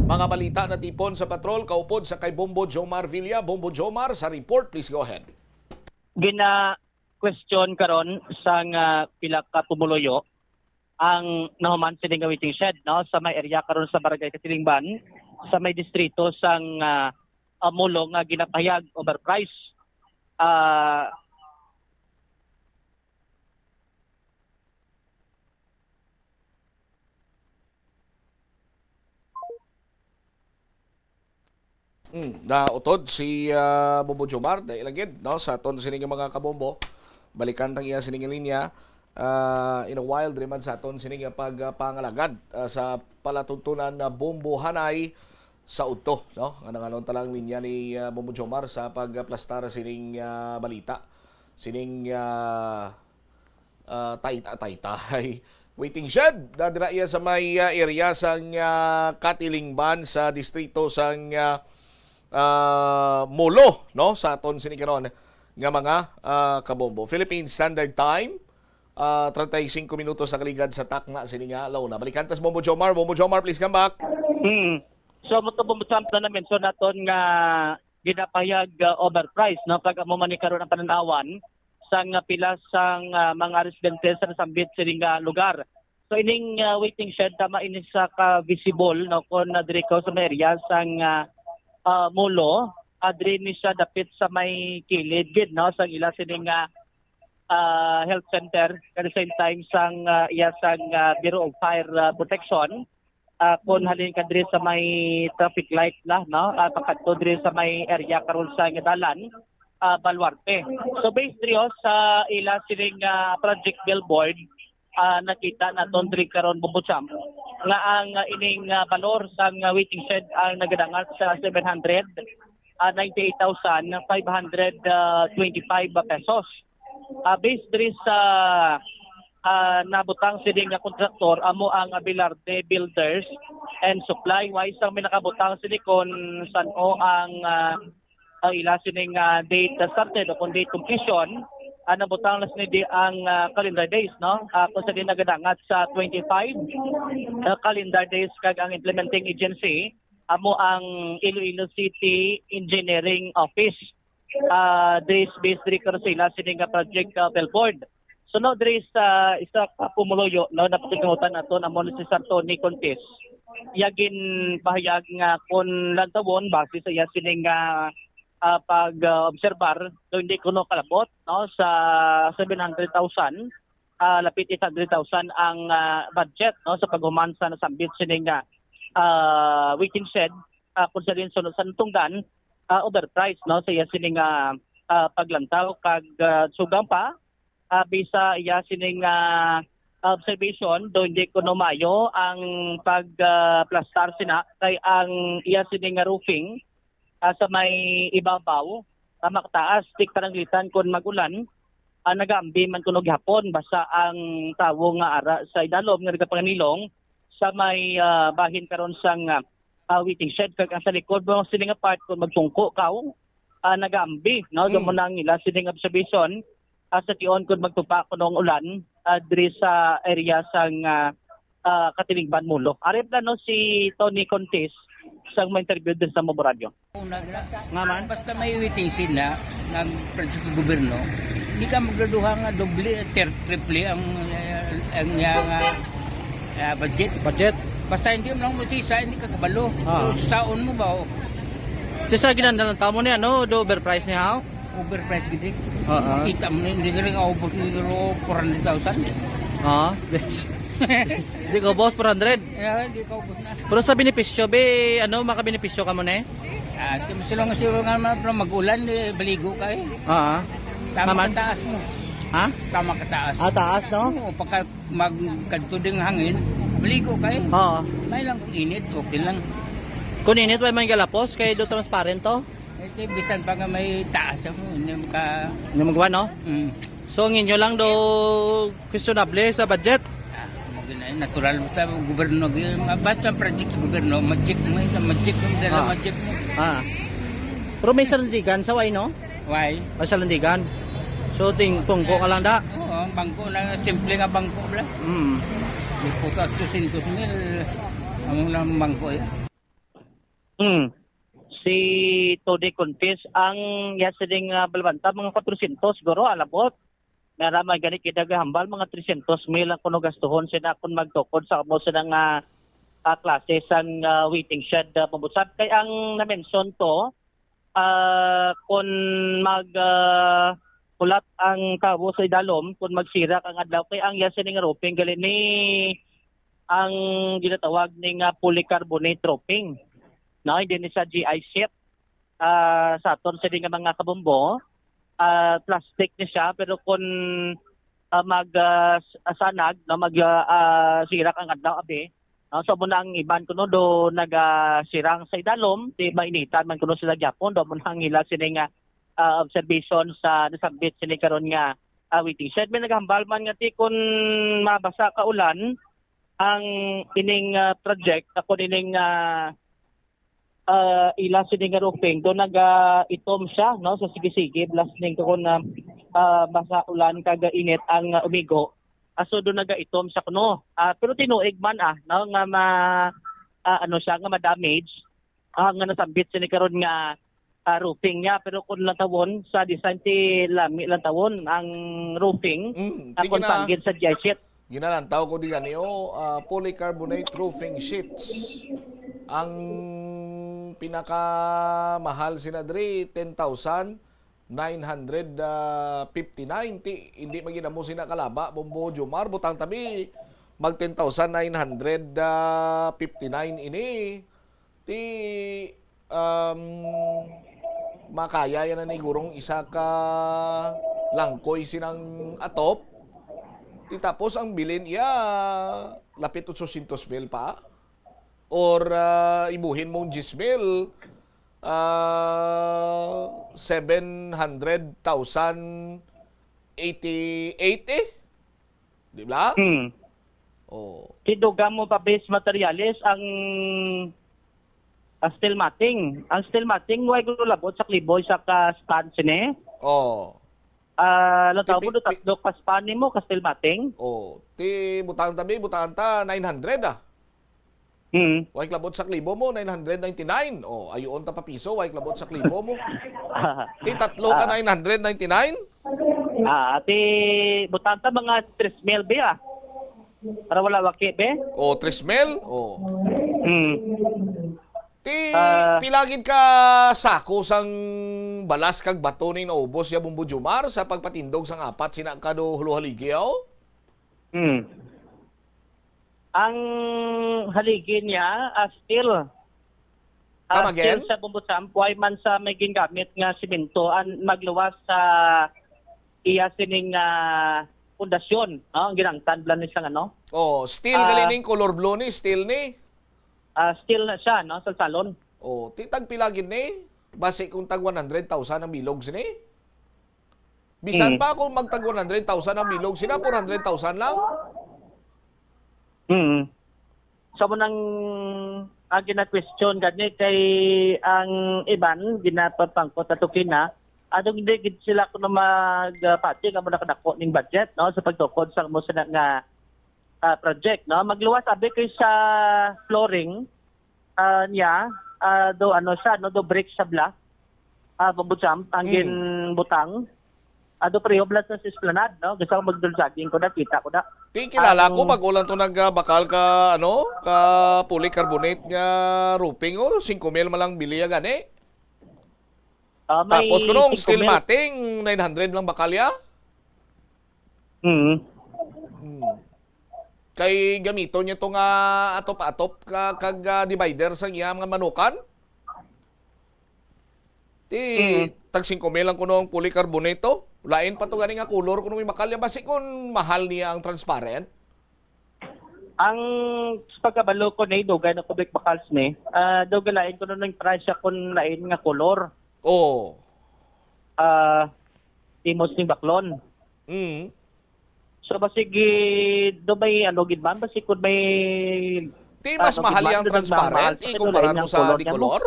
A: Mga balita na tipon sa patrol kaupod sa kay Bombo Jomar Villa. Bombo Jomar sa report, please go ahead.
J: Gina-question karon sang pila ka tumuluyo ang nahuman sining waiting shed no sa may area karon sa Barangay Katilingban sa may distrito sang Mulo nga ginapahayag overprice.
A: Nautod si Bombo Jomar dahil lagid no sa aton sining mga kabombo balikan tang iya sining linya in a while driman sa aton sining pagpangalagad sa palatuntunan na Bombo Hanay sa udto no kanang talang linya ni Bombo Jomar sa pagplastar sining balita sining taytay waiting shed dadira iya sa may area sang Katilingban sa distrito sang Mulo no sa aton sinikaron nga mga kabombo. Philippine Standard Time 35 minutos sa kaligad sa takna sininga law na balikan tas Bombo Jomar, please come back.
J: So mo to bumutsamp na namin so naton nga ginapahayag overprice no kag amo man ni karon ang pananawan sang pila sang mga residente sa nasambit sining lugar. So ining waiting shed tama ini sa ka visible no kon diri ka sa area sang Mulo, adre ni siya dapit sa may kilid gid no sang ila sining health center at the same time sang iya sang Bureau of Fire Protection kon halin kadre sa may traffic light la no pagkadto diri sa may area karon sa dalan Baluarte. So based diri sa ila sining project billboard, nakita naton diri karon Bumbucham nga ang ining balor sang waiting shed ang nagadangat sa 798,525 pesos. Based diri sa nabutang sining kontraktor amo ang Abelarde Builders and Supply wise ang minakabutang silikon san-o ang ila sining date started o date completion. Nabutang nas ni ang calendar days, no? Kung sa din nagadangat sa 25 calendar days kag ang implementing agency amo ang Iloilo City Engineering Office. This based diri karon sa ila sining project billboard. So no there is isa pumuluyo no napatingutan nato amo si Tony Contes. Yagin pahayag nga kon lantawon base sa iya sining pag-obserbar so hindi kuno kalabot no sa 700,000 lapit 800,000 ang budget no sa paghumansa na sambit sining waiting shed kung sa din sunod sa tungdan overpriced no sa iya sining paglantaw kag sugang pa bisa iya sining observation do hindi kuno mayo ang pagplastar sina kay ang iya sining roofing sa may ibabaw, makataas, tik paranglitan kung magulan, nagaambi man kuno gihapon, basta ang tawo nga ara sa idalom nga nagapanganilong sa may bahin karon sang waiting shed, kag sa likod mo sining part kung magtungko kaw, nagaambi, no? Doon mo nang ila sining observation, sa tion kung magtupa kunong ulan, diri sa area sang Katilingban Mulo. Arip na no si Tony Contes sang ma-interview din sa Mobo Radio.
L: Nga man, basta may waiting na nag-project ng gobyerno, hindi ka magdaduha nga doble, triple ang budget. Basta hindi mo lang masisa, hindi ka kabalo. Saon mo ba?
M: Sa ginanda ng tamo niya, no? Do overprice niya, how?
L: Overprice gidi. Kita mo na, hindi ka rin aubos ni 400,000.
M: Hindi ko boss 400.
L: Hindi ko ubos na.
M: Pero sa benepisyo, makabenepisyo ka mo na
L: Sila nga mag-ulan, baligo ka eh. Tama kataas mo.
M: Ha?
L: Tama kataas.
M: Taas, no?
L: Pagka magkadtuding hangin, baligo ka eh. May lang kung init, okay lang.
M: Kung init, may galapos, kaya do transparent to?
L: Bisan pa nga may taas mo, hindi
M: magawa, no? So, nginyo lang do questionable sa budget?
L: Natural sa gobyerno, basta project sa gobyerno, magic mo, magic mo.
M: Pero may salandigan sa way, no?
L: Way?
M: May salandigan. So, tungko ka lang da?
L: Oo, bangko lang, simple nga bangko bla. May putas 200,000 ang lang bangko eh.
J: Si Tony Contes ang yasiding balbanta mga 400 siguro alabot. Meron may ganit kidagahambal mga 300,000 ang kuno gastuhon sila kung magtukod sa kamo sa nga klase sang waiting shed pambusab kay ang na-mention to kung pulat ang tawo sa idalom kung magsira ang adlaw kay ang yasin nga roofing gali ni ang ginatawag ning polycarbonate roofing no hindi ni sa GI sheet sa aton sa nga mga kabombo plastic ni siya pero kung sanag no sirak ang adlaw abi so muna ang iban kuno do nagasirang sa idalom di mainitan man kuno sila Japon do muna ang ila sining observation sa nasabit sini karon nga waiting shed may naghambal man nga ti kun mabasa ka ulan ang ining project ako ining ila sining roofing do itom siya no so sige blast ning kun basa ulan kag init ang umigo so do itom siya kuno pero tinuig man no nga siya nga ma-damage nga nasambit sini karon nga roofing niya pero kun lantawon sa design ti lami lantawon ang roofing kung tanggid sa GI sheet
A: ginalantaw ko di ganyo polycarbonate roofing sheets ang pinakamahal sinadri 10,959 hindi maginamo sina kalaba Bombo Jomar butang tabi mag 10,959 ini ti makaya yan na nigurong isa ka langkoy sinang atop. Ti tapos ang bilin iya lapit 800,000 pa. Or ibuhin mong 10,000, 700,000 80. Di ba? Oh.
J: Kiduga mo pa base materials ang steel matting. Ang steel matting, way gulo labot sa kliboy sa ka-stand sine.
A: Oh.
J: Lantaw mo do tatlo kaspani mo ka steel matting.
A: Oh. Ti butang ta 900 Way klabot sa klibo mo, 999. Oh, ayon ta pa piso, way klabot sa klibo mo. Ti tatlo ka 999?
J: Ti butang ta mga 3,000 be para wala waki be.
A: Oh, 3,000? Oh. Ti pilagid ka sako sang balas kag bato ning naubos ya Bumbo Jumar sa pagpatindog sang apat sina kado huluhaligyaw?
J: Ang haligi niya steel. Steel sa Bumbusamp, way man sa may gingamit nga simento ang magluwas sa iya sining pundasyon, ang ginangtan blan ni sang ano.
A: Oh, steel galining color blue ni, steel ni.
J: Steel na siya, no, sa salon.
A: Oh, titag pilagid ni. Base kung tag 100,000 ang bilog sini. Bisan pa kung magtag 100,000 ang bilog sina, 400,000 lang.
J: So mo nang gina-question gani kay ang iban ginapapangkot at tukina adong hindi gid sila kuno magpati nga mo nakadako ning budget no sa pagtukod sa mo sa nga project no magluwas abi kay sa flooring niya do ano siya no do brick sa block Bumbusamp ang ginbutang ado preoblas sa esplanade no gusto ko magdul-jogging ko na kita ko na.
A: Ti kilala ko pag ulan to nagbakal ka ano ka polycarbonate nga roofing 5,000 malang bili gani. Tapos kunong steel matting 900 lang bakalya. Kay gamito niya to nga atop-atop kag divider sa iya mga manukan. Ti tag 5,000 lang kunong polycarbonate to. Lain pa to gani nga color kuno may makalya basi kun mahal niya ang transparent.
J: Ang pagkabalo ko na dugay na public bakals ni, dugay lain ko nung price kun lain nga color.
A: Oh.
J: Timos ni baklon. So basig do may ano gid man basig kun may
A: ti mas mahal yang transparent ikumparar mo sa di color?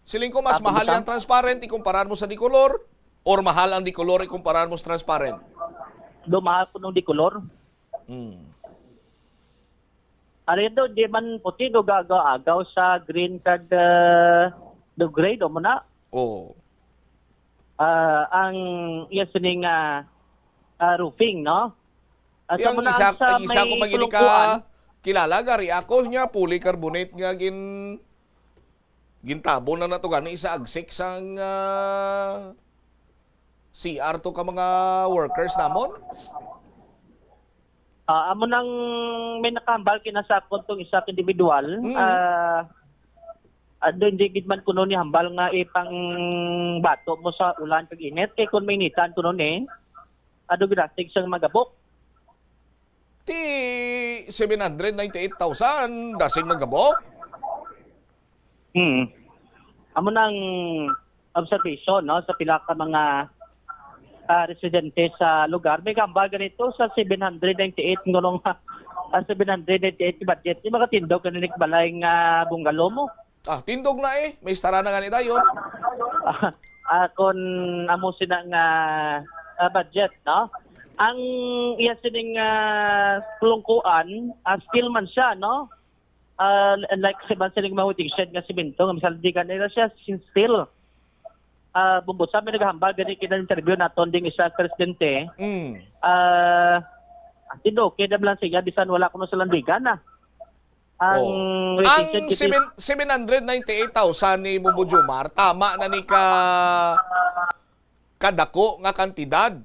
A: Siling ko mas mahal yang transparent ikumparar mo sa di color? Or mahal ang di-color ikumparar mo sa transparent?
J: Mahal ko nung di-color. Arido, di man puti, do gagaw sa green card do gray, do mo na.
A: Oo.
J: Ang yasining roofing, no?
A: Yung isa ko pag ka kilala, gari ako niya, polycarbonate nga gintabon na natugan na isa agsik sang CR to ka mga workers namon?
J: Amo nang may nakambal kinasakon tong isa individual. Hindi gid man kuno ni hambal nga ipang bato mo sa ulan kag init kay kun may initan kuno ni ado grastig sang magabok.
A: Ti 798,000 dasing magabok.
J: Amo nang observation no sa pila ka mga residente sa lugar. May kambal ganito sa 798 ngunong 798 budget. Di makatindog ka nilik balay nga bungalow mo.
A: Tindog na may istara na ganita yun.
J: Kung amo sila nga budget, no? Ang iya sining kulungkuan, still man siya, no? Like sa sining mahuting shed nga simento, nga misal di kanila siya still. Bumbusa may naghambal gani kina-interview naton ding isa presidente. Tindo kaya lang siya bisan wala kuno sa landigan na. Ang
A: 798,000 ni Bumbo Jumar tama na ni kadako nga kantidad.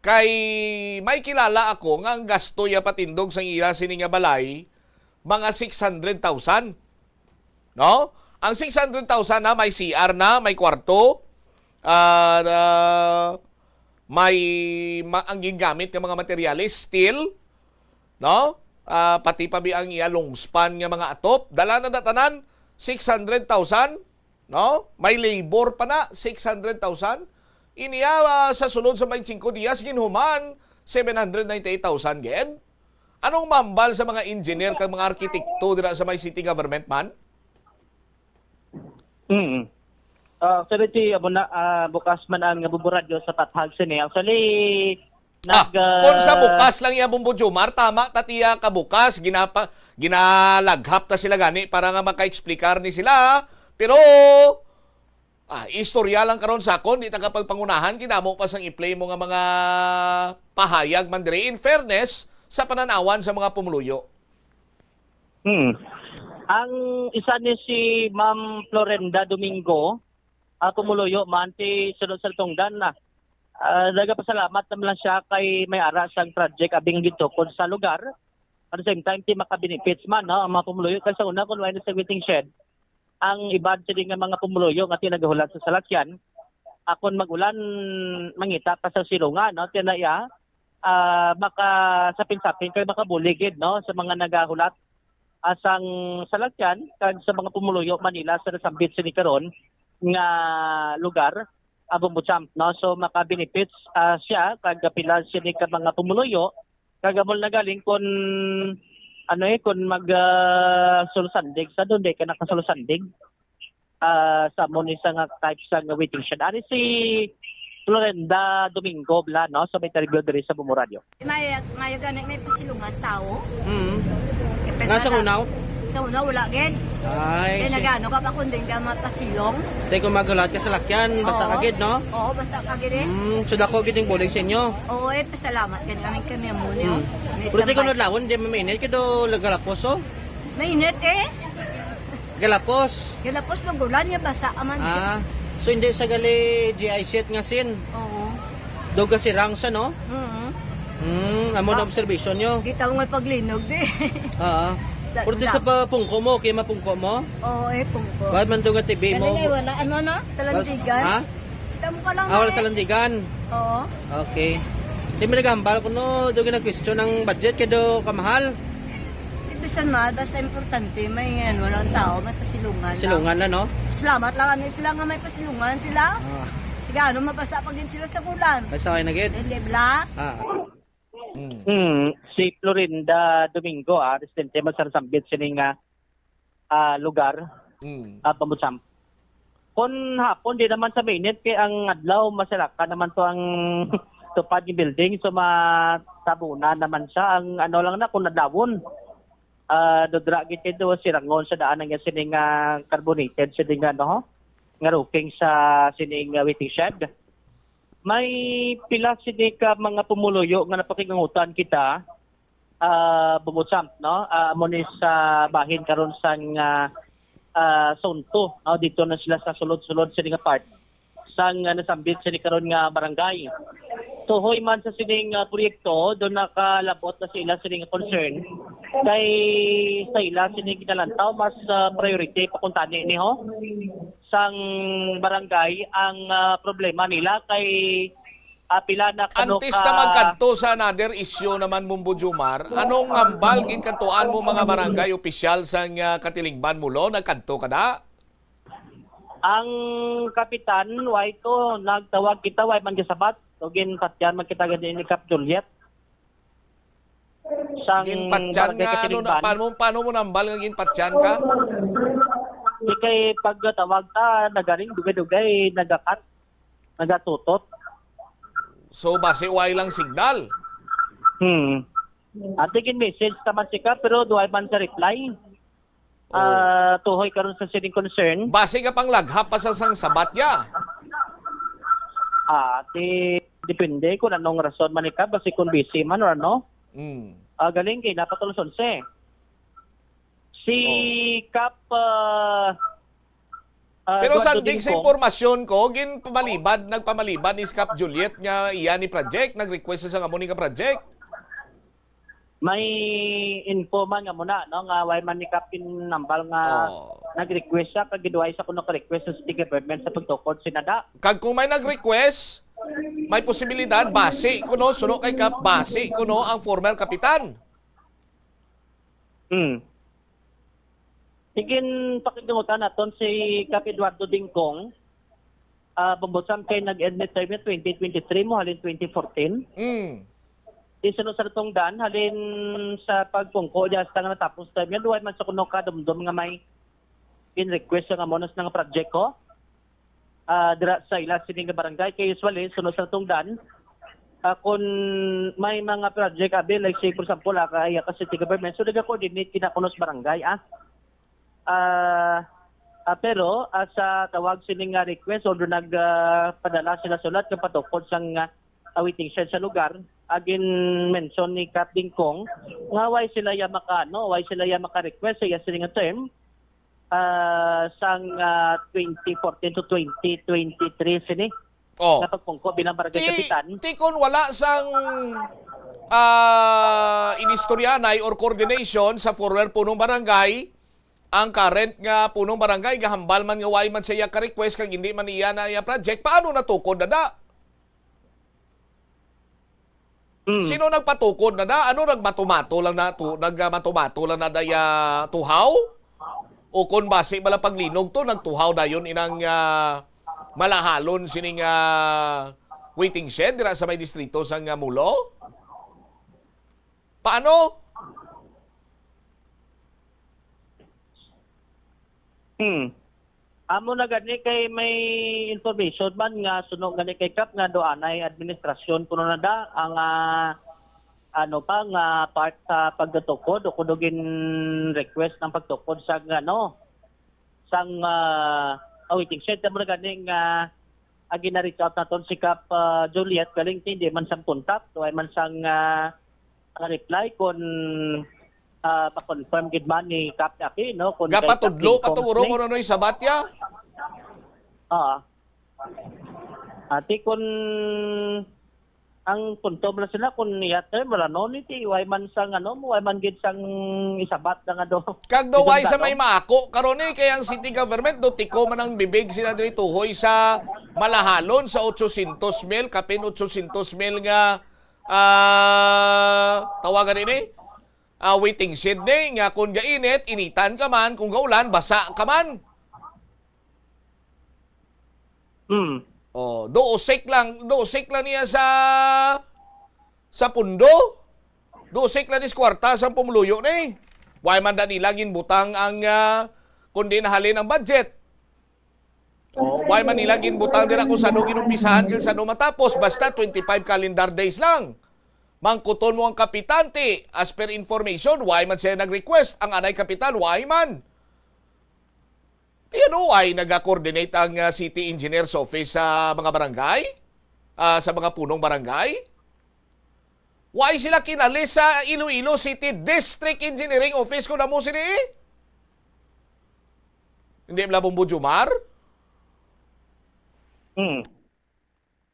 A: Kay may kilala ako nga ang gasto ya patindog sang iya sini nga balay mga 600,000. No? Ang 600,000 na may CR na, may kwarto, ang gingamit ng mga materyales, steel, no? Pati pa ang long span nga mga atop, dala na datanan 600,000, no? May labor pa na 600,000. Iniya sa sulod sa 25 dias ginhuman 798,000 ged. Anong mambal sa mga engineer kag mga arkitekto dira sa may city government man?
J: Actually, bukas man ang buburadyo sa tathag sini. Actually,
A: kung sa bukas lang iya Bombo Jomar, tama tatiya ka bukas, ginalaghap ta sila gani para nga maka-explicar ni sila. Pero, istorya lang karon sa akon, di ta kapagpangunahan, kinamo pa sang i-play mo nga mga pahayag man diri. In fairness, sa pananawan sa mga pumuluyo.
J: Ang isa ni si Ma'am Florenda Domingo, pumuluyo man ti sunod sa tungdan na. Nagapasalamat naman lang siya kay may ara sang project abing dito kon sa lugar. At the same time, ti maka-benefits man, no? Ang mga pumuluyo. Kasi sa una, kung wala sa waiting shed, ang ibad sa nga mga pumuluyo nga tinagahulat sa salakyan, akon magulan, mangita ka sa silungan, no? Tinaya, makasapin-sapin kayo makabuligid, no? Sa mga nagahulat asang salakyan, kag sa mga pumuluyo Manila sa nasambit sini karon nga lugar, Bombo-Champ, no? So maka-benefits siya, kag pila sini ka mga pumuluyo, kagamol na galing kung kung mag-sulusandig sa doon, di ka nakasulusandig sa monisa nga type sa waiting shed. Ari si Florenda Domingo bla, no? So may taribyo diri sa Bumuradyo.
I: May pasilungan tao.
M: Nasa unaw?
I: Sa unaw, wala gid.
M: Ay,
I: kaya nagano ka pa kundin ka mapasilong.
M: Tay kung magalat ka sa lakyan, basta kagid, no?
I: Oo, basta kagid eh.
M: So dako gid yung bulig sa inyo?
I: Oo, pasalamat kami amunyo.
M: Pero tay kung nadlawon, di mainit kido galapos, oh?
I: Mainit eh.
M: Galapos?
I: Galapos, magulan niya basa aman.
M: So hindi sa gali GI set nga sin?
I: Oo.
M: Doga si Rangsa, no? Amo na observation nyo?
I: Kita mo may paglinog di.
M: Pero di sa pungko mo, kaya mapungko mo?
I: Oo, pungko.
M: Bakit man doga TV mo?
I: Galing wala, ano? Talandigan?
M: Ha?
I: Kita mo ka lang
M: wala sa landigan?
I: Oo.
M: Okay. Di mo nagambal kung no, doga na question ng budget, kaya do kamahal?
I: Bisan ma, basta importante, may walang tao, may pasilungan.
M: Silungan lang, no?
I: Salamat lang kami sila nga may pasilungan sila. Sige, mabasa pag din sila sa kulan.
M: Basta kayo nagit?
I: Hindi, bla?
J: Si Florinda Domingo, residente magsarasambit sining lugar, Bombo-Champ. Kung hapon, di naman sa mainit, kaya ang adlaw, masaraka naman to ang tupad yung building, so matabunan naman siya. Ang lang na, kung nadlawon, dodragit ito sirangon sa daan ng sining carbonated sining nga roofing sa sining waiting shed. May pila sining mga pumuluyo nga napakingutan kita Bombo-Champ, no? Muna sa bahin karon sa zone 2, no? Dito na sila sa sulod-sulod sining part sang nasambit sining karon nga barangay. Tuhoy man sa sining proyekto, doon nakalabot na sila sining concern. Kay sa ila sining kinalantaw, mas priority pakuntani ni ho. Sang barangay, ang problema nila kay pila na
A: Antes na magkanto sa another issue naman, Bombo Jomar, anong hambal ginkantuan mo mga barangay opisyal sang Katilingban mulo? Nagkanto ka na?
J: Ang kapitan, why to, nagtawag kita, why man kasabat, tugin patyan, magkita ganyan ni Cap Juliet.
A: Ginpatyan nga, paano mo nambal nga ginpatyan ka?
J: Di kay pagtawag ta, nagaring, dugay-dugay, nagakat, nagatutot.
A: So, base why lang signal?
J: At tigin message naman si Cap, pero duhay man sa reply. Tuhoy karon sa sining concern.
A: Base ka pang laghap pa sa sang sabat ya.
J: Depende kung anong rason man ka, base kung busy man or ano. Galing kay napatulson si Cap
A: pero sandig sa impormasyon ko, nagpamalibad ni Cap Juliet nga iya ni project, nag-request sa nga mo ni ka project.
J: may info man nga muna no nga way man ni Captain Nambal nga nag-request siya kag giduay sa kuno ka request sa city government sa pagtukod sinada.
A: Kag kung may nag-request, may posibilidad base kuno suno kay Kap base kuno ang former kapitan.
J: Higin pakidungutan naton si Kap Eduardo Dingkong. Bumbusan kay nag-end term 2023 mo halin 2014. Isunod sa itong dan, halin sa pagpungko, just nga natapos time yan, duway man sa kuno ka, dumdum nga may in-request nga monas ng project ko. Dira sa ila sining barangay, kaya usually, sunod sa itong dan, kung may mga project abi, like say for example, kaya ka city government, so nag-coordinate kinakunos barangay, pero sa tawag sining request, although nagpadala sila sulat, kapatukod sang waiting shed sa lugar, agin mention ni Kap Dingkong nga why sila ya maka-request sa sining term sang 2014 to 2023 sini. Na pagpungko bilang barangay kapitan.
A: Tikon wala sang inistoryanay or coordination sa former punong barangay, ang current nga punong barangay gahambal man nga why man siya ka-request kag hindi man iya na iya project, paano natukod na da? Sino nagpatukod na da? Ano nagmatumato lang na daya tuhaw? O kung base bala paglinog to nagtuhaw na yun inang malahalon sining waiting shed dira sa may distrito sang Mulo? Paano?
J: Amo na gani kay may information man nga sunog gani kay Kap nga doanay administrasyon kuno na da ang part sa pagtukod o kudugin request ng pagtukod sa sang waiting shed mo na gani nga gina-reach out naton si Kap Juliet galing hindi man sang contact o ay man sang reply kung pa-confirm gid man ni Kap Aki no kun
A: gapatudlo patunguro mo noy sa batya.
J: Ati kun ang punto mo sila kun yate wala no ni ti way man sang way man gid sang isabat nga do.
A: Kag do way sa may maako karon kay ang city government do tiko man ang bibig sila diri tuhoy sa malahalon sa 800,000 kapin 800,000 nga tawagan ini waiting shed nga kung gainit, initan ka man, kung gaulan, basa ka man. Doosik lang niya sa pundo. Doosik lang ni kwarta sa pumuluyo ni. Why man da nila ginbutang ang kundi nahalin ang budget. Why man nila ginbutang dira kung sano ginumpisahan kung sano matapos, basta 25 calendar days lang. Mangkuton mo ang kapitante. As per information, why man siya nag-request? Ang anay kapitan, why man? Kaya why nag-coordinate ang city engineer's office sa mga barangay? Sa mga punong barangay? Why sila kinalis sa Iloilo City District Engineering Office kung namo sini? Hindi mo labong Bujumar?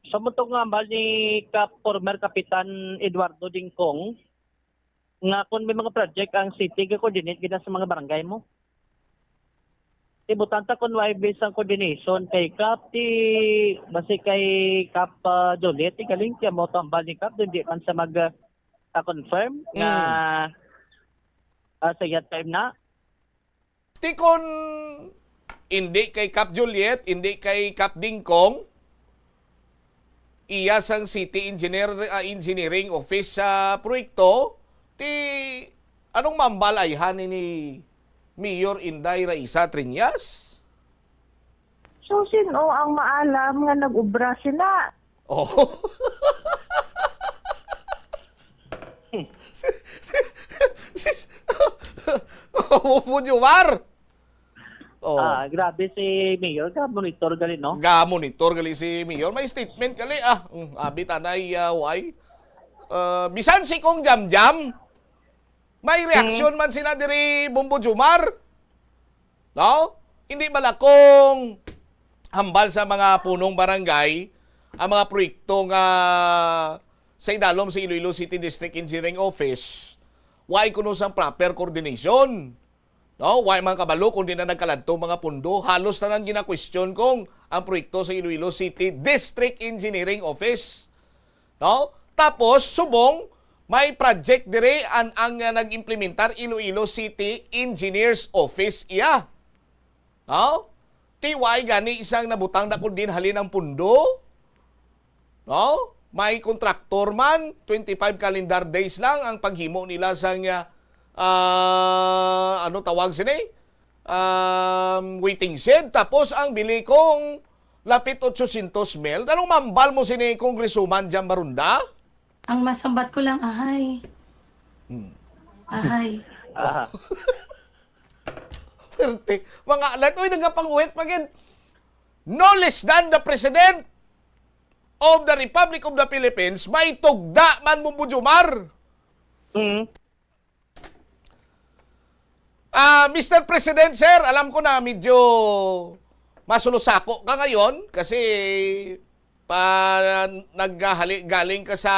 J: Sa mutong nga ambal ni former Kapitan Eduardo Dingkong, nga kung may mga project ang city, coordinate gina sa mga barangay mo. Ibutanta kung may based ang coordination kay Kap, basi kay Kap Juliet, galing siya mo ambal ni Kap, hindi man sa mag-confirm nga sa yat time na.
A: Tikon, hindi kay Kap Juliet, hindi kay Kap Dingkong, iya sang City Engineering Office sa proyekto, anong mambalayhan ni Mayor Inday Raisa Triñas?
D: So, sino ang maalam nga nag-ubra sila?
A: Bujumar!
J: Grabe si Mayor, ga-monitor gali, no?
A: Ga-monitor gali si Mayor. May statement gali, abit anay, why? Bisan si kong jam-jam, may reaksyon man sina diri Bumbo Jumar. No? Hindi malakong hambal sa mga punong barangay, ang mga proyekto nga sa idalom sa Iloilo City District Engineering Office, why kuno sang proper coordination. No, why man kabalo kung di na nagkaladto mga pundo. Halos na nang gina-question kung ang proyekto sa Iloilo City District Engineering Office. No? Tapos subong may project dire ang nag-implementar Iloilo City Engineers Office iya. No? TY gani isang nabutang na din halin ang pundo. No? May kontraktor man, 25 calendar days lang ang paghimo nila sa ano tawag sini? Waiting shed. Tapos ang bili kong lapit 800 mil. Anong mambal mo sini Congresswoman Jan Barunda?
P: Ang masambat ko lang, ahay. Ahay.
A: Perte. Mga alan, oy, nagapanguhit magin. No less than the President of the Republic of the Philippines, may tugda man mo Bujumar. Mr. President, sir, alam ko na medyo masulusako ka ngayon kasi galing ka sa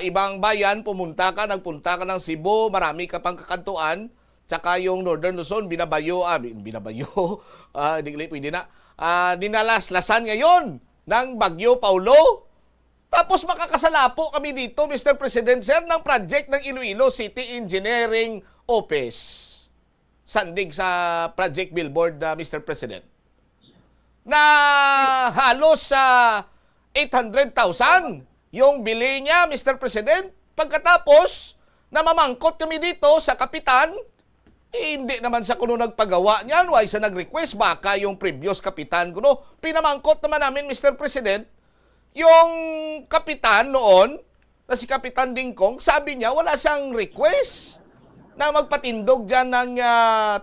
A: ibang bayan, nagpunta ka ng Cebu, marami ka pang kakantuan, tsaka yung Northern Luzon, binabayo, pwede na, dinalaslasan ngayon ng Bagyo Paulo. Tapos makakasalapo kami dito, Mr. President, sir, ng project ng Iloilo City Engineering Office. Sandig sa project billboard, Mr. President. Na halos sa 800,000 yung bili niya, Mr. President. Pagkatapos, namamangkot kami dito sa kapitan, hindi naman sa kuno nagpagawa niyan, why sa nag-request, baka yung previous kapitan kuno. Pinamangkot naman namin, Mr. President, yung kapitan noon, na si Kapitan Dingkong, sabi niya wala siyang request na magpatindog dyan ng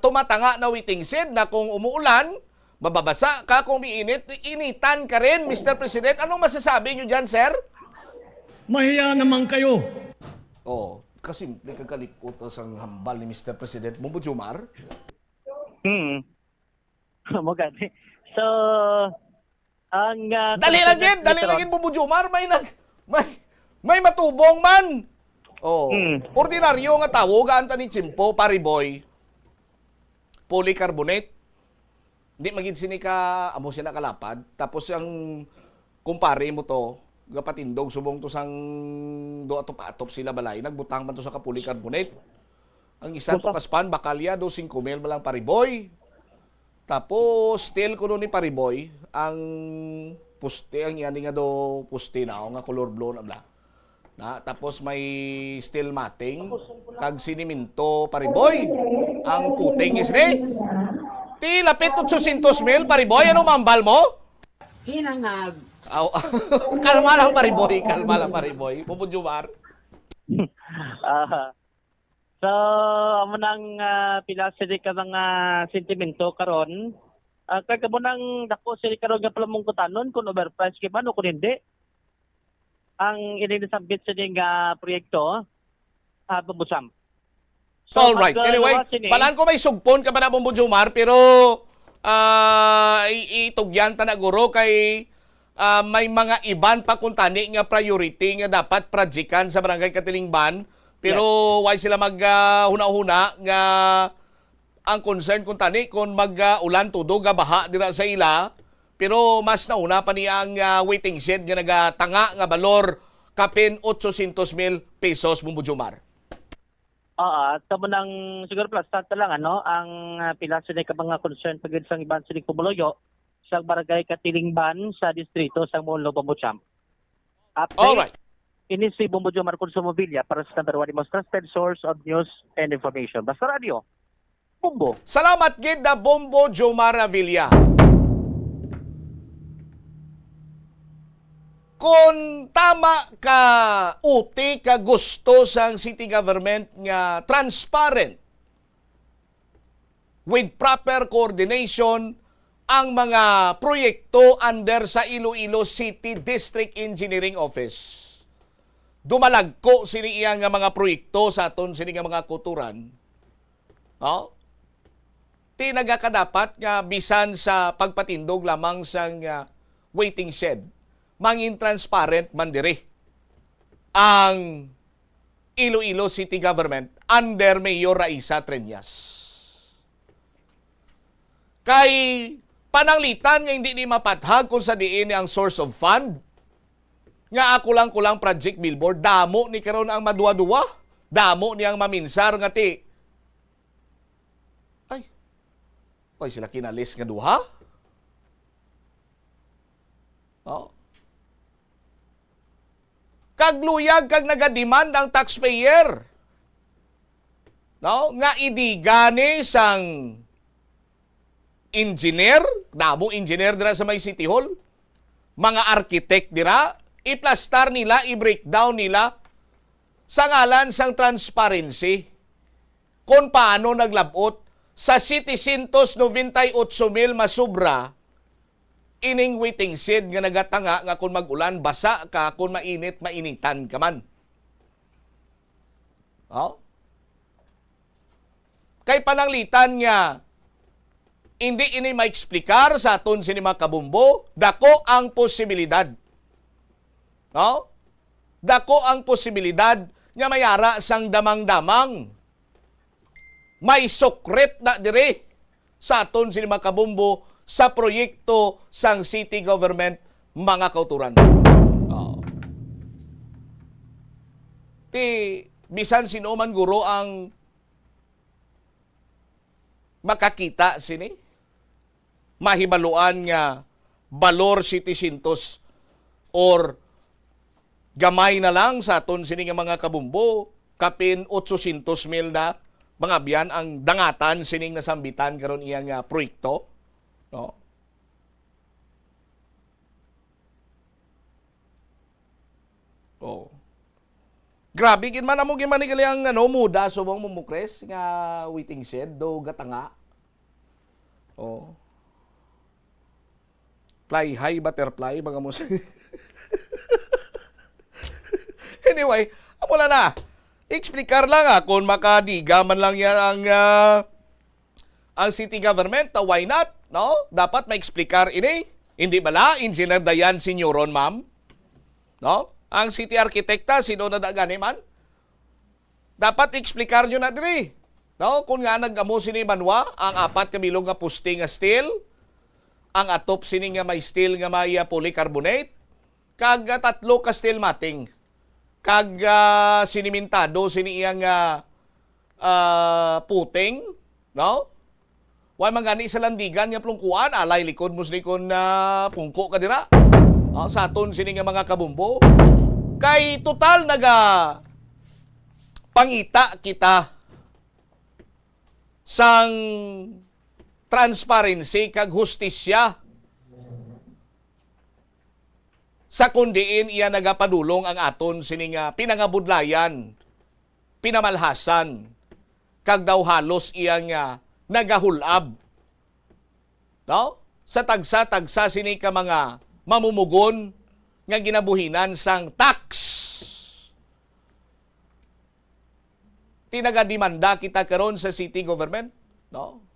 A: tumatanga na waiting shed na kung umuulan, mababasa ka, kung umiinit, initan ka rin, Mr. President. Anong masasabi niyo dyan, sir?
Q: Mahiya naman kayo.
A: Oo, kasi may kakalipot ang hambal ni Mr. President Bongbong Jomar.
J: Maganda. So, ang
A: dali lang din Bongbong Jomar, may matubong man. Oh, ordinaryo nga tawo gaanta ni Chimpo Pariboy. Polycarbonate. Di magid sini ka amo siya nakalapad, tapos ang kumpare mo to, gapatindog subong to sang do atop sila balay, nagbutang man to sa polycarbonate. Ang isa to kaspan bakalya do 5 mil malang Pariboy. Tapos still kuno ni Pariboy ang puste, ang yani nga do puste na nga color blue na bla. Na, tapos may steel matting kag siniminto Pariboy. Ang puting is ni ti lapit 800 mil Pariboy, ano mambal mo?
L: Hinangag.
A: Kalma lang Pariboy. Bongbong Jomar.
J: So, amo nang pila sila ka mga sentimento karon. Kaya mo nang dako sila karon nga palamungkutanon kung overprice ka man o kung hindi. Ang inisambit sa ding proyekto, Bubusam. So,
A: all right. Anyway, balan ko may sugpon ka ba na Bongbong Jomar, pero itugyan ta na guro kay may mga iban pa kuntani nga priority nga dapat prajikan sa Barangay Katilingban, pero why sila huna-huna nga ang concern kuntani kung ulan tudo ga baha dira sa ila. Pero mas nauna pa niya ang waiting shed nga nagatanga nga balor kapin 800 mil pesos, Bongbong Jomar.
J: Tamo nang siguro plus start lang ang pila sa ka mga concern pagid sang iban sa Pumuloyo sa Barangay Katilingban sa distrito sa Molo Bongbong.
A: Alright.
J: Ini si Bongbong Jomar Consumo Villa para sa number 1 most trusted source of news and information. Basta Radio. Bombo.
A: Salamat gid na Bongbong Jomar Villa. Kung tama ka uti ka gusto sang city government nga transparent with proper coordination ang mga proyekto under sa Iloilo City District Engineering Office. Dumalagko sini iya nga mga proyekto sa aton sini nga mga kuturan. No? Ti nagakadapat nga bisan sa pagpatindog lamang sang waiting shed, mangin transparent man diri ang Iloilo City Government under Mayor Raisa Treñas. Kay pananglitan nga hindi ni mapathag kung sa diin ang source of fund. Nga ako lang kulang project billboard, damo ni karon ang maduwa-duwa. Damo niyang maminsar nga ti. Ay, sila kinalis nga duha? Oh. Kagluyag kag nagademand ang taxpayer. No? Nga idigani sang engineer, damo engineer dira sa may City Hall, mga architect dira, iplastar nila, i-breakdown nila sa ngalan sang transparency kung paano naglabot sa 798,000 masubra ining waiting shed nga nagatanga nga kung mag-ulan, basa ka, kung mainit, mainitan ka man. Oh? Kay pananglitan nga, hindi ini maeksplikar sa aton sinima kabumbo, dako ang posibilidad. No? Dako ang posibilidad nga mayara sang damang-damang. May sukret na dire sa aton sinima kabumbo sa proyekto sang city government mga kauturan. Oh. Ti bisan sino man guro ang makakita sini, mahibaluan nga balor 700 or gamay na lang sa aton sini nga mga kabumbo, kapin 800,000 na mga biyan ang dangatan sining nasambitan karon iyang proyekto. No? Oh. Grabe gid man amo gimanigali ang muda subong mumukres nga waiting shed do gatanga. Oh. Fly high butterfly mga mo. Anyway, wala na. Eksplikar lang kung makadiga man lang yan ang city government, why not? No? Dapat maeksplikar ini. Hindi bala, Engineer Dayan Signoron, ma'am? No? Ang city arkitekta, sino na gani man? Dapat eksplikar nyo na diri. No? Kung nga nag-amo sini manwa, ang 4 kabilong nga puste nga steel, ang atop sini nga may steel nga may polycarbonate, kag 3 ka steel matting. Kag sinimentado sini iyang puting, no? Wa man gani sa landigan nga plungkuan, alay likod muslikon na pungko ka dira. Sa aton sini nga mga kabumbo. Kay total pangita kita sang transparency kag hustisya sa kundiin iya nagapadulong ang aton sining pinangabudlayan, pinamalhasan, kag daw halos iyang nagahulab. No? Sa tagsa-tagsa sini ka mga mamumugon nga ginabuhinan sang tax. Tinagadimanda kita karon sa city government, no?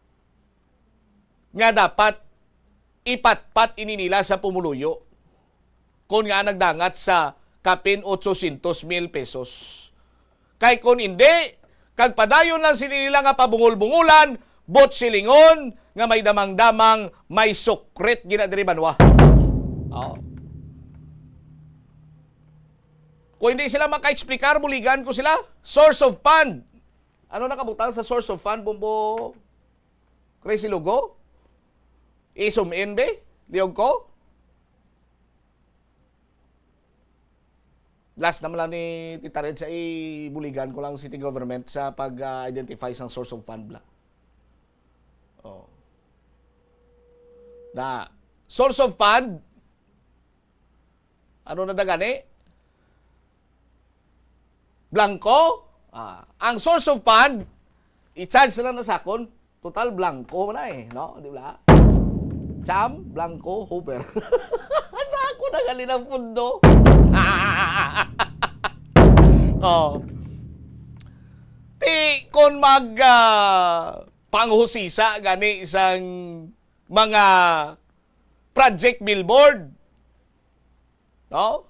A: Nga dapat ipatpat ini nila sa pumuluyo. Kung nga nagdangat sa kapin 800,000 pesos. Kay kung hindi, kag padayon lang sila nila nga pabungol-bungulan, bot silingon, nga may damang-damang, may sukret ginadiri banwa. Oh. Kung hindi sila maka-eksplikar, buligan ko sila. Source of fund. Ano nakabutang sa source of fund, Bumbo? Crazy Lugo? Isum-in be? Liog ko? Last naman lang ni Tita Red sa buligan ko lang city government sa pag-identify sang source of fund bla. Oh. Na source of fund, ano na dagani? Blanco? Ang source of fund, i-charge na lang na sakon. Total blanco na no? Di ba? Cham, blanco, hooper. Sako na gali ng pundo. Oh. Kung panghusisa gani isang mga project billboard, no?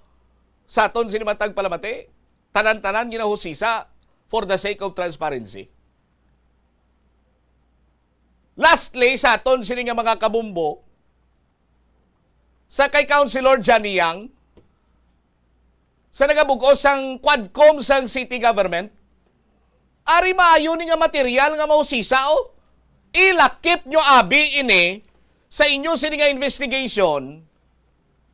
A: Sa aton sinimatag palamati, tanan-tanan ginahusisa for the sake of transparency. Lastly, sa aton sini nga mga kabumbo, sa kay Councilor Johnny Yang, sa nagabugos sang Quadcom sang city government, ari maayo ni nga material nga mahusisa o. Ilakip nyo abi ini sa inyo sini nga investigation,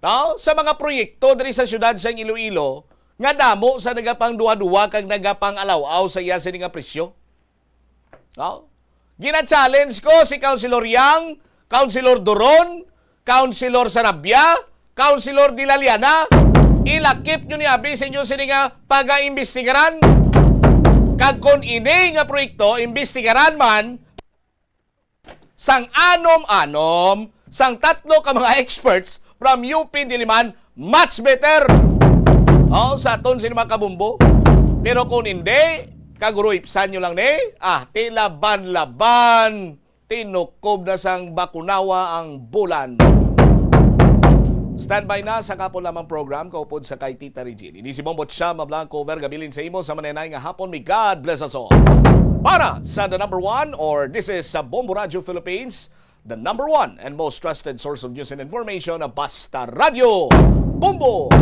A: no? Sa mga proyekto diri sa syudad sa Iloilo nga damo sa nagapang duwa-duwa kag nagapang alaw-aw sa iya sini nga presyo. No? Gina-challenge ko si Councilor Yang, Councilor Doron, Councilor Sarabia, Councilor Dilaliana, ilakip nyo ni abi sa inyo sini nga pag-aimbestigaran. Kag kon ini nga proyekto, imbestigaran man, sang anom-anom, sang tatlo ka mga experts from UP Diliman, much better. Sa aton sini mga kabumbo. Pero kung hindi, kaguro ipsan nyo lang ni, tilaban-laban, tinukob na sang bakunawa ang bulan. Standby na sa kapon lamang program, kaupod sa kay Tita Regine. Ini si Bombot siya, mablang cover, gabilin sa imo sa manenay nga hapon. May God bless us all. Para sa the number one, or this is sa Bombo Radio Philippines, the number one and most trusted source of news and information, Basta Radio Bombo!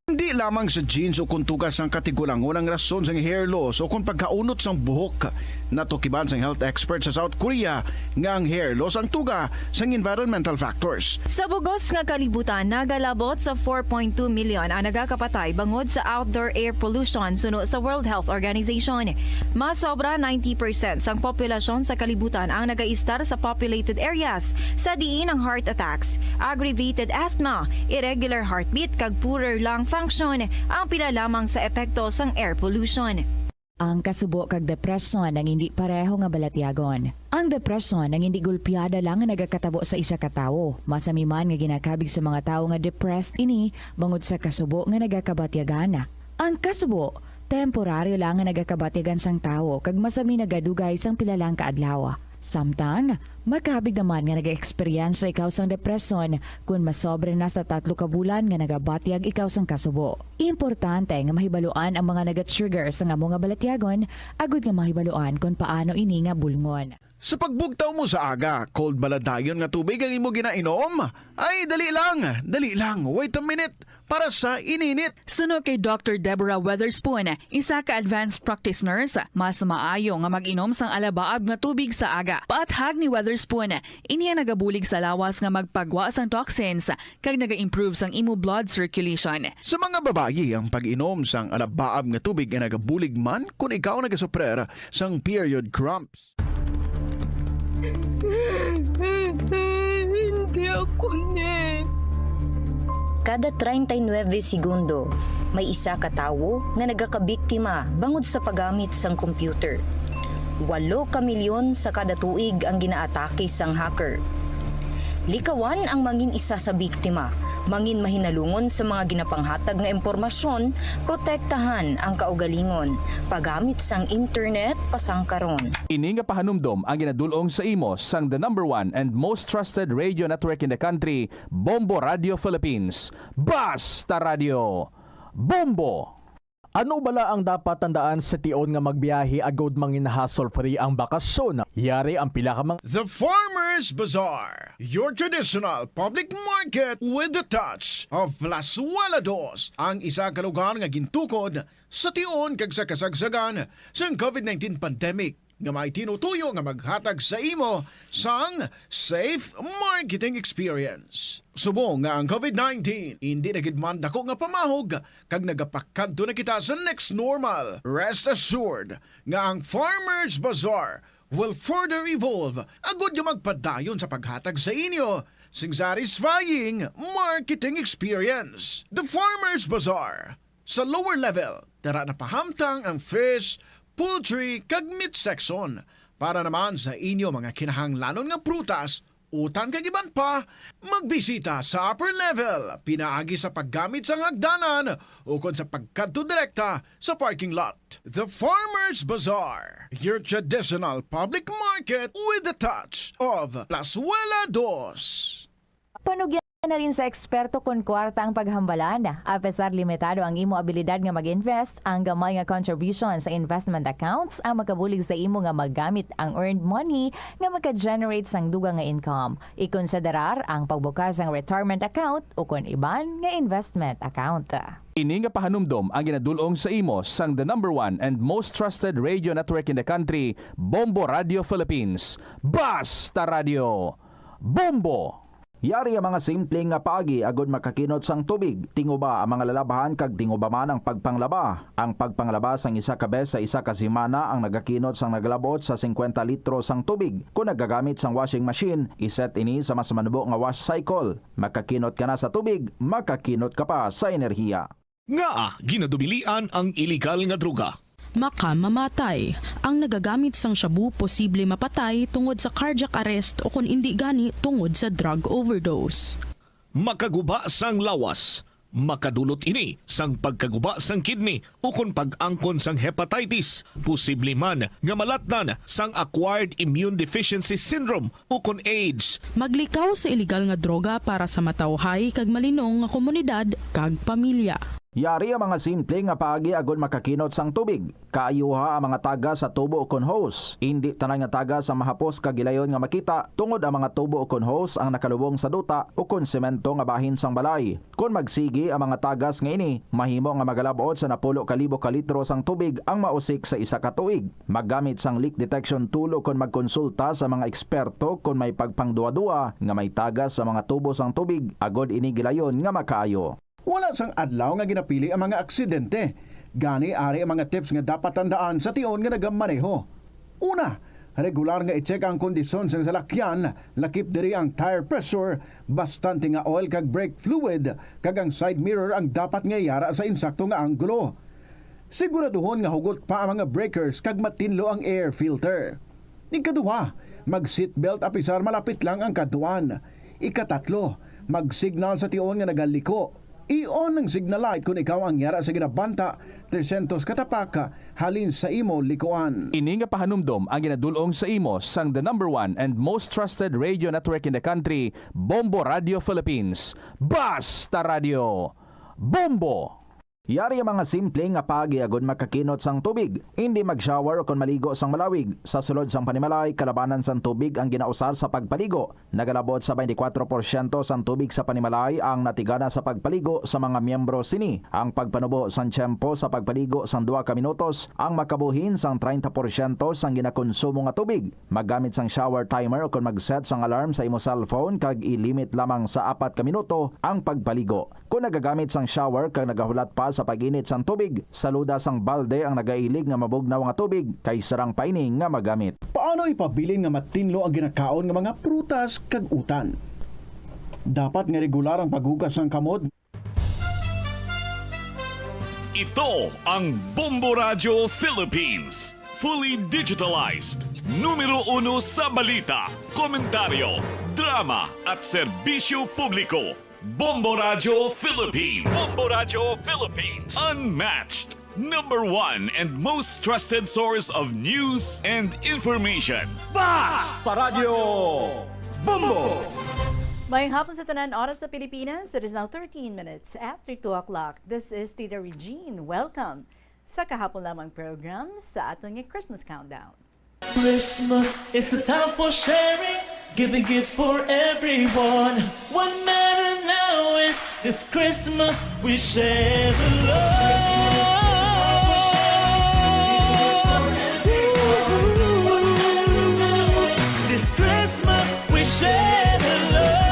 N: Hindi lamang sa jeans o kung tugas ang katigulangon ang rason sa hair loss o kung pagkaunot sang buhok. Natukiban sang health expert sa South Korea nga ang hair loss ang tuga sang environmental factors.
C: Sa bugos nga kalibutan, nagalabot sa 4.2 million ang nagakapatay bangod sa outdoor air pollution suno sa World Health Organization. Mas sobra 90% sang populasyon sa kalibutan ang nagaistar sa populated areas, sa diin ang heart attacks, aggravated asthma, irregular heartbeat kag poorer lung function ang pila lamang sa epekto sang air pollution.
E: Ang kasubo kag depresyon ang hindi pareho nga balatyagon. Ang depresyon ang hindi gulpiyada lang nga nagakatabo sa isa ka tawo. Masami man nga ginakabig sa mga tawo nga depressed ini bangod sa kasubo nga nagakabatyagan. Ang kasubo temporaryo lang nga nagakabatyagan sang tawo kag masami nagadugay sang pila lang ka adlaw. Samtang, makabig naman nga nag-experience ikaw sang depresyon kung masobre na sa 3 ka bulan nga nagabatyag ikaw sang kasubo. Importante nga mahibaluan ang mga naga-trigger sa nga mga balatyagon, agud nga mahibaluan kung paano ini nga bulngon.
N: Sa pagbugtaw mo sa aga, cold baladayon nga tubig ang imo ginainom? Ay, dali lang, wait a minute, para sa ininit.
G: Suno kay Dr. Deborah Weatherspoon, isa ka advanced practice nurse, mas maayo nga mag-inom sang alabaab nga tubig sa aga. Paathag ni Weatherspoon, iniya nagabulig sa lawas nga magpagwa sang toxins kag naga-improve sang imo blood circulation.
N: Sa mga babayi, ang pag-inom sang alabaab nga tubig ay nagabulig man kung ikaw nagasuprer sang period cramps.
P: Hindi ako Kada 39 segundo, may isa ka tawo nga nagakabiktima bangod sa paggamit sang computer. 8 ka milyon sa kada tuig ang ginaatake sang hacker. Likawan ang mangin isa sa biktima, mangin mahinalungon sa mga ginapanghatag nga impormasyon, protektahan ang kaugalingon, paggamit sang internet pasangkaron.
U: Ini nga pahanumdom ang ginadulong sa imo sang the number one and most trusted radio network in the country, Bombo Radio Philippines. Basta Radio Bombo!
O: Ano bala ang dapat tandaan sa tion nga magbiyahe agod mangin hassle-free ang bakasyon? Yari ang pila ka
N: The Farmers Bazaar, your traditional public market with the touch of Plazuela Dos, ang isa ka lugar nga gintukod sa tion kag sa kasagsagan sa COVID-19 pandemic nga may tinutuyo nga maghatag sa imo sang safe marketing experience. Subong nga ang COVID-19 hindi nagidman dako nga pamahog kag nagapakadto na kita sa next normal. Rest assured nga ang Farmers Bazaar will further evolve agud nga magpadayon sa paghatag sa inyo sing satisfying marketing experience. The Farmers Bazaar sa lower level tara na pahamtang ang fish, poultry kag meat section para naman sa inyo mga kinahanglanon nga prutas, utang kag iban pa, magbisita sa upper level pinaagi sa paggamit sa hagdanan o kon sa pagkadto direkta sa parking lot. The Farmers Bazaar, your traditional public market with the touch of Plazuela Dos.
E: Panugyan Nalin sa eksperto kun kwarta ang paghambalan. Apesar limitado ang imo abilidad nga mag-invest, ang gamay nga contribution sa investment accounts ang makabulig sa imo nga maggamit ang earned money nga maka-generate sang dugang nga income. Ikonsiderar ang pagbukas ng retirement account o kun iban nga investment account.
U: Ini nga pahanumdom ang ginadulong sa imo sang the number 1 and most trusted radio network in the country, Bombo Radio Philippines. Basta Radio Bombo!
W: Yari ang mga simpleng nga paagi agod makakinot sang tubig. Tinguba ang mga lalabahan kag tinguba man ang pagpanglaba. Ang pagpanglaba sang isa ka bes sa isa ka semana ang nagakinot sang nagalabot sa 50 litro sang tubig. Kung nagagamit sang washing machine, iset ini sa mas manubo nga wash cycle. Makakinot ka na sa tubig, makakinot ka pa sa enerhiya.
A: Nga, ginadubilian ang illegal nga droga.
H: Makamamatay. Ang nagagamit sang shabu posible mapatay tungod sa cardiac arrest o kung hindi gani tungod sa drug overdose.
A: Makaguba sang lawas. Makadulot ini sang pagkaguba sang kidney o kung pag-angkon sang hepatitis. Posible man nga malatnan sang acquired immune deficiency syndrome o kung AIDS.
H: Maglikaw sa illegal nga droga para sa matawhay kag malinong nga komunidad kag pamilya.
W: Yari ang mga simple nga paagi agod makakinot sang tubig. Kaayuha ang mga taga sa tubo o kon hose. Hindi tanan nga taga sa mahapos kagilayon nga makita tungod ang mga tubo o kon hose ang nakalubong sa duta o kon semento nga bahin sang balay. Kung magsigi ang mga tagas nga ini, mahimo nga magalabot sa 10,000 ka litro sang tubig ang mausik sa isa ka tuig. Maggamit sang leak detection tool o kon magkonsulta sa mga eksperto kung may pagpangduwa-duwa nga may tagas sa mga tubo sang tubig agod ini gilayon nga makaayo.
N: Wala sang adlaw nga ginapili ang mga aksidente. Gani ari ang mga tips nga dapat tandaan sa tion nga nagamaneho. Una, regular nga i-check ang kondisyon sa salakyan, lakip diri ang tire pressure, bastante nga oil kag brake fluid, kag ang side mirror ang dapat nga yara sa insakto nga anggulo. Siguraduhon nga hugot pa ang mga breakers kag matinlo ang air filter. Ikaduha, mag-seatbelt apisar malapit lang ang kaduan. Ikatatlo, mag-signal sa tion nga nagaliko. I-on ang signal light kung ikaw ang yara sa ginabanta 300 katapaka halin sa imo likuan.
U: Ini nga pahanumdom ang ginadulong sa imo sang the number 1 and most trusted radio network in the country, Bombo Radio Philippines. Basta Radio Bombo!
W: Yari ang mga simple nga paagi agod makakinot sang tubig. Hindi mag-shower o kon maligo sang malawig. Sa sulod sang panimalay, kalabanan sang tubig ang ginausar sa pagpaligo. Nagalabot sa 24% sang tubig sa panimalay ang natigana sa pagpaligo sa mga miyembro sini. Ang pagpanubo sang tiyempo sa pagpaligo sang 2 ka minutos ang makabuhin sang 30% sang ginakonsumo nga tubig. Maggamit sang shower timer o kon mag-set sang alarm sa imo cellphone kag i-limit lamang sa 4 ka minuto ang pagpaligo. Kung nagagamit sang shower kag nagahulat pa sa pag-init sang tubig, saluda sang balde ang nagailig nga mabugnaw nga tubig kay sarang paining nga magamit.
N: Paano ipabilin nga matinlo ang ginakaon nga mga prutas kag utan? Dapat nga regular ang paghugas ng kamod.
R: Ito ang Bombo Radio Philippines. Fully digitalized. Numero 1 sa balita, komentaryo, drama at serbisyo publiko. Bombo Radio Philippines. Bombo Radio Philippines. Unmatched. Number 1 and most trusted source of news and information.
V: Basta Radio Bombo!
X: Mayang hapon sa tanan oras sa Pilipinas. It is now 13 minutes after 2 o'clock. This is Tita Regine. Welcome sa kahapon lamang program sa ating Christmas Countdown.
S: Christmas is a time for sharing, giving gifts for everyone. What matters now is this Christmas we share the love. This Christmas we share the love.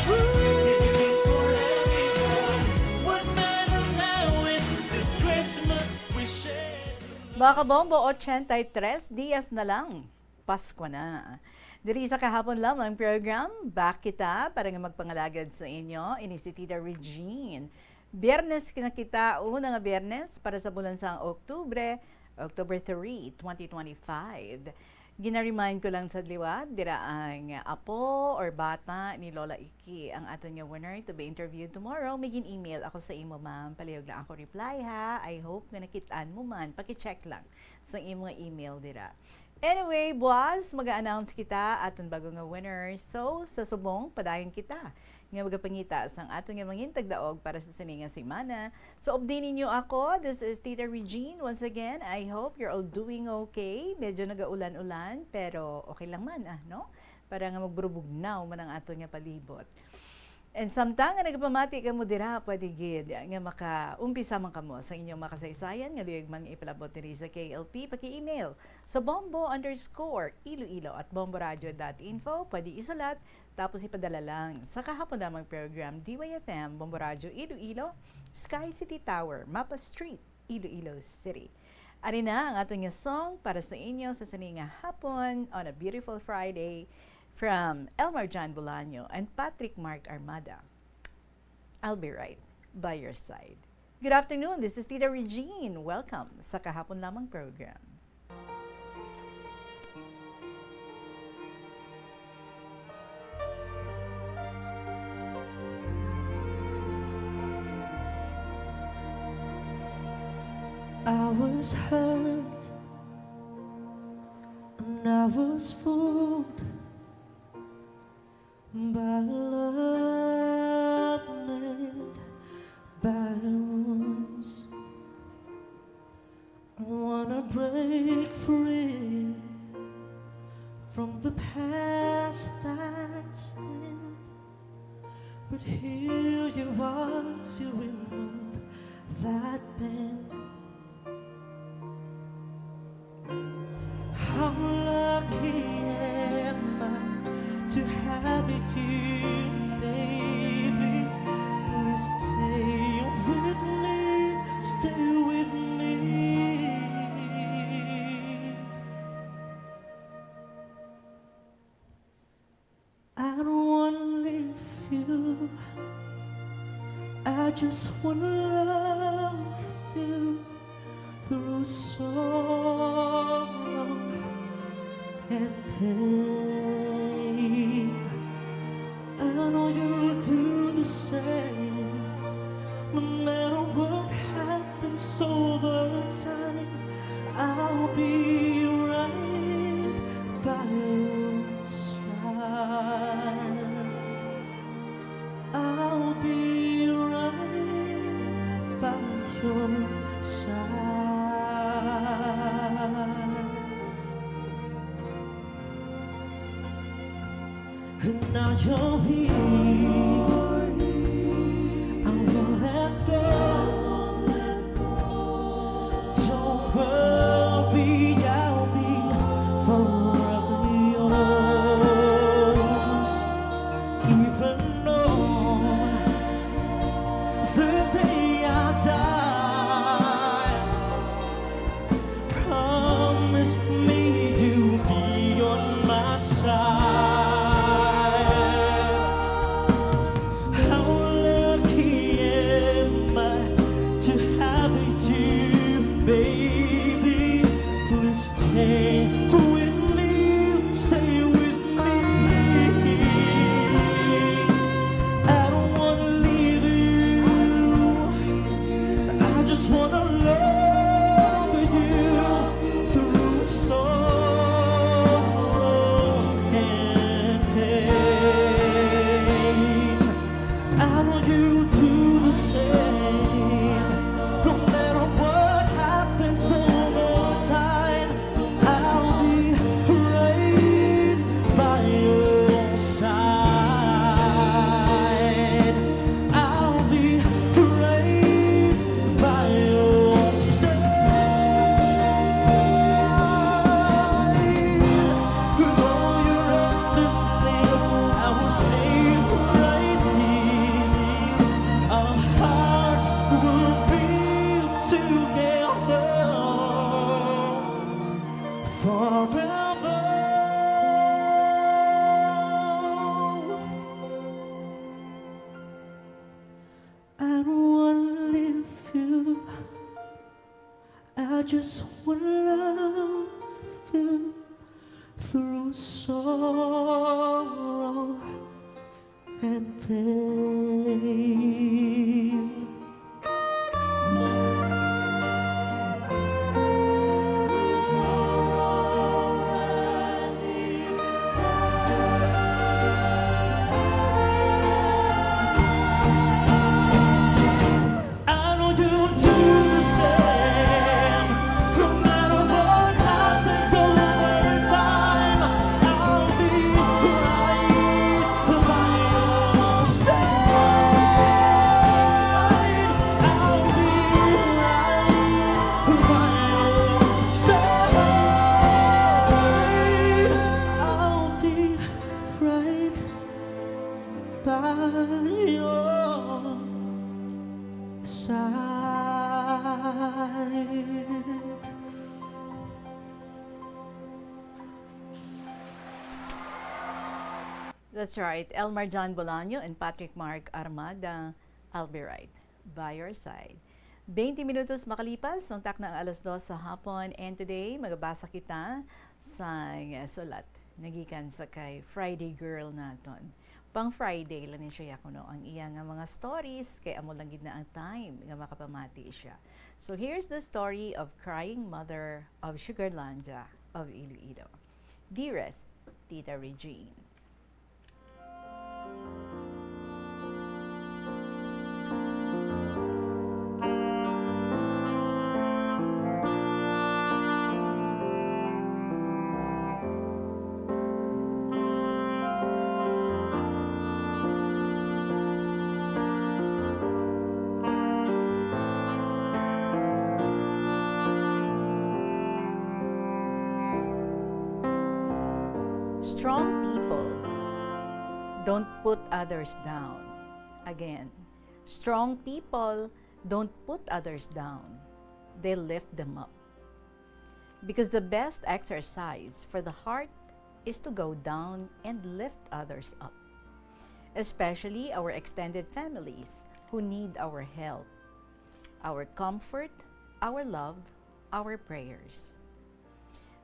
S: Giving gifts for everyone. What matters now is this Christmas we share.
X: Mga kabombo, 83 dias na lang. Pasko na. Diri sa kahapon lamang program, back kita para nga magpangalagad sa inyo. Ini si Tita Regine. Biyernes kinakita, una nga biyernes para sa bulan sa Oktubre, October 3, 2025. Gina-remind ko lang sa liwat, dira ang apo or bata ni Lola Iki ang aton nga winner to be interviewed tomorrow. May gin-email ako sa imo, ma'am. Palihog lang ako reply, ha. I hope na nakitaan mo man. Pakicheck lang sa imo nga email dira. Anyway, boss, mag-announce kita aton bago nga winner. So, sa subong, padayon kita. Nga magapangita sang ato nga mangin tagdaog para sa sininga semana. So, updatein niyo ako. This is Tita Regine. Once again, I hope you're all doing okay. Medyo nagaulan-ulan, pero okay lang man, no? Para nga magburubugnaw man ang ato nga palibot. And samtang nga nagpamati ka mo dira, pwede gid nga maka-umpisa man kamo sa inyong makasaysayan nga luyag man ipalabot ni sa KLP, paki-email sa bombo_iloilo@bomboradio.info. Pwede isulat, tapos ipadala lang sa kahapon namang program DYFM, Bombo Radio Iloilo, Sky City Tower, Mapa Street, Iloilo City. Ari na ang atong nga song para sa inyo sa saninga hapon on a beautiful Friday, from Elmar John Bolaño and Patrick Mark Armada. I'll be right by your side. Good afternoon, this is Tita Regine. Welcome sa Kahapon Lamang program.
S: I was hurt and I was fooled by love made by wounds. I wanna break free from the past that's in, but here you are to remove that pain. How lucky am I to have you, baby. Please stay with me, stay with me. I don't wanna leave you, I just wanna love you through sorrow and pain. I know you'll do the same, no matter what happens over time. I'll be right by your side. I'll be right by your side. And now you're here, I won't let go. Don't worry, I'll be forever yours. Even on the day I die, promise me you'll be on my side. Just wanna love you through sorrow and pain. side.
X: That's right. Elmar John Bolaño and Patrick Mark Armada. I'll be right by your side. 20 minutos makalipas, ang tak ng alas 2 sa hapon. And today, magabasa kita sa sulat. Nagikan sa kay Friday Girl naton. Pang Friday lang ni siya kuno ang iya nga mga stories kay amo lang gid na ang time nga makapamati siya. So here's the story of crying mother of Sugarlandia of Iloilo. Dearest Tita Regine. Strong people don't put others down. Again, strong people don't put others down. They lift them up. Because the best exercise for the heart is to go down and lift others up. Especially our extended families who need our help, our comfort, our love, our prayers.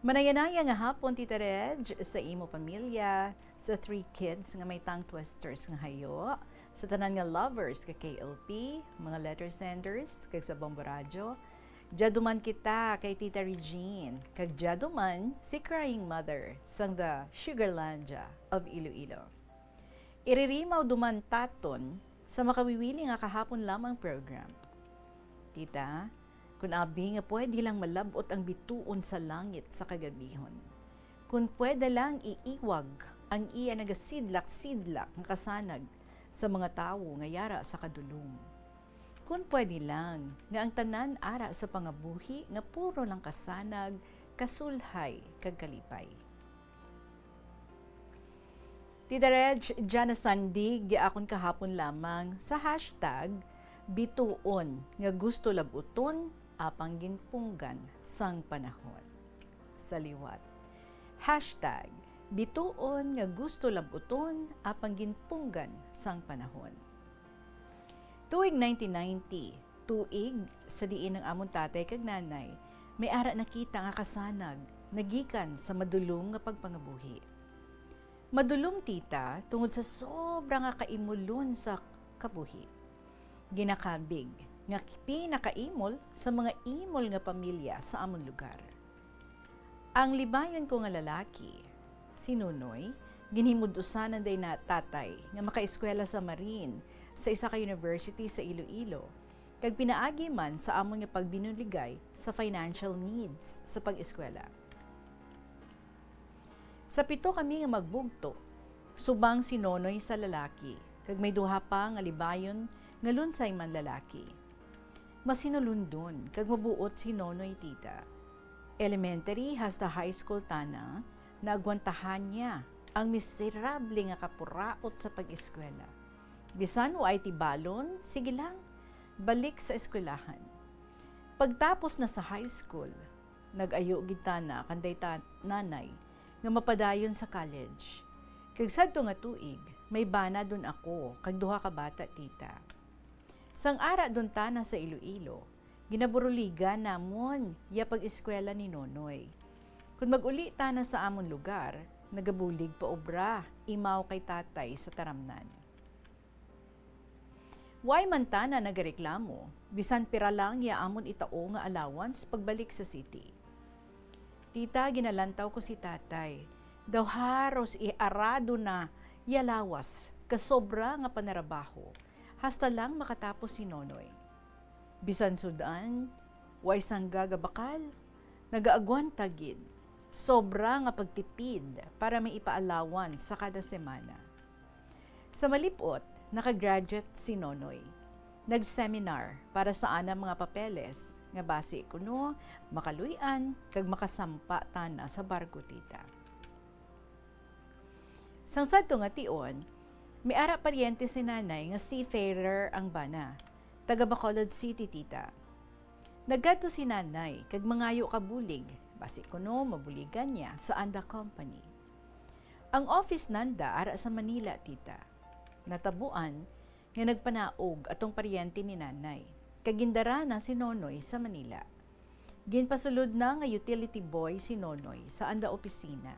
X: Manayanaya nga hapon, Tita Reg, sa imo pamilya, sa 3 kids nga may tongue twisters nga hayo, sa tanan nga lovers ka KLP, mga letter senders kag sa Bombo Radio. Jaduman kita kay Tita Regine, kag jaduman si Crying Mother sang the Sugarlandia of Iloilo. Iririmaw duman taton sa makawiwili nga kahapon lamang program. Tita, kung abi nga pwede lang malabot ang bituon sa langit sa kagabihon. Kung pwede lang iiwag ang iya nagasidlak-sidlak nga kasanag sa mga tawo nga yara sa kadulong. Kung pwede lang nga ang tanan ara sa pangabuhi nga puro lang kasanag, kasulhay, kag kalipay. Tita Reg, dyan na sandig akon kahapon lamang sa hashtag bituon nga gusto labuton apang ginpunggan sang panahon. Sa liwat. Hashtag bituon nga gusto labuton apang ginpunggan sang panahon. Tuig 1990, tuig sa diin ng amon tatay kag nanay, may ara nakita nga kasanag, nagikan sa madulong nga pagpangabuhi. Madulong tita tungod sa sobra nga kaimulon sa kabuhi. Ginakabig nga pinakaimol sa mga imol nga pamilya sa amon lugar. Ang libayon ko nga lalaki, si Nunoy, ginhimudusanan day na tatay nga makaeskwela sa Marine sa isa ka university sa Iloilo, kag pinaagi man sa amon nga pagbinuligay sa financial needs sa pag-eskwela. Sa 7 kami nga magbugto, subang si Nonoy sa lalaki, kag may duha pa nga libayon nga lunsay man lalaki. Masinulundon, kag mabuot si Nonoy tita. Elementary hasta high school tana, naagwantahan niya ang miserable nga kapuraot sa pag-eskwela. Bisan o ay tibalon, sige lang, balik sa eskwelahan. Pagtapos na sa high school, nag-ayo gita na kanday nanay nga mapadayon sa college. Kag sadto nga tuig, may bana dun ako, kag duha ka bata tita. Sang ara dun tana sa Iloilo, ginaburuliga namon ya pag-eskwela ni Nonoy. Kung mag-uli tana sa amon lugar, nagabulig pa obra, imaw kay tatay sa taramnan. Way man tana nagareklamo, bisan pira lang ya amon itao nga allowance pagbalik sa city. Tita, ginalantaw ko si tatay, daw haros iarado na yalawas, kasobra nga panarabaho, hasta lang makatapos si Nonoy. Bisan sudan, way sangga gabakal, nagaagwan tagid, sobra nga pagtipid para may ipaalawan sa kada semana. Sa malipot, nakagraduate si Nonoy. Nag-seminar para sa anang mga papeles, nga base kuno, makaluyan, kag makasampa tana sa barko tita. Sang sadto nga tion, may ara paryente si nanay nga seafarer ang bana. taga Bacolod City, tita. Naggadto si nanay, kag mangayo kabulig, basi kuno mabuligan niya sa Anda Company. Ang office nanda ara sa Manila, tita. Natabuan nga nagpanaog atong paryente ni nanay, kagindara na si Nonoy sa Manila. Ginpasulod na nga utility boy si Nonoy sa Anda opisina.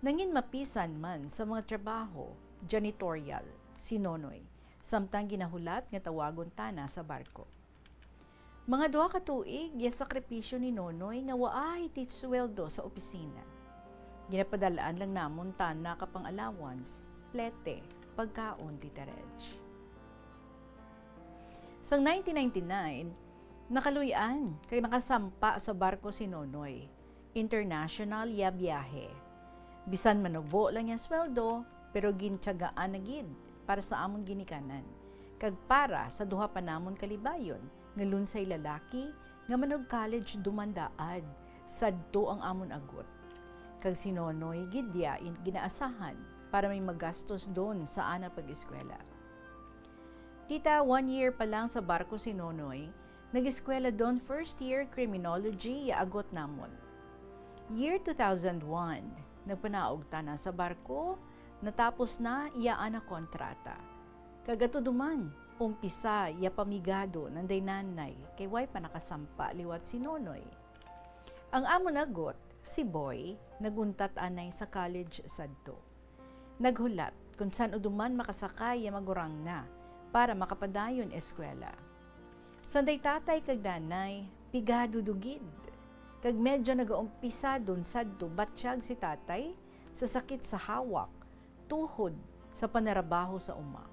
X: Nangin mapisan man sa mga trabaho, janitorial, si Nonoy, samtang ginahulat nga tawagon tana sa barko. Mga 2 ka tuig, ya sakripisyo ni Nonoy nga waay ti sweldo sa opisina. Ginapadalaan lang namon tana kapang allowance, plete, pagkaon, tita Reg. Sang 1999, nakaluyan kay nakasampa sa barko si Nonoy, international ya biyahe. Bisan manubo lang yung sweldo, pero gintyagaan na gid para sa amon ginikanan. Kag para sa duha pa namon kalibayon, nga lunsay lalaki, nga manog college dumandaad, sadto ang amon agot. Kag si Nonoy gidya ginaasahan para may magastos doon sa ana pag-eskwela. Tita, 1 year pa lang sa barko si Nonoy, nag-eskwela doon first year criminology ya agot namon. Year 2001, nagpanaog tana sa barko, natapos na iyaan na kontrata. Kagato duman, umpisa ya pamigado ng daynanay kay way pa nakasampa liwat si Nonoy. Ang amo nagot, si Boy, naguntat anay sa college sadto. Naghulat kung saan uduman makasakay ya magurang na para makapadayon eskwela. Sanday tatay kag nanay, pigado dugid. Kag medyo nagaumpisa dun sadto batsyag si tatay sa sakit sa hawak, tuhod sa panarabaho sa uma.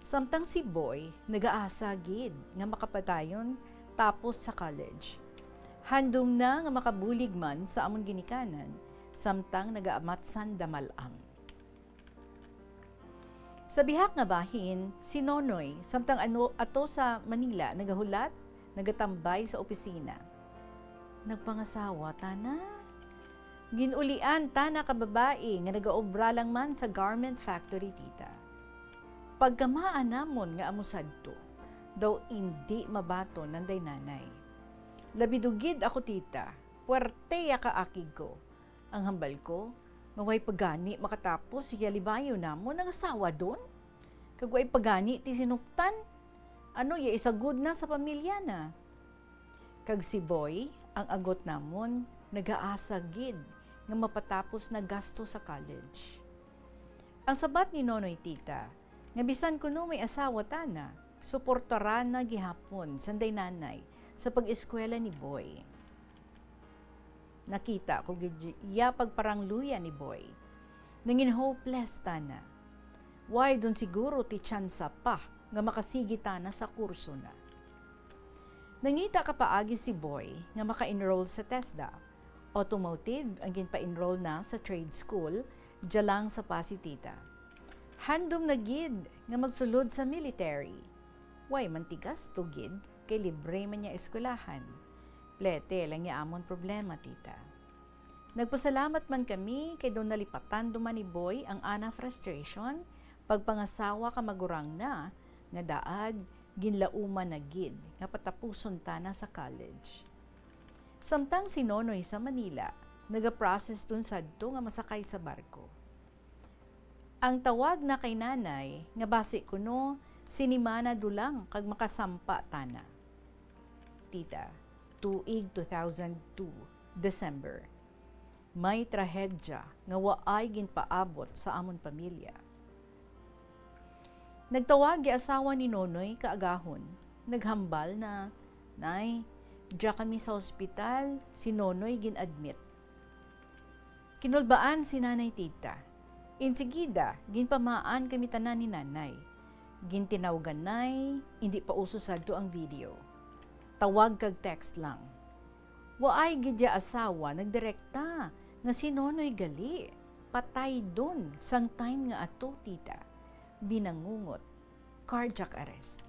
X: Samtang si Boy, nag-aasa gid nga makapadayon tapos sa college. Handom na nga makabulig man sa amon ginikanan, samtang nagaamatsan damalam. Sa bihak nga bahin, si Nonoy, samtang ato sa Manila, nagahulat, nagatambay sa opisina. Nagpangasawa, tana. Ginulian, tana kababae, nga nagaobra lang man sa garment factory, tita. Pagkamaan namon nga amusadto, daw hindi mabato ng daynanay. Labidugid ako, tita, puwerte ya kaakig ko. Ang hambal ko, ngaway pagani makatapos siya libayo namon ang asawa doon. Kagway pagani ti sinuptan. Ano ya isagod na sa pamilya na. Kag si Boy, ang agot namon, nag-aasa gid nga mapatapos na gasto sa college. Ang sabat ni Nonoy, tita, nga bisan kuno may asawa tana, suportaran na gihapon sanday nanay sa pag-eskwela ni Boy. Nakita ko iya pagparangluya ni Boy. Nangin hopeless tana. Why dun siguro ti tsansa pa nga makasigi tana sa kurso na. Nangita ka paagi si Boy nga maka-enroll sa TESDA. Automotive ang ginpa-enroll na sa trade school, dyalang sa Pasitita. Handom na gid nga magsulod sa military. Way mantigas to gid kay libre man niya eskwelahan. Plete lang niya amon problema, tita. Nagpasalamat man kami kay doon nalipatan duman ni Boy ang ana frustration, pagpangasawa ka magurang na, nga daad, ginlauman na gid, nga patapuson tana sa college. Samtang si Nonoy sa Manila, nagaprocess dun sadto nga masakay sa barko. Ang tawag na kay nanay, nga basi kuno, sinimana dulang kag makasampa tana. Tita, tuig 2002, December. May trahedya nga waay ginpaabot sa amon pamilya. Nagtawag gi asawa ni Nonoy kaagahon, naghambal na, Nay, diya kami sa ospital, si Nonoy gin-admit. Kinulbaan si nanay, tita. Insigida, ginpamaan kami tanan ni nanay. Gintinawgan nay, hindi pa uso sadto ang video. Tawag kag text lang. Waay gidya asawa nagdirekta nga si Nonoy gali. Patay don sang time nga ato, tita. Binangungot, cardiac arrest.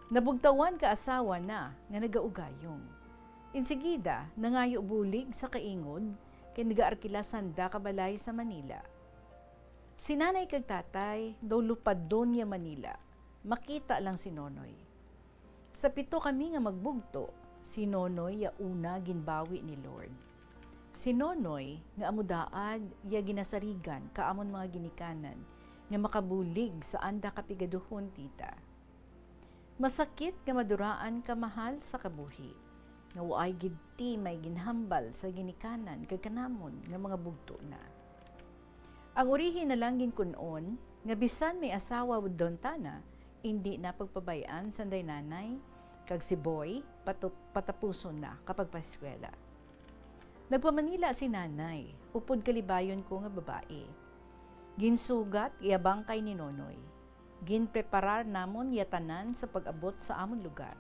X: Nabugtawan ka asawa na nga nagaugayong. Insigida, nangayo bulig sa kaingod kay nagaarkila sanda kabalay sa Manila. Si nanay kag tatay daw lupad doon niya Manila. Makita lang si Nonoy. Sa 7 kami nga magbugto, si Nonoy ya una ginbawi ni Lord. Si Nonoy nga amudaad ya ginasarigan kaamon mga ginikanan nga makabulig sa anda kapigaduhon tita. Masakit nga maduraan ka mahal sa kabuhi, nga waay gidti may ginhambal sa ginikanan kagkanamon nga mga bugto na. Ang urihin na lang ginkunon, nga bisan may asawa udon tana, hindi na pagpabayaan sanday nanay, kag si Boy patapuson na kapag paskwela. Nagpamanila si nanay, upod kalibayon ko nga babae. Ginsugat iabangkay ni Nonoy. Ginpreparar namon yatanan sa pag-abot sa amon lugar.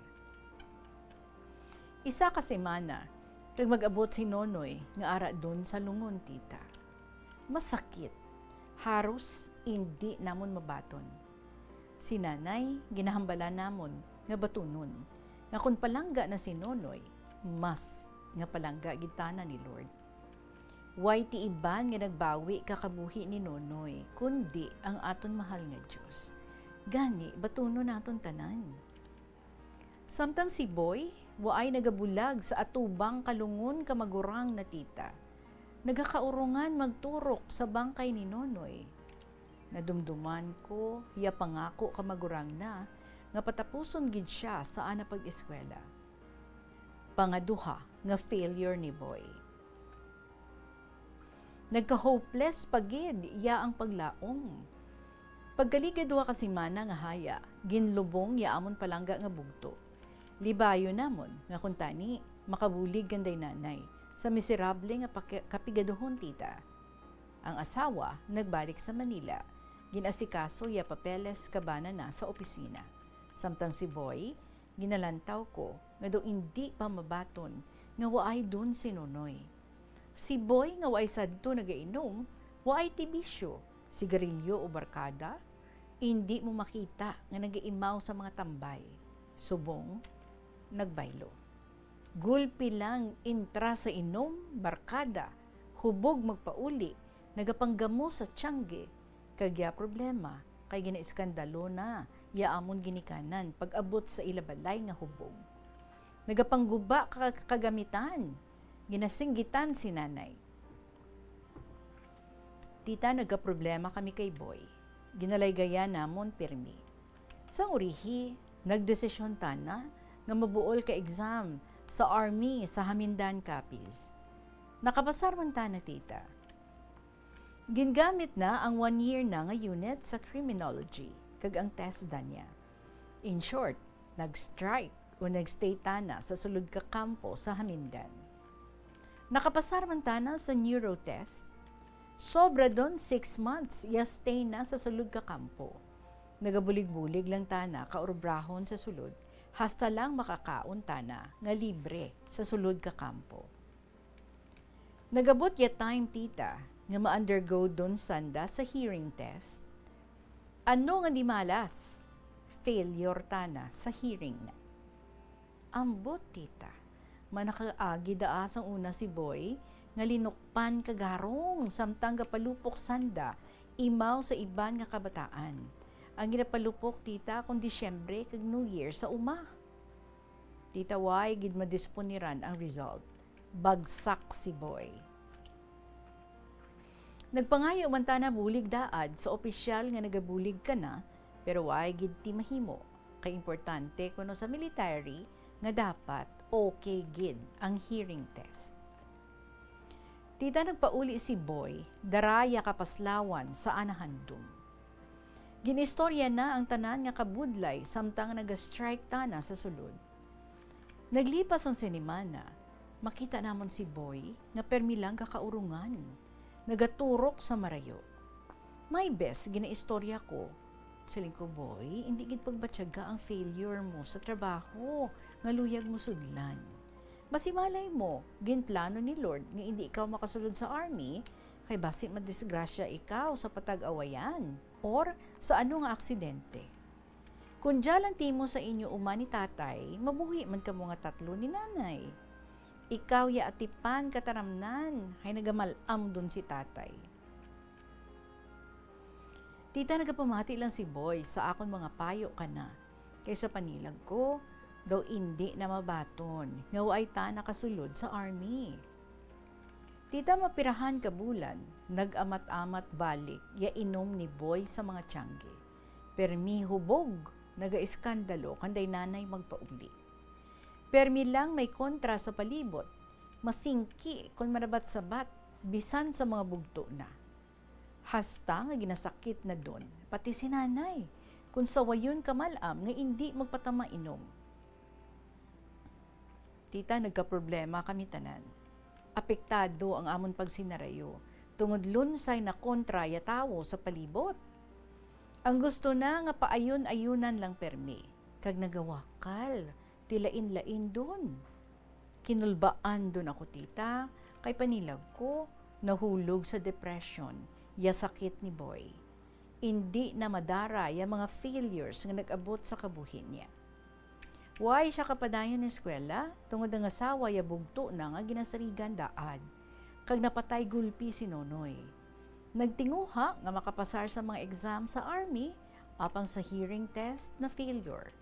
X: Isa ka semana, kag mag-abot si Nonoy nga ara doon sa lungon tita. Masakit, haros hindi namon mabaton. Si nanay, ginahambala namon nga batunon, nga kung palangga na si Nonoy, mas nga palangga gitana ni Lord. Way ti iban nga nagbawi kakabuhi ni Nonoy, kundi ang aton mahal nga Diyos. Gani, batuno naton tanan. Samtang si Boy, waay nagabulag sa atubang kalungon kamagurang na tita. Nagakaurungan magturok sa bangkay ni Nonoy. Nadumduman ko, ya pangako kamagurang na, nga patapuson gid siya sa ana pag-eskwela. Pangaduha nga failure ni Boy. Nagka-hopeless pagid ya ang paglaom. Pagkaligad duha ka semana nga haya, ginlubong ya amon palangga nga bugto. Libayo namon nga kuntani makabulig ganday nanay sa miserable nga kapigaduhon tita. Ang asawa nagbalik sa Manila, ginasikaso ya papeles kabana na sa opisina. Samtang si Boy, ginalantaw ko nga do hindi pa mabaton nga waay dun si Nonoy. Si Boy nga waay sadto nagainom, waay tibisyo, sigarilyo o barkada, hindi mo makita nga nagaimaw sa mga tambay. Subong, nagbaylo. Gulpi lang intra sa inom, barkada, hubog magpauli, nagapanggamo sa tiyangge, kagya problema, kay ginaiskandalo na, yaamon ginikanan, pag-abot sa ilabalay nga hubog. Nagapangguba kagamitan, ginasinggitan si nanay. Tita, nagka-problema kami kay Boy. Ginalaygaya namon pirmi. Sang urihi, nagdesisyon tana nga mabuol ka exam sa Army sa Hamindan Capiz. Nakapasar man tana, tita. Gingamit na ang 1 year na nga unit sa criminology, kag ang test niya. In short, nag-strike o nag-stay tana sa sulod ka kampo sa Hamindan. Nakapasar man tana sa neuro test. Sobra doon 6 months, stay na sa sulod ka kampo. Nagabulig-bulig lang tana, kaurobrahon sa sulod, hasta lang makakaon tana, nga libre sa sulod ka kampo. Nagabot ya time, tita, nga ma-undergo doon sanda sa hearing test. Ano nga di malas? Failure tana sa hearing na. Ambot, tita, manakaagi daas ang una si Boy, nga linukpan kagarong samtang gapalupok sanda imaw sa iban nga kabataan. Ang ginapalupok, tita, kung Disyembre kag New Year sa uma. Tita, way gid madisponiran ang result. Bagsak si Boy. Nagpangayo man ta na bulig daad sa opisyal nga nagabulig ka na, pero way gid ti mahimo. Kay importante kuno sa military nga dapat okay gid ang hearing test. Tita, nagpauli si Boy, daraya kapaslawan sa anahandom. Ginistorya na ang tanan nga kabudlay samtang nag-strike tana sa sulod. Naglipas ang sinimana, makita namon si Boy nga permilang kakaurungan, nagaturok sa marayo. May best, ginaistorya ko. Siling ko, Boy, hindi gid pagbatyaga ang failure mo sa trabaho, nga luyag mo sudlan. Basi malay mo, ginplano ni Lord nga hindi ikaw makasulod sa army, kay basi madisgrasya ikaw sa patag-awayan or sa ano nga aksidente. Kung dyan lang timo sa inyo uma ni tatay, mabuhi man ka mga 3 ni nanay. Ikaw ya atipan kataramnan, hay nagamalam dun si tatay. Tita, nagapamati lang si Boy sa akon mga payo ka na. Kaysa panilag ko, daw hindi na mabaton nga way ta nakasulod sa army. Tita mapirahan ka bulan, nag-amat-amat balik, ya inom ni Boy sa mga tiyangge. Permi hubog, naga-iskandalo, kanday nanay magpauli. Permi lang may kontra sa palibot, masingki kung marabat-sabat, bisan sa mga bugto na. Hasta nga ginasakit na don, pati si nanay, kung sawayon kamalam nga hindi magpatama inom. Tita, nagka-problema kami tanan. Apektado ang amon pagsinarayo, tungod lunsay na kontra ya tawo sa palibot. Ang gusto na nga paayon-ayunan lang permi, kag nagawakal, tilain-lain dun. Kinulbaan dun ako tita, kay panilag ko, nahulog sa depression, ya sakit ni Boy. Hindi na madara ya mga failures nga nag-abot sa kabuhin niya. Why siya kapadayon ng eskwela? Tungod ang asawa ya bugto na nga ginasarigan daad. Kag napatay gulpi si Nonoy. Nagtinguha nga makapasar sa mga exam sa army apang sa hearing test na failure.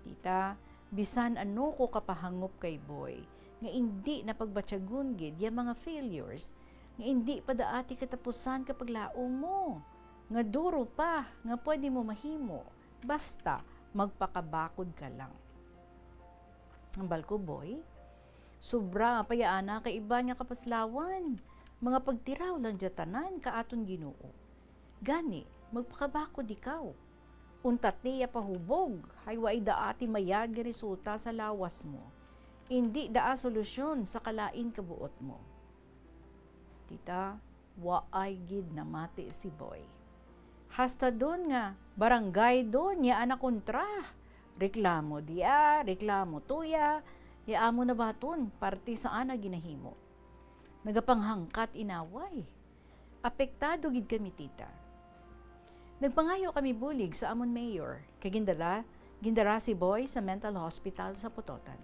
X: Tita, bisan ano ko kapahangop kay Boy, nga hindi napagbatsagun gid ya mga failures, nga hindi pa daati katapusan kapag laom mo, nga duro pa, nga pwede mo mahimo, basta magpakabakod ka lang. Ang balko Boy, sobra payaana kay iba niya kapaslawan, mga pagtiraw lang jatanan kaaton Ginoo. Gani, magpakabakod ikaw. Untat niya pahubog, hayway daati mayag resulta sa lawas mo. Hindi daa solusyon sa kalain kabuot mo. Tita, waay gid na mati si Boy. Hasta doon nga, barangay doon, ya anak kontra. Reklamo diya, reklamo tuya, ya amo na baton, parte sa ana ginahimo. Nagapanghangkat inaway. Apektado gid kami tita. Nagpangayo kami bulig sa amon mayor, kay gindara si Boy sa mental hospital sa Putotan.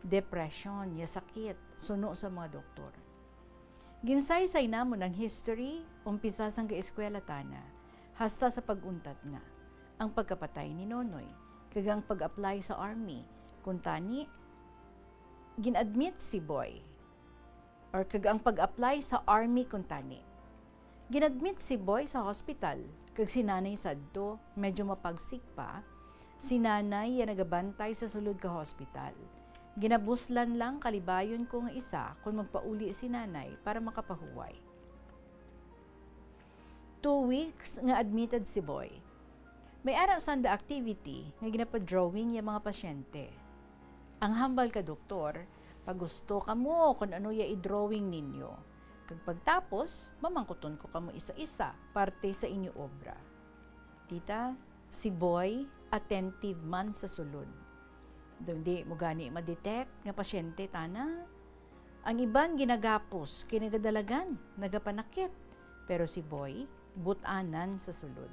X: Depression, ya sakit, suno sa mga doktor. Ginsaysay namon ang history, umpisa sang kaeskwela tana, hasta sa pag-untat nga, ang pagkapatay ni Nonoy, kagang pag-apply sa army, kung tani, ginadmit si Boy, or kagang pag-apply sa army kung tani. Ginadmit si Boy sa hospital, kag si nanay sadto, medyo mapagsik pa, si nanay ya nagabantay sa sulod ka hospital. Ginabuslan lang kalibayon ko nga isa kung magpauli si nanay para makapahuway. 2 weeks nga admitted si Boy. May ara sanda activity nga ginapa-drawing yung mga pasyente. Ang hambal ka doktor, pag gusto ka mo kung ano ya i-drawing ninyo. Kag pagtapos, mamangkuton ko kamo isa-isa parte sa inyo obra. Tita, si Boy attentive man sa sulod. Hindi mo gani ma-detect nga pasyente tana. Ang iban ginagapos, kinagadalagan, nagapanakit. Pero si Boy, butanan sa sulod.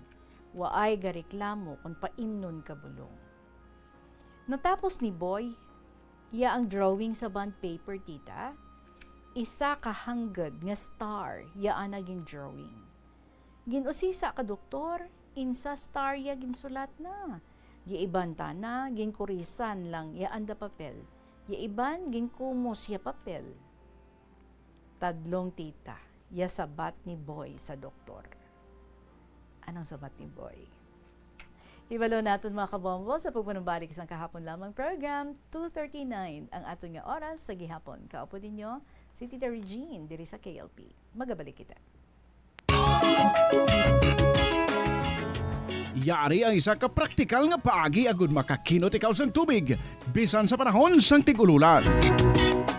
X: Waay gareklamo kung paimnon ka bulong. Natapos ni Boy, iya ang drawing sa bond paper tita, isa ka hanggad nga star, iya ang naging drawing. Ginusisa ka doktor, insa star ya ginsulat na. Giibanta na, ginkurisan lang ya anda papel. Iban ginkumos ya papel. Tadlong tita, ya sabat ni Boy sa doktor. Anong sabat ni Boy? Ibalo natin mga kabombo sa pagpanumbalik sa kahapon lamang program, 2:39 ang ato nga oras sa gihapon. Kaupo ninyo, si Tita Regine, diri sa KLP. Magabalik kita.
N: Yari ang isa ka praktikal nga paagi agud makakinot ikaw sang tubig, bisan sa panahon sang tig-ululan.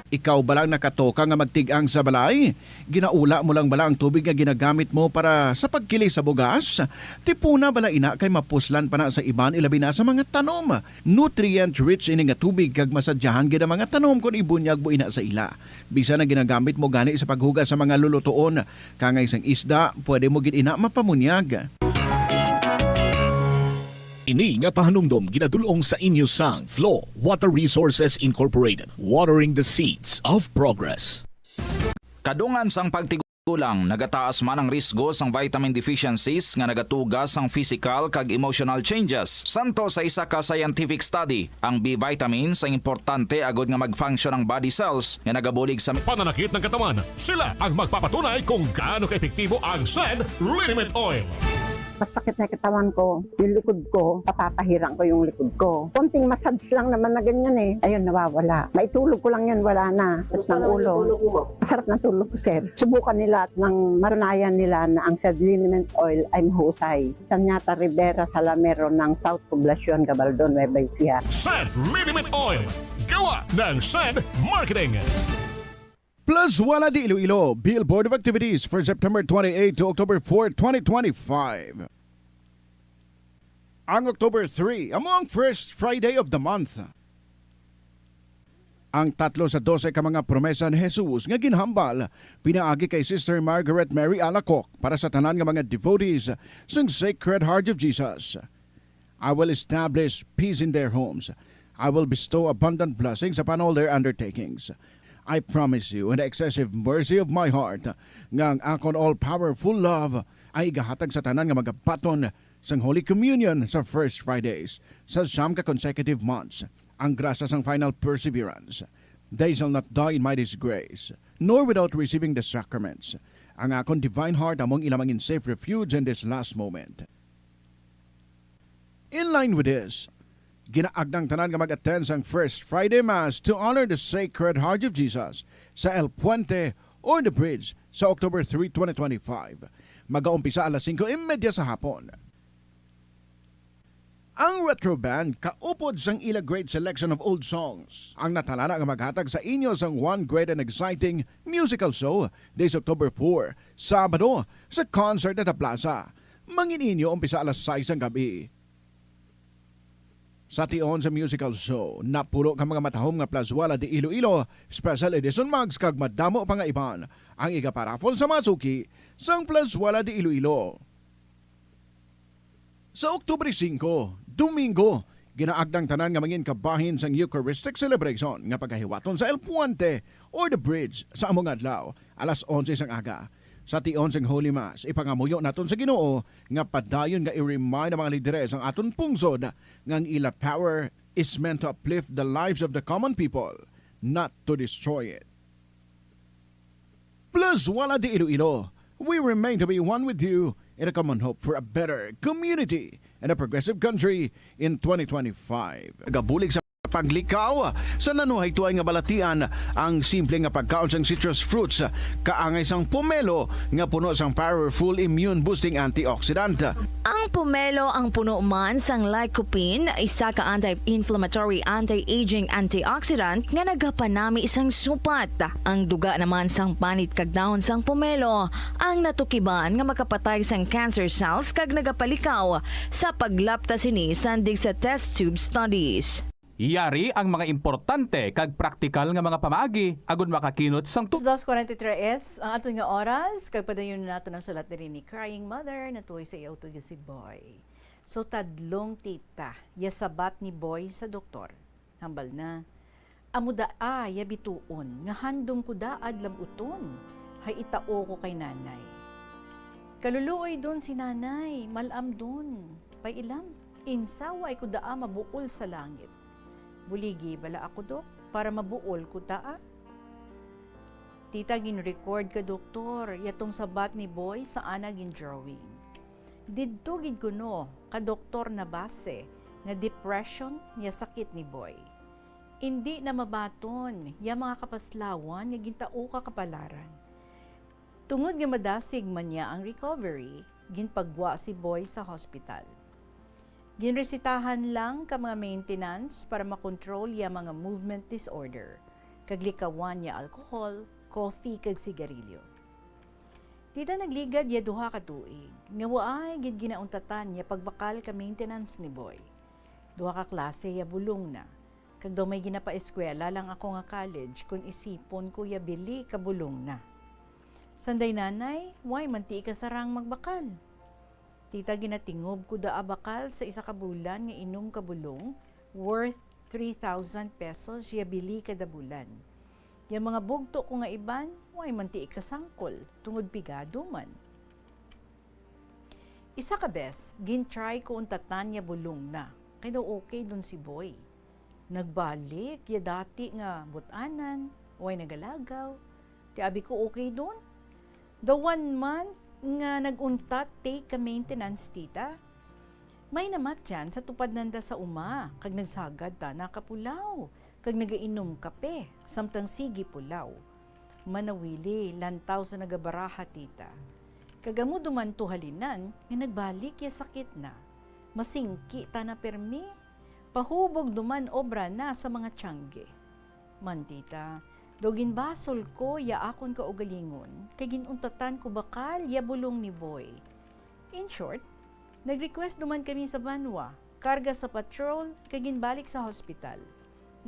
N: Ikaw balang nakatoka nga magtigang sa balay? Ginaula mo lang bala ang tubig nga ginagamit mo para sa pagkilis sa bugas? Tipuna bala ina kay mapuslan pa na sa iban ilabi na sa mga tanom. Nutrient-rich ini nga tubig kag masadyahan gid ang mga tanom kung ibunyag mo ina sa ila. Bisan na ginagamit mo gani sa paghugas sa mga lulutuon. Kangay sang isda, pwede mo gid ina mapamunyag.
A: Ini nga pahanumdom ginadulong sa inyo sang Flow Water Resources Incorporated, watering the seeds of progress.
W: Kadungan sang pagtig Kulang nagataas man ang risgo sang vitamin deficiencies nga nagatugas ang physical kag emotional changes. Santo sa isa ka scientific study, ang B vitamins ang importante agod nga mag-function ang body cells nga nagabulig sa
B: pananakit ng katawan. Sila ang magpapatunay kung gaano kaepektibo ang SED Liniment Oil.
F: Masakit na katawan ko, yung likod ko, papapahirang ko yung likod ko. Konting massage lang naman na ganyan eh. Ayun, nawawala. Maitulog ko lang yan, wala na. At ng ulo. Masarap na tulog ko, sir. Subukan nila at nang maranayan nila na ang SED Liniment Oil ay mahusay. Tanyata Rivera Salamero ng South Poblacion, Gabaldon, Nueva Ecija.
B: SED Liniment Oil. Gawa ng SED Marketing.
N: Plus Wala di Iloilo, Billboard of Activities for September 28 to October 4, 2025. Ang October 3, among first Friday of the month. Ang 3 sa 12 ka mga promesa ni Jesus nga ginhambal, pinaagi kay Sister Margaret Mary Alacoc para sa tanan nga mga devotees sa Sacred Heart of Jesus. I will establish peace in their homes. I will bestow abundant blessings upon all their undertakings. I promise you in the excessive mercy of my heart nga ang akon all-powerful love ay igahatag sa tanan nga magapaton sang Holy Communion sa First Fridays sa siyam ka consecutive months. Ang grasya sang final perseverance. They shall not die in my disgrace, nor without receiving the sacraments. Ang akon divine heart among ilamangin safe refuge in this last moment. In line with this, ginaagdang tanan nga mag-attend sang First Friday Mass to honor the Sacred Heart of Jesus sa El Puente or The Bridge sa October 3, 2025. Mag-aumpisa alas 5:30 sa hapon. Ang Retro Band kaupod sang ila great selection of old songs. Ang natalana nga maghatag sa inyo sang one great and exciting musical show this October 4, Sabado, sa concert at Plaza. Mangin inyo umpisa alas 6 ang gabi. Sa tion sa musical show, napulo ka mga matahom nga Plazuela de Iloilo, special edition mugs kag madamo pa nga iban ang igaparafol sa masuki sang Plazuela de Iloilo. Sa Oktubre 5, Domingo, ginaagdang tanan nga mangin kabahin sang Eucharistic celebration nga pagkahiwaton sa El Puente or The Bridge sa among adlaw, alas 11 sang aga. Sa tion sang Holy Mass, ipangamuyo naton sa Ginoo nga padayon nga i-remind ang mga lideres ang aton pungsod nga ang ila power is meant to uplift the lives of the common people, not to destroy it. Plus Wala di Iloilo, we remain to be one with you in a common hope for a better community and a progressive country in 2025. Gabulig sa paglikaw sa nanuhay tuay nga balatian ang simple nga pagkaon sang citrus fruits kaangay sang pomelo nga puno sang powerful immune boosting antioxidant.
C: Ang pomelo ang puno man sang lycopene, isa ka anti-inflammatory, anti-aging antioxidant nga nagapanami isang supat. Ang duga naman sang panit kag dahon sang pomelo ang natukiban nga makapatay sang cancer cells kag nagapalikaw sa paglapta sini sandig sa test tube studies.
U: Iyari ang mga importante kag praktikal nga mga pamaagi agud makakinot sang
X: 2:43 ang ato nga oras kag padayon nato ng sulat diri ni Crying Mother na tuoy sa iyaw to si Boy. So tadlong tita, yasabat ni Boy sa doktor. Hambal na. Amuda ya bituon nga handom ko daad labuton. Hay itao ko kay nanay. Kaluluoy don si nanay, malam don. Pay ilam, insaway ko daa mabuol sa langit. Buligi bala ako, dok, para mabuol ko taa. Tita, gin-record ka, doktor, yatong sabat ni Boy sa anagin drawing. Didto gid ko no, ka doktor na base, nga depression niya sakit ni Boy. Hindi na mabaton, ya mga kapaslawan, nga gintao ka kapalaran. Tungod nga madasig man niya ang recovery, ginpagwa si Boy sa hospital. Ginresitahan lang ka mga maintenance para makontrol ya mga movement disorder, kaglikawan ya alcohol, coffee kag sigarilyo. Tita nagligad ya duha ka tuig, nga waay gid ginauntatan ya pagbakal ka maintenance ni Boy. Duha ka klase ya bulong na, kag daw may ginapa-eskwela lang ako nga college kung isipon ko ya bili ka bulong na. Sanday nanay, why manti ka sarang magbakal? Tita, ginatingob ko da abakal sa isa ka bulan nga inom ka bulong worth 3,000 pesos ya bili kada bulan. Yung mga bugto ko nga iban, way mantiik kasangkol, tungod pigado man. Isa ka bes, gin-try ko untatan niya bulong na. Kaya daw okay dun si Boy. Nagbalik, ya dati nga butanan, way nagalagaw. Ti abi ko okay dun. The 1 month nga naguntat take ka maintenance tita. May namat dyan sa tupad nanda sa uma, kag nagsagad ta nakapulaw, kag nagainom kape, samtang sige pulaw. Manawili, lantaw sa nagabaraha tita. Kagamo duman to halinan, nga nagbalik ya sakit na. Masingki ta na permi, pahubog duman obra na sa mga tiyangge. Man tita, dogin basol ko ya akon ka ugalingon, kay ginuntatan ko bakal ya bulong ni Boy. In short, nag-request duman kami sa banwa, karga sa patrol, kay ginbalik sa hospital.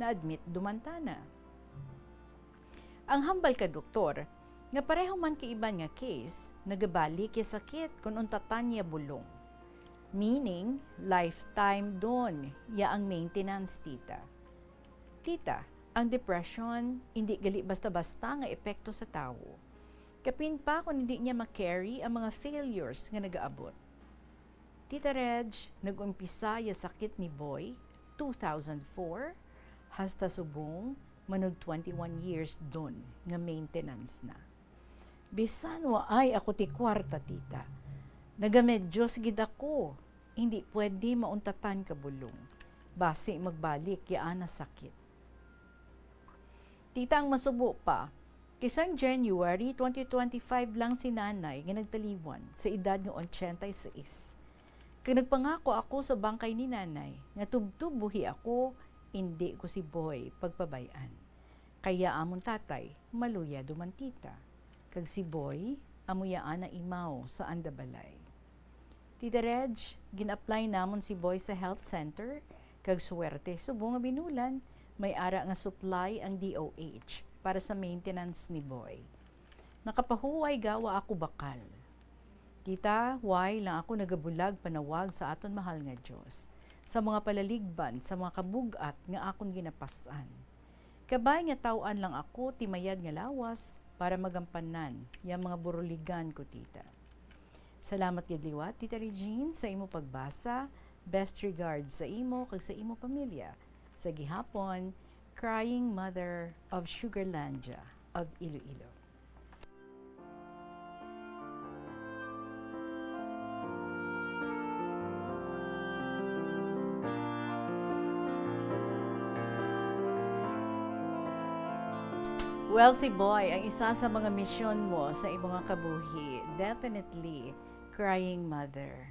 X: Na-admit dumantana. Ang hambal ka doktor, nga pareho man kaiban nga case, nagabalik ya sakit kung untatan niya bulong. Meaning, lifetime don, ya ang maintenance tita. Tita, ang depression, hindi gali basta-basta nga epekto sa tao. Kapin pa kung hindi niya makarry ang mga failures nga nagaabot. Tita Reg, nag-umpisa ya sakit ni Boy, 2004, hasta subong, manog 21 years don nga maintenance na. Bisan wa ay ako ti kwarta tita. Nagamedyo sigid ako. Hindi pwede mauntatan ka bulong. Base magbalik yaan na sakit. Tita ang masubo pa. Kisang January 2025 lang si nanay nga nagtaliwan sa edad ng 86. Kaya nagpangako ako sa bangkay ni nanay nga tubtub buhi ako, hindi ko si Boy pagpabayan. Kaya amon tatay, maluya duman tita. Kag si Boy, amuyaan na imaw sa Andabalay. Tita Reg, gin-apply namon si Boy sa health center, kag suwerte subo nga binulan, may ara nga supply ang DOH para sa maintenance ni Boy. Nakapahuway gawa ako bakal. Tita, why lang ako nagabulag panawag sa aton mahal nga Diyos, sa mga palaligban, sa mga kabugat nga akon ginapasan. Kabay nga tawaan lang ako, timayad nga lawas, para magampanan yung mga buruligan ko, tita. Salamat gid liwat, Tita Regine, sa imo pagbasa. Best regards sa imo kag sa imo pamilya. Sa gihapon, Crying Mother of Sugarlandia of Iloilo. Well, si Boy, ang isa sa mga misyon mo sa iyong mga kabuhi, definitely crying mother.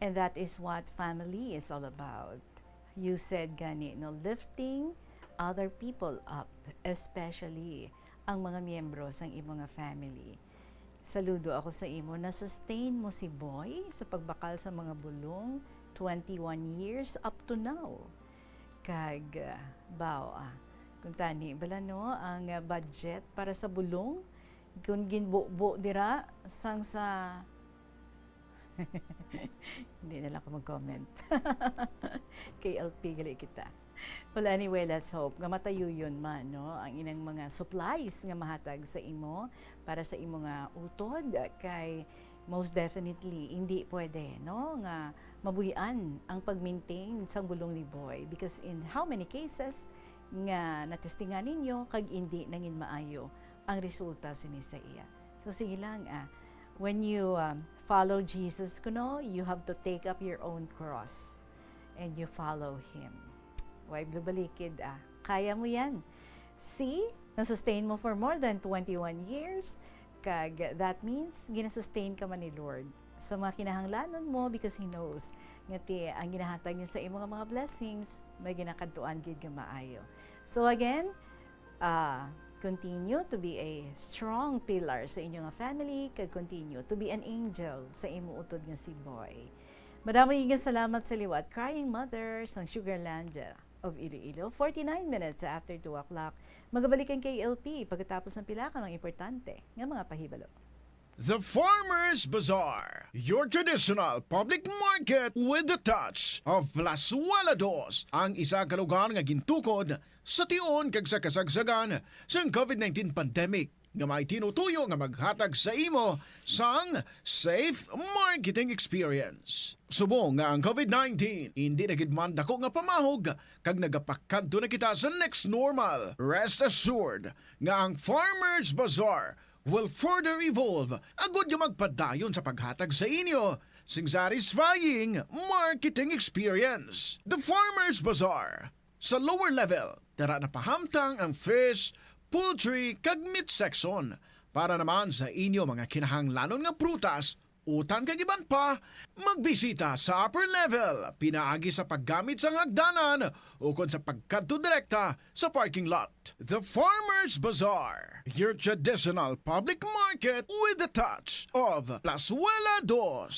X: And that is what family is all about. You said gani, no, lifting other people up, especially ang mga miyembro sa iyong mga family. Saludo ako sa imo na sustain mo si Boy sa pagbakal sa mga bulong 21 years up to now. Kag, kung tani, bala no, ang budget para sa bulong, kung ginbubo dira, sang sa... Hindi na lang ako mag-comment. KLP, gali kita. Well, anyway, let's hope. Nga matayo yun man, no? Ang inang mga supplies nga mahatag sa imo para sa imo nga utod. Kay most definitely, hindi pwede, no? Nga mabuhian ang pag-maintain sa bulong ni Boy. Because in how many cases, nga natestingan ninyo kag hindi nangin maayo ang resulta sinisa iya. So sige lang when you follow Jesus kuno, you have to take up your own cross and you follow him. Why balikid kaya mo yan. See, na-sustain mo for more than 21 years kag that means gina-sustain ka man ni Lord sa mga kinahanglanon mo because He knows nga ang ginahatag niya sa imong mga blessings may ginakadtuan gid nga maayo. So again, continue to be a strong pillar sa inyong family, kag continue to be an angel sa imo utod nga si Boy. Maraming salamat sa liwat, Crying Mother sang Sugarlandia of Iloilo. 49 minutes after 2 o'clock. Magabalikan kay LP pagkatapos ng pila ka ng importante nga mga pahibalo.
N: The Farmer's Bazaar, your traditional public market with the touch of Plazuela Dos, ang isa ka lugar nga gintukod sa tion kag sa kasagsagan sa COVID-19 pandemic nga may tinutuyo nga maghatag sa imo sang safe marketing experience. Subong nga ang COVID-19 hindi na gid man dako nga pamahog kag nagapakadto na kita sa next normal. Rest assured nga ang Farmer's Bazaar will further evolve agud yung magpadayon sa paghatag sa inyo sing satisfying marketing experience. The Farmer's Bazaar. Sa lower level, tara na pahamtang ang fish, poultry, kag meat section para naman sa inyo mga kinahanglanon nga prutas, utang kag iban pa, magbisita sa upper level, pinaagi sa paggamit sa hagdanan o kon sa pagkadto direkta sa parking lot. The Farmer's Bazaar, your traditional public market with the touch of Plazuela Dos.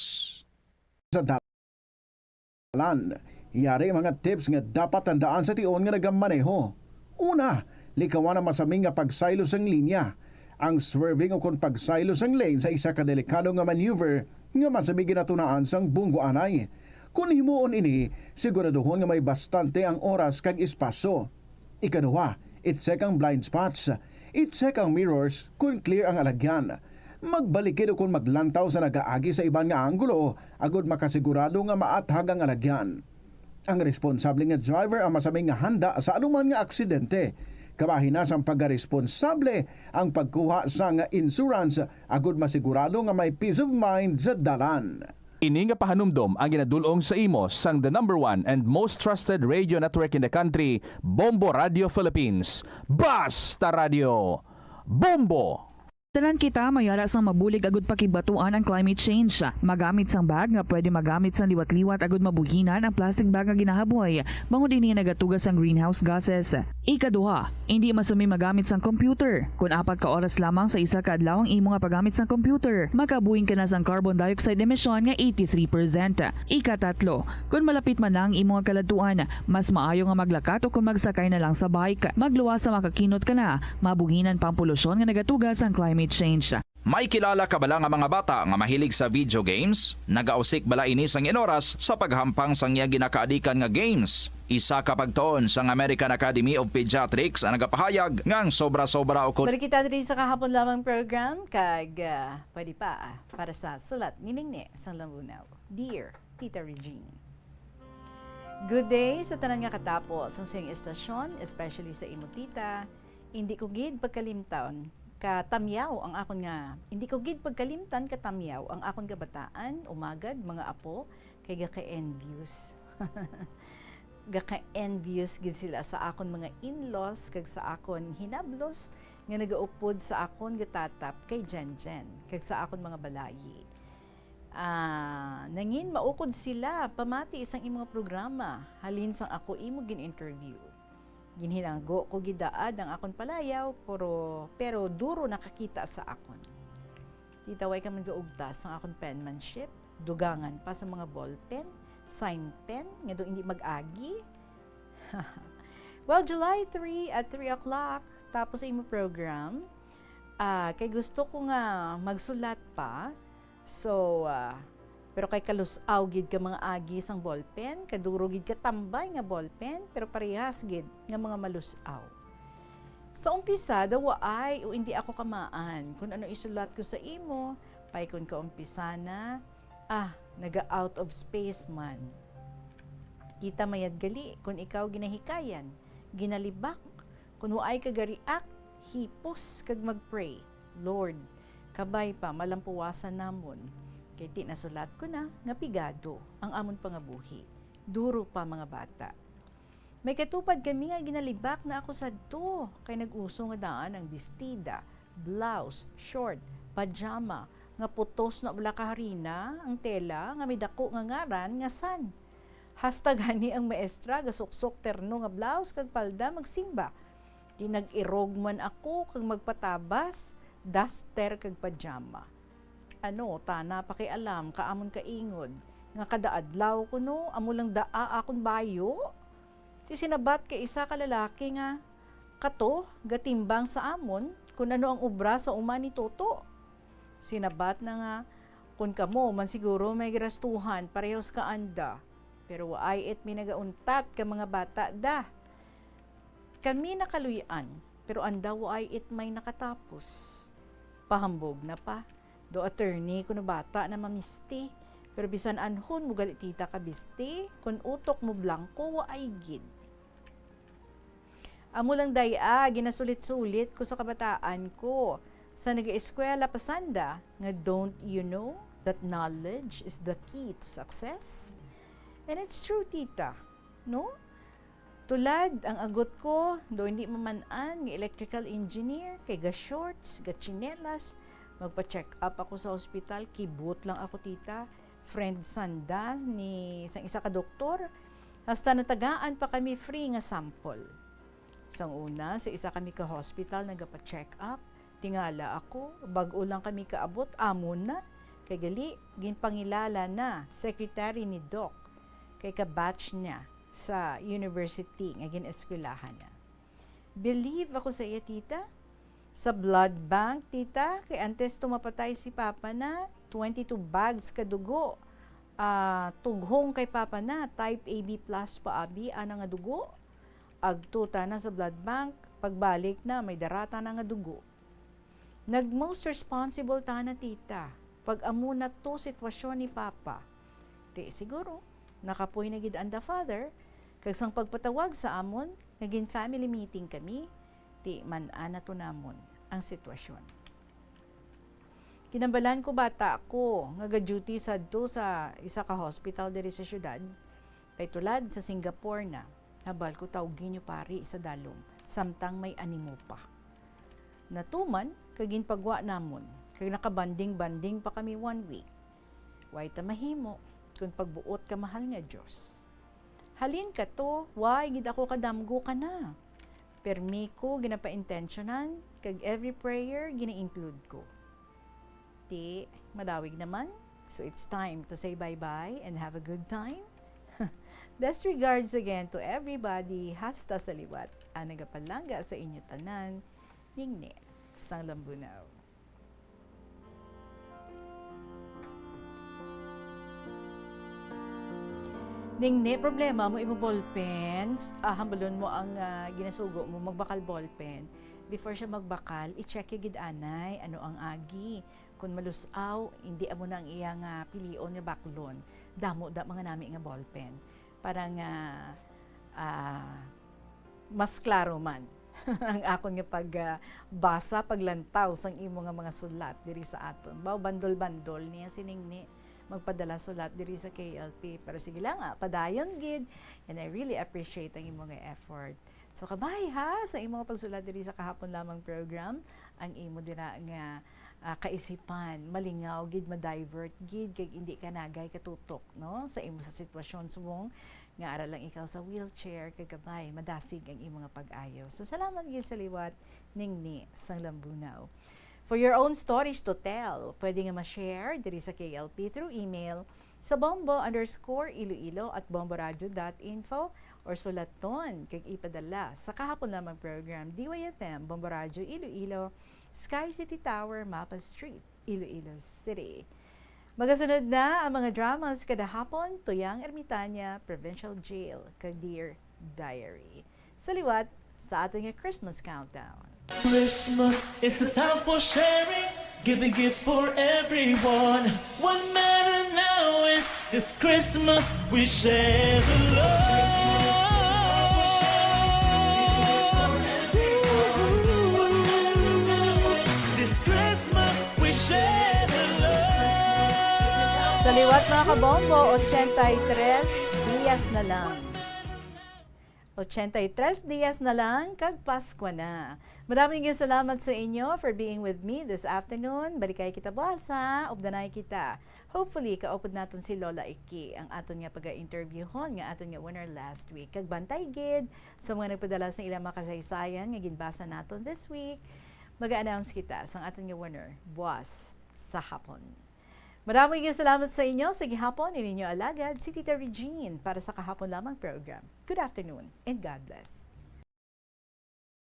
N: Sa dalan, yari mga tips nga dapat tandaan sa tion nga nagamaneho. Una, likawan ang masaming nga pagsaylo sang linya. Ang swerving o kon pagsaylo sang lane sa isa ka delikado nga maneuver nga masami ginatunaan sang bunggo anay. Kung himuon ini, siguraduhon nga may bastante ang oras kag espasyo. Ikaduha, i-check ang blind spots. I-check ang mirrors kung clear ang alagyan. Magbalikid o kung maglantaw sa nagaagi sa iban nga anggulo agud makasigurado nga maathag ang alagyan. Ang responsable nga driver ang masaming nga handa sa anuman nga aksidente. Kabahin na sang pagkaresponsable ang pagkuha sa nga insurance agud masigurado nga may peace of mind sa dalan.
U: Ini nga pahanumdom ang ginadulong sa imo sang the #1 and most trusted radio network in the country, Bombo Radio Philippines. Basta Radio Bombo!
G: Tanan kita mayara sang mabulig agud pakibatuan ang climate change. Magamit sang bag nga pwede magamit sang liwat-liwat agud mabuhinan ang plastic bag nga ginahaboy. Bangod dinhi nagatugas ang greenhouse gases. Ikaduha, hindi masumi magamit sang computer. Kung 4 ka oras lamang sa isa ka adlaw ang imo nga paggamit sang computer, makabuhin ka na sang carbon dioxide emission nga 83%. Ikatatlo, kung malapit man lang imo nga kaladuan, mas maayo nga maglakat o kung magsakay na lang sa bike. Magluwas sa makakinot ka na, mabuhinan pang polusyon nga nagatugas ang climate change.
I: May kilala ka bala nga mga bata nga mahilig sa video games? Nagausik bala ini sang inoras sa paghampang sang iya ginakaadikan nga games. Isa ka pagtuon sang American Academy of Pediatrics ang nagapahayag ngang sobra-sobra o
X: Balik kita diri sa kahapon lamang program kag pwede pa para sa sulat ni Ningni sang Lambunaw. Dear Tita Regine. Good day sa tanan nga katapos sa sing estasyon, especially sa imo tita. Hindi ko gid pagkalimtaon katamyaw ang akon nga hindi ko gid pagkalimtan katamyaw ang akon kabataan umagad mga apo kay gaka-envious gaka-envious gid sila sa akon mga in-laws kag sa akon hinablos nga nagaupod sa akon gatatap kay Jen kag sa akon mga balayi. Nangin maukod sila pamati isang imong programa halin sang ako imo gin-interview. Ginhinago ko gidaad ang akon palayaw pero duro nakakita sa akon. Titaway ka man gaugtas ang akon penmanship, dugangan pa sa mga ballpen, sign pen, nga do hindi mag-agi. Well, July 3 at 3 o'clock, tapos imo program, kay gusto ko nga magsulat pa, so, pero kay kalusaw gid ka mga agi sang ballpen, kaduro gid ka tambay nga ballpen, pero parehas gid nga mga malusaw. Sa umpisa, daw ay o hindi ako kamaan kung ano isulat ko sa imo, pay kun ka umpisa na, naga-out of space man. Kita mayad gali kung ikaw ginahikayan, ginalibak, kung waay ka gariak, hipos kag magpray. Lord, kabay pa malampuwasan namon. Kay ti nasulat ko na nga pigado ang amon pangabuhi. Duro pa mga bata. May katupad kami nga ginalibak na ako sadto kay nag-uso nga daan ang bestida, blouse, short, pajama, nga putos na ula kaharina, ang tela nga may dako nga ngaran nga san. Hashtag hani ang maestra gasuksok terno nga blouse kag palda magsimba. Di nag-irog man ako kag magpatabas, duster kag pajama. Tana pakialam kaamon kaingod nga kada adlaw ko no amo lang daa akon bayo. Ti sinabat kay isa ka lalaki nga kato gatimbang sa amon kun ano ang obra sa uma ni Toto. Sinabat na nga, kung kamo, man siguro may grastuhan, parehos ka anda. Pero waay it minagauntat ka mga bata da. Kami nakaluyan, pero anda waay it may nakatapos. Pahambog na pa. Do attorney kuno bata na mamisti. Pero bisan anhon mo galit tita ka bisti, kun utok mo blanco waay gid. Amo lang daya, ginasulit-sulit ko sa kabataan ko. Sa nag-eskwela pasanda, nga don't you know that knowledge is the key to success? And it's true, tita. No? Tulad, ang agot ko, do hindi mamanan ng electrical engineer, kay ga shorts, ga chinelas, magpa-check up ako sa ospital, kibot lang ako, tita. Friend sanda ni isa ka doktor, hasta natagaan pa kami free nga sample. Sang una, sa isa kami ka hospital, nagpa-check up, tingala ako, bag-o lang kami kaabot, amon na, kay gali, ginpangilala na, secretary ni Doc, kay ka-batch niya, sa university nga gin-eskwelahan niya. Believe ako sa iya, tita. Sa blood bank, tita, kay antes tumapatay si Papa na 22 bags kadugo. Tughong kay Papa na type AB plus paabi ana nga dugo. Agtuta na sa blood bank, pagbalik na may darata na nga dugo. Nag-most responsible ta na, tita. Pag amo na to sitwasyon ni Papa. Ti siguro nakapoy na gid ang the father, kag sang pagpatawag sa amon, naging family meeting kami, ti man-ana to namon ang sitwasyon. Kinambalan ko bata ako, nga duty sadto sa isa ka hospital diri sa syudad, kay tulad sa Singapore na, habal ko tawgin nyo pari sa dalom, samtang may animo pa. Natuman, kagin pagwa namon, kag nakabanding-banding pa kami 1 week. Way ta mahimo, kung pagbuot ka mahal nga Diyos. Halin ka to, why gid ako kadamgo ka na. Permi ko ginapa-intentionan, kag every prayer gina-include ko. Ti, madawig naman, so it's time to say bye-bye and have a good time. Best regards again to everybody, hasta sa liwat, ang nagapalangga sa inyo tanan, Ningne, sang Lambunaw. Ningne, problema mo imo ballpen, hambalon mo ang ginasugo mo, magbakal ballpen. Before siya magbakal, i-check yung gidanay, ano ang agi. Kung malusaw, hindi amo na ang iyang pilion nga baklon. Damo da mga nami nga ballpen. Parang mas klaro man ang akon nga pagbasa, paglantaw sang imo nga mga sulat diri sa aton. Baw bandol-bandol niya siningni magpadala sulat diri sa KLP. Pero sige lang, padayon gid. And I really appreciate ang imo nga effort. So kabay ha sa imo pagsulat diri sa kahapon lamang program, ang imo dira nga kaisipan, malingaw gid, ma-divert gid kay hindi ka nagay katutok no sa imo sa sitwasyon sumong nga ara lang ikaw sa wheelchair kay kabay madasig ang imo nga pag-ayo. So salamat gid sa liwat Ningni sang Lambunaw. For your own stories to tell, pwede nga ma-share diri sa KLP through email sa bombo_iloilo@bomboradio.info or sulaton kag ipadala sa kahapon lamang program DYFM Bombo Radio Iloilo, Sky City Tower, Mapa Street, Iloilo City. Magasunod na ang mga dramas kada hapon, Tuyang Ermitanya, Provincial Jail, kag Dear Diary. Sa liwat sa ating Christmas countdown.
S: Christmas is a time for sharing, giving gifts for everyone. What matters now is this Christmas we share the love. This Christmas we share the love.
X: Sa liwat mga kabombo, 83 diyas na lang. 83 diyas na lang, kag Pasko na. Maraming salamat sa inyo for being with me this afternoon. Balikay kita basa, ubdanay kita. Hopefully, kaupod naton si Lola Iki, ang aton nga pag-interviewhon, nga aton nga winner last week. Kag bantay gid, sa mga nagpadala sa ilang makasaysayan, nga ginbasa naton this week, mag-announce kita sa aton nga winner, buwas sa hapon. Maraming salamat sa inyo. Sa gihapon, ininyo alagad si Tita Regine para sa kahapon lamang program. Good afternoon and God bless.